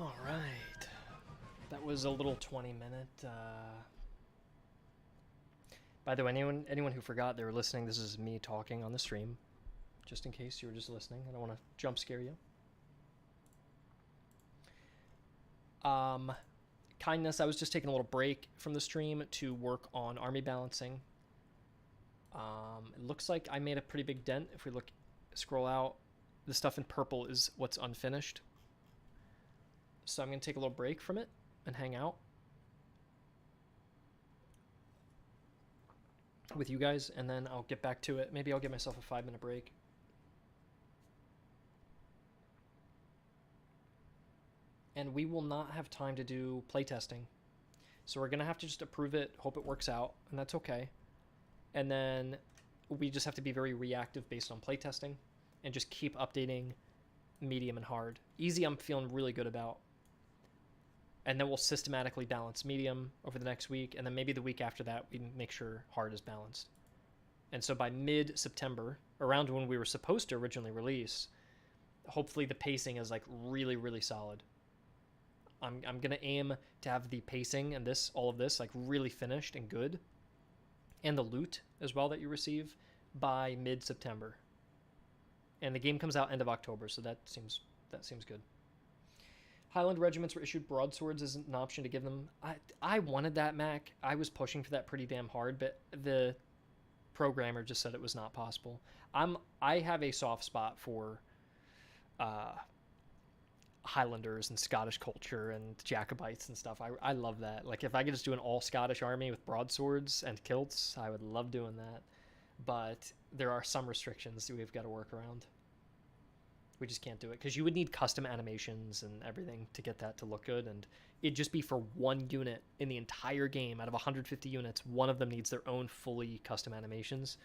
All right. That was a little 20-minute. By the way, anyone who forgot they were listening, this is me talking on the stream. Just in case you were just listening. I don't want to jump scare you. Kindness, I was just taking a little break from the stream to work on army balancing. It looks like I made a pretty big dent. If we scroll out, the stuff in purple is what's unfinished. So I'm going to take a little break from it and hang out with you guys, and then I'll get back to it. Maybe I'll give myself a 5-minute break. And we will not have time to do playtesting. So we're going to have to just approve it, hope it works out, and that's okay. And then we just have to be very reactive based on playtesting and just keep updating medium and hard. Easy, I'm feeling really good about. And then we'll systematically balance medium over the next week, and then maybe the week after that we make sure hard is balanced. And so by mid-September, around when we were supposed to originally release, hopefully the pacing is like really, really solid. I'm going to aim to have the pacing and all of this like really finished and good, and the loot as well that you receive by mid-September. And the game comes out end of October, so that seems good. Highland regiments were issued broadswords as an option to give them. I wanted that, Mac. I was pushing for that pretty damn hard, but the programmer just said it was not possible. I have a soft spot for Highlanders and Scottish culture and Jacobites and stuff. I love that. Like, if I could just do an all Scottish army with broadswords and kilts, I would love doing that. But there are some restrictions that we've got to work around. We just can't do it because you would need custom animations and everything to get that to look good, and it'd just be for one unit in the entire game. Out of 150 units, one of them needs their own fully custom animations,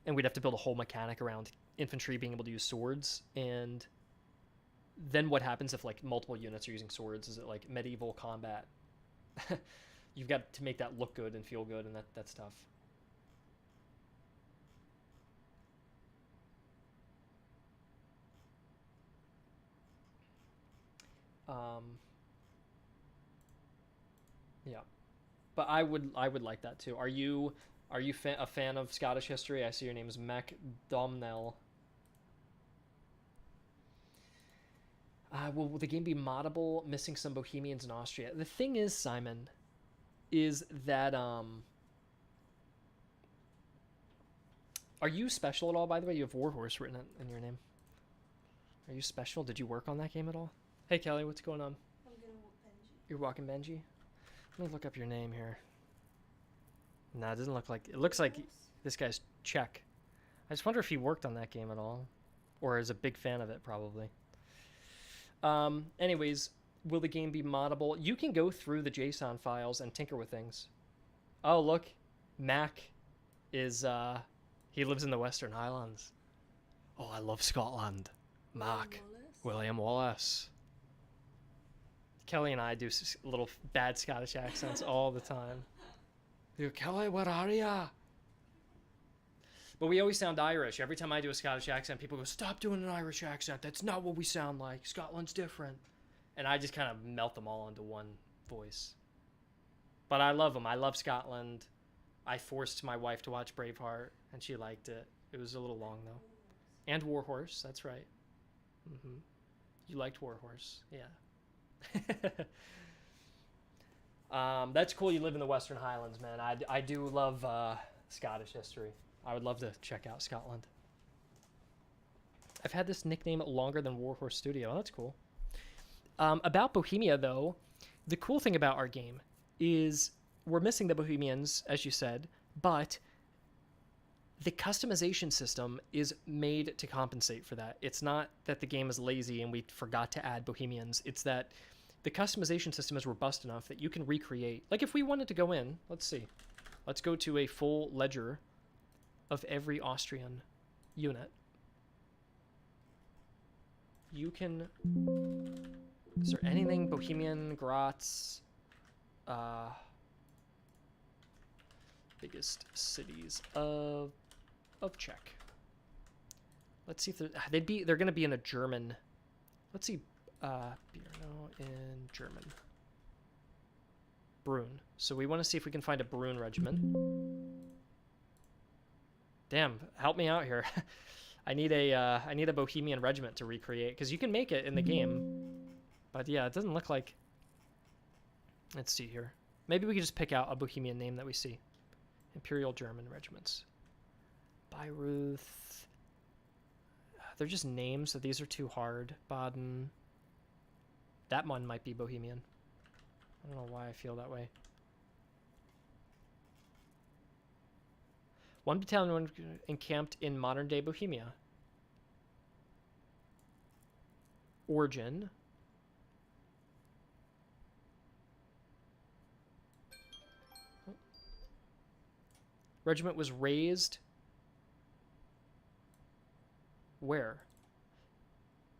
and we'd have to build a whole mechanic around infantry being able to use swords. And then what happens if like multiple units are using swords? Is it like medieval combat? You've got to make that look good and feel good, and that's tough. Yeah, but I would like that too. Are you a fan of Scottish history? I see your name is Mac Domnell. Will the game be moddable? Missing some Bohemians in Austria. The thing is, Simon, is that are you special at all? By the way, you have Warhorse written in your name. Are you special? Did you work on that game at all? Hey Kelly, what's going on? I'm gonna walk Benji. You're walking Benji? Let me look up your name here. Nah, it doesn't look like... It looks like this guy's Czech. I just wonder if he worked on that game at all. Or is a big fan of it, probably. Anyways, will the game be moddable? You can go through the JSON files and tinker with things. Oh, look. Mac is... he lives in the Western Highlands. Oh, I love Scotland. Mac. William Wallace. Kelly and I do little bad Scottish accents all the time. Kelly, where are ya? But we always sound Irish. Every time I do a Scottish accent, people go, stop doing an Irish accent. That's not what we sound like. Scotland's different. And I just kind of melt them all into one voice. But I love them. I love Scotland. I forced my wife to watch Braveheart, and she liked it. It was a little long, though. And Warhorse, that's right. Mm-hmm. You liked Warhorse, yeah. That's cool you live in the Western Highlands, man. I do love Scottish history. I would love to check out Scotland. I've had this nickname longer than Warhorse Studio. Oh, that's cool. About Bohemia, though, the cool thing about our game is we're missing the Bohemians, as you said, but the customization system is made to compensate for that. It's not that the game is lazy and we forgot to add Bohemians. It's that the customization system is robust enough that you can recreate. Like if we wanted to go in, let's see. Let's go to a full ledger of every Austrian unit. You can... Is there anything Bohemian, Graz, biggest cities of Czech. Let's see if they're going to be in a German. Let's see, Brno in German. Brune. So we want to see if we can find a Brune regiment. Damn, help me out here. I need a Bohemian regiment to recreate, because you can make it in the game. But yeah, it doesn't look like... Let's see here. Maybe we could just pick out a Bohemian name that we see. Imperial German regiments. Bayreuth. They're just names, so these are too hard. Baden. That one might be Bohemian. I don't know why I feel that way. One battalion encamped in modern-day Bohemia. Origin. Regiment was raised... Where?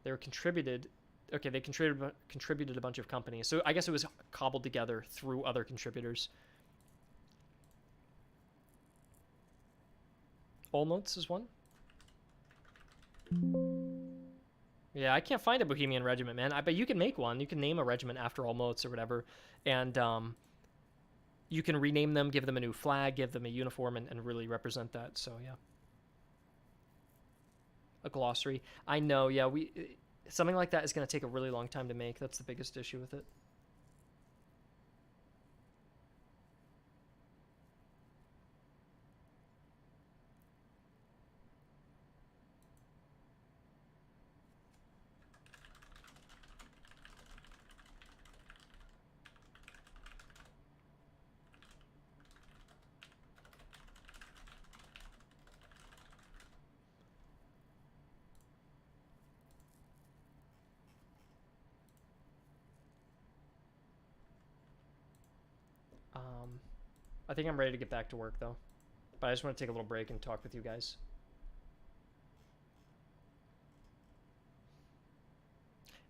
They were contributed... Okay, they contributed a bunch of companies. So I guess it was cobbled together through other contributors. Olmütz is one. Yeah, I can't find a Bohemian regiment, man. I bet you can make one. You can name a regiment after Olmütz or whatever. And you can rename them, give them a new flag, give them a uniform, and really represent that. So, yeah. A glossary. I know, yeah. Something like that is going to take a really long time to make. That's the biggest issue with it. I think I'm ready to get back to work, though. But I just want to take a little break and talk with you guys.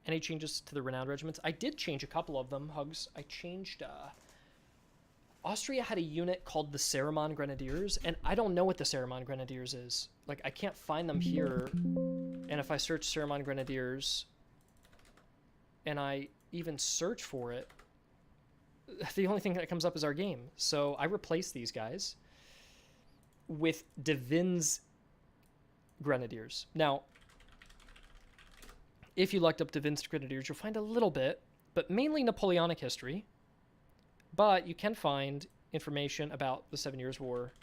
Any changes to the renowned regiments? I did change a couple of them, Hugs. I changed... Austria had a unit called the Saruman Grenadiers, and I don't know what the Saruman Grenadiers is. Like, I can't find them here. And if I search Saruman Grenadiers, and I even search for it, the only thing that comes up is our game. So I replaced these guys with Devin's Grenadiers. Now, if you looked up Devin's Grenadiers, you'll find a little bit, but mainly Napoleonic history. But you can find information about the 7 Years' War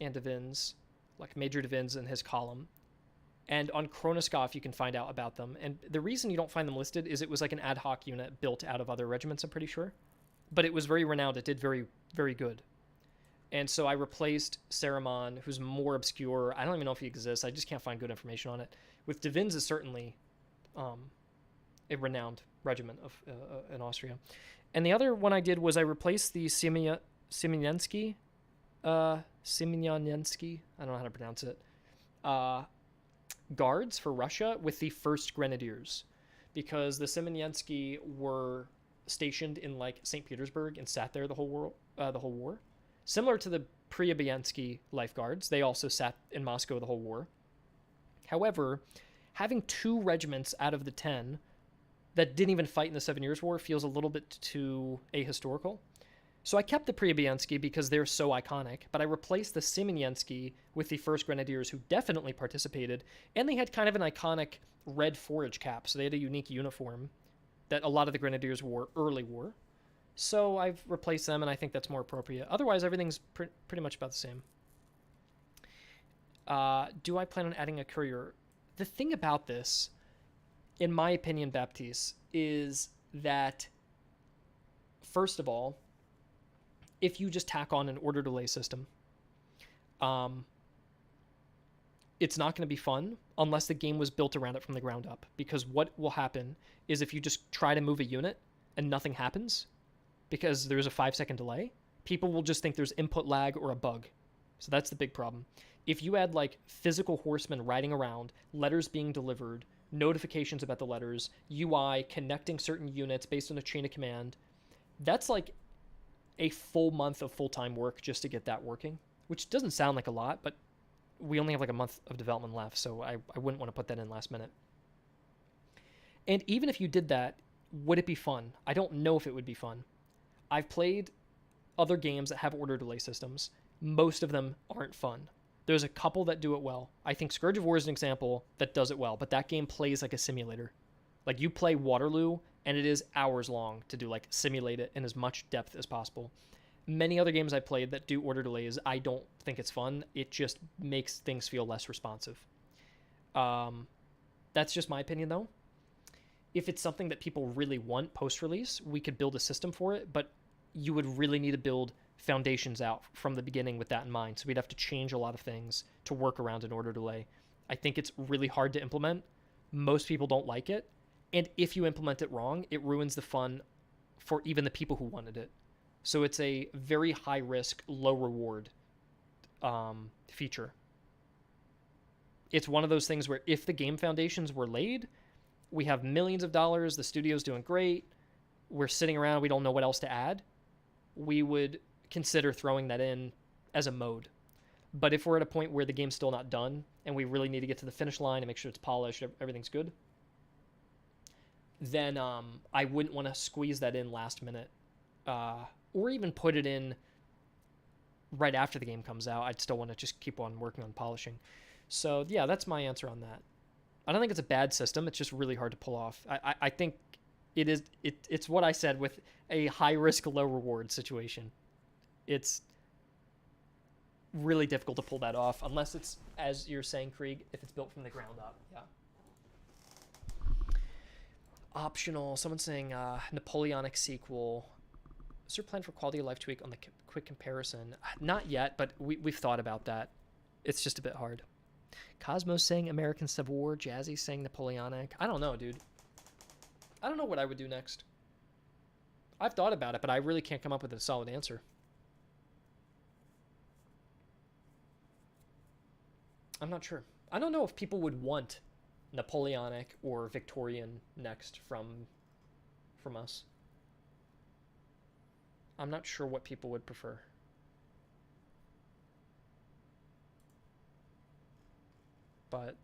and Devin's, like Major Devin's and his column. And on Kronoskov, you can find out about them. And the reason you don't find them listed is it was like an ad hoc unit built out of other regiments, I'm pretty sure. But it was very renowned. It did very, very good. And so I replaced Saruman, who's more obscure. I don't even know if he exists. I just can't find good information on it. With Devin's is certainly a renowned regiment of in Austria. And the other one I did was I replaced the Siemianenski. I don't know how to pronounce it. Guards for Russia with the 1st Grenadiers, because the Siemianenski were stationed in like St. Petersburg and sat there the whole war. Similar to the Pryabiansky Lifeguards, they also sat in Moscow the whole war. However, having 2 regiments out of the 10 that didn't even fight in the 7 Years' War feels a little bit too ahistorical. So I kept the Pryabiansky because they're so iconic, but I replaced the Siemianenski with the 1st Grenadiers, who definitely participated, and they had kind of an iconic red forage cap, so they had a unique uniform that a lot of the Grenadiers wore early war. So I've replaced them, and I think that's more appropriate. Otherwise, everything's pretty much about the same. Do I plan on adding a courier? The thing about this, in my opinion, Baptiste, is that, first of all, if you just tack on an order delay system, it's not going to be fun unless the game was built around it from the ground up. Because what will happen is if you just try to move a unit and nothing happens because there's a 5-second delay, people will just think there's input lag or a bug. So that's the big problem. If you add like physical horsemen riding around, letters being delivered, notifications about the letters, UI connecting certain units based on a chain of command, that's like a full month of full-time work just to get that working, which doesn't sound like a lot, but we only have like a month of development left, so I wouldn't want to put that in last minute. And even if you did that, would it be fun? I don't know if it would be fun. I've played other games that have order delay systems. Most of them aren't fun. There's a couple that do it well. I think Scourge of War is an example that does it well, but that game plays like a simulator. Like you play Waterloo, and it is hours long to do like simulate it in as much depth as possible. Many other games I played that do order delays, I don't think it's fun. It just makes things feel less responsive. That's just my opinion, though. If it's something that people really want post-release, we could build a system for it, but you would really need to build foundations out from the beginning with that in mind. So we'd have to change a lot of things to work around an order delay. I think it's really hard to implement. Most people don't like it. And if you implement it wrong, it ruins the fun for even the people who wanted it. So it's a very high risk, low reward feature. It's one of those things where if the game foundations were laid, we have millions of dollars, the studio's doing great, we're sitting around, we don't know what else to add, we would consider throwing that in as a mode. But if we're at a point where the game's still not done and we really need to get to the finish line and make sure it's polished, everything's good, then I wouldn't want to squeeze that in last minute or even put it in right after the game comes out. I'd still want to just keep on working on polishing. So yeah, that's my answer on that. I don't think it's a bad system. It's just really hard to pull off. I think it's what I said with a high risk, low reward situation. It's really difficult to pull that off unless it's, as you're saying, Krieg, if it's built from the ground up. Yeah. Optional. Someone's saying Napoleonic sequel. Is there a plan for quality of life tweak on the quick comparison? Not yet, but we've thought about that. It's just a bit hard. Cosmos saying American Civil War. Jazzy saying Napoleonic. I don't know, dude. I don't know what I would do next. I've thought about it, but I really can't come up with a solid answer. I'm not sure. I don't know if people would want Napoleonic or Victorian next from us. I'm not sure what people would prefer. But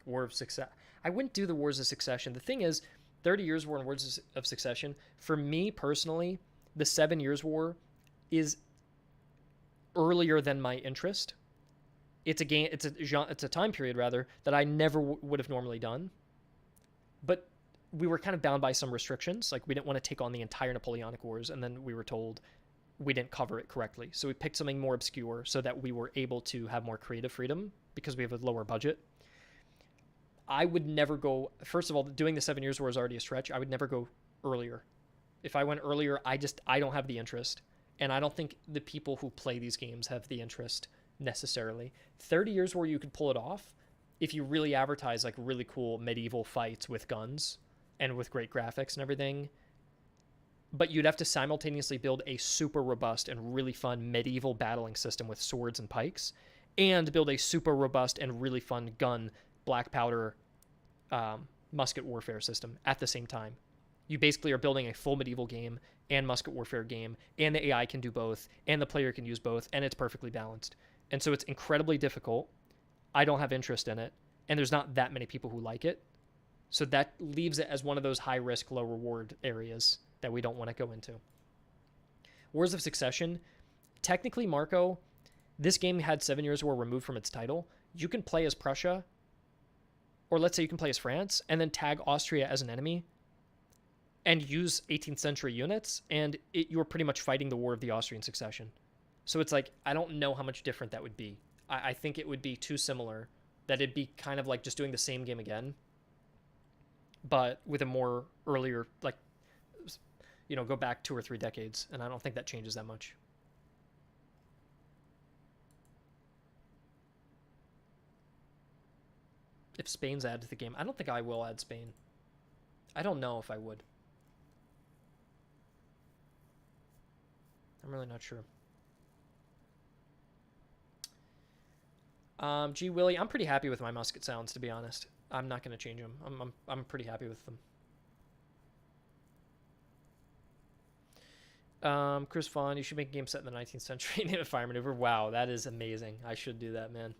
War of Succession. I wouldn't do the Wars of Succession. The thing is, 30 Years' War and Wars of Succession, for me personally, the 7 Years' War is earlier than my interest. It's a game. It's a time period rather that I never would have normally done. But we were kind of bound by some restrictions. Like we didn't want to take on the entire Napoleonic Wars, and then we were told we didn't cover it correctly. So we picked something more obscure so that we were able to have more creative freedom because we have a lower budget. I would never go. First of all, doing the 7 Years' War is already a stretch. I would never go earlier. If I went earlier, I don't have the interest, and I don't think the people who play these games have the interest necessarily. 30 Years' War, you could pull it off if you really advertise like really cool medieval fights with guns and with great graphics and everything. But you'd have to simultaneously build a super robust and really fun medieval battling system with swords and pikes, and build a super robust and really fun gun, black powder, musket warfare system at the same time. You basically are building a full medieval game and musket warfare game, and the AI can do both, and the player can use both, and it's perfectly balanced. And so it's incredibly difficult. I don't have interest in it, and there's not that many people who like it. So that leaves it as one of those high risk, low reward areas that we don't want to go into. Wars of Succession, technically, Marco, this game had 7 Years' War removed from its title. You can play as Prussia, or let's say you can play as France, and then tag Austria as an enemy, and use 18th century units, and you're pretty much fighting the War of the Austrian Succession. So it's like, I don't know how much different that would be. I think it would be too similar, that it'd be kind of like just doing the same game again, but with a more earlier, like, go back 2 or 3 decades, and I don't think that changes that much. If Spain's added to the game, I don't think I will add Spain. I don't know if I would. I'm really not sure. G Willie, I'm pretty happy with my musket sounds, to be honest. I'm not going to change them. I'm pretty happy with them. Chris Vaughn, you should make a game set in the 19th century. Name it Fire Maneuver. Wow, that is amazing. I should do that, man.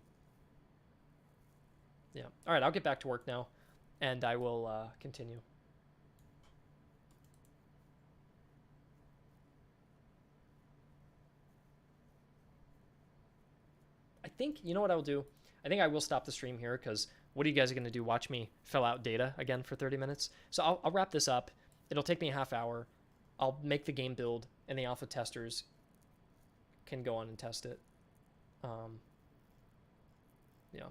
Yeah. All right, I'll get back to work now. and I will continue. I think, you know what I will do? I think I will stop the stream here because what are you guys going to do? Watch me fill out data again for 30 minutes? So I'll wrap this up. It'll take me a half hour. I'll make the game build, and the alpha testers can go on and test it. Yeah.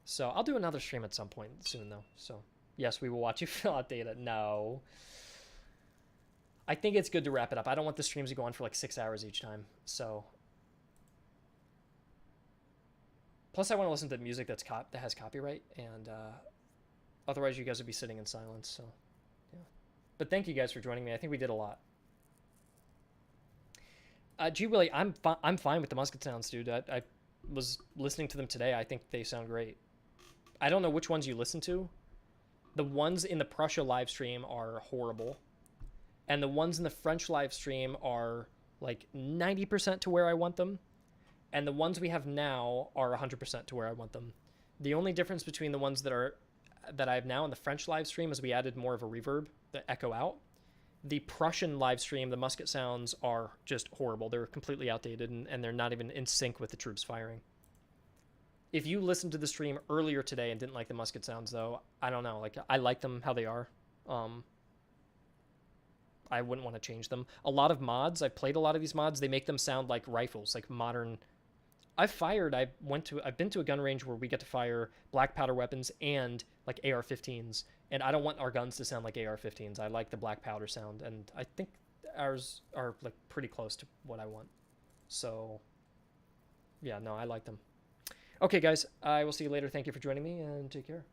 So I'll do another stream at some point soon, though. So yes, we will watch you fill out data. No. I think it's good to wrap it up. I don't want the streams to go on for like 6 hours each time. So plus, I want to listen to music that has copyright, and otherwise, you guys would be sitting in silence. So yeah. But thank you guys for joining me. I think we did a lot. G Willie, I'm fine with the musket sounds, dude. I was listening to them today. I think they sound great. I don't know which ones you listen to. The ones in the Prussia live stream are horrible, and the ones in the French live stream are like 90% to where I want them, and the ones we have now are 100% to where I want them. The only difference between the ones that I have now in the French live stream is we added more of a reverb, the echo out. The Prussian live stream, the musket sounds are just horrible. They're completely outdated, and they're not even in sync with the troops firing. If you listened to the stream earlier today and didn't like the musket sounds, though, I don't know. Like, I like them how they are. I wouldn't want to change them. A lot of mods, I've played a lot of these mods, they make them sound like rifles, like modern. I've been to a gun range where we get to fire black powder weapons and like AR-15s, and I don't want our guns to sound like AR-15s. I like the black powder sound, and I think ours are like pretty close to what I want. So yeah, no, I like them. Okay, guys, I will see you later. Thank you for joining me, and take care.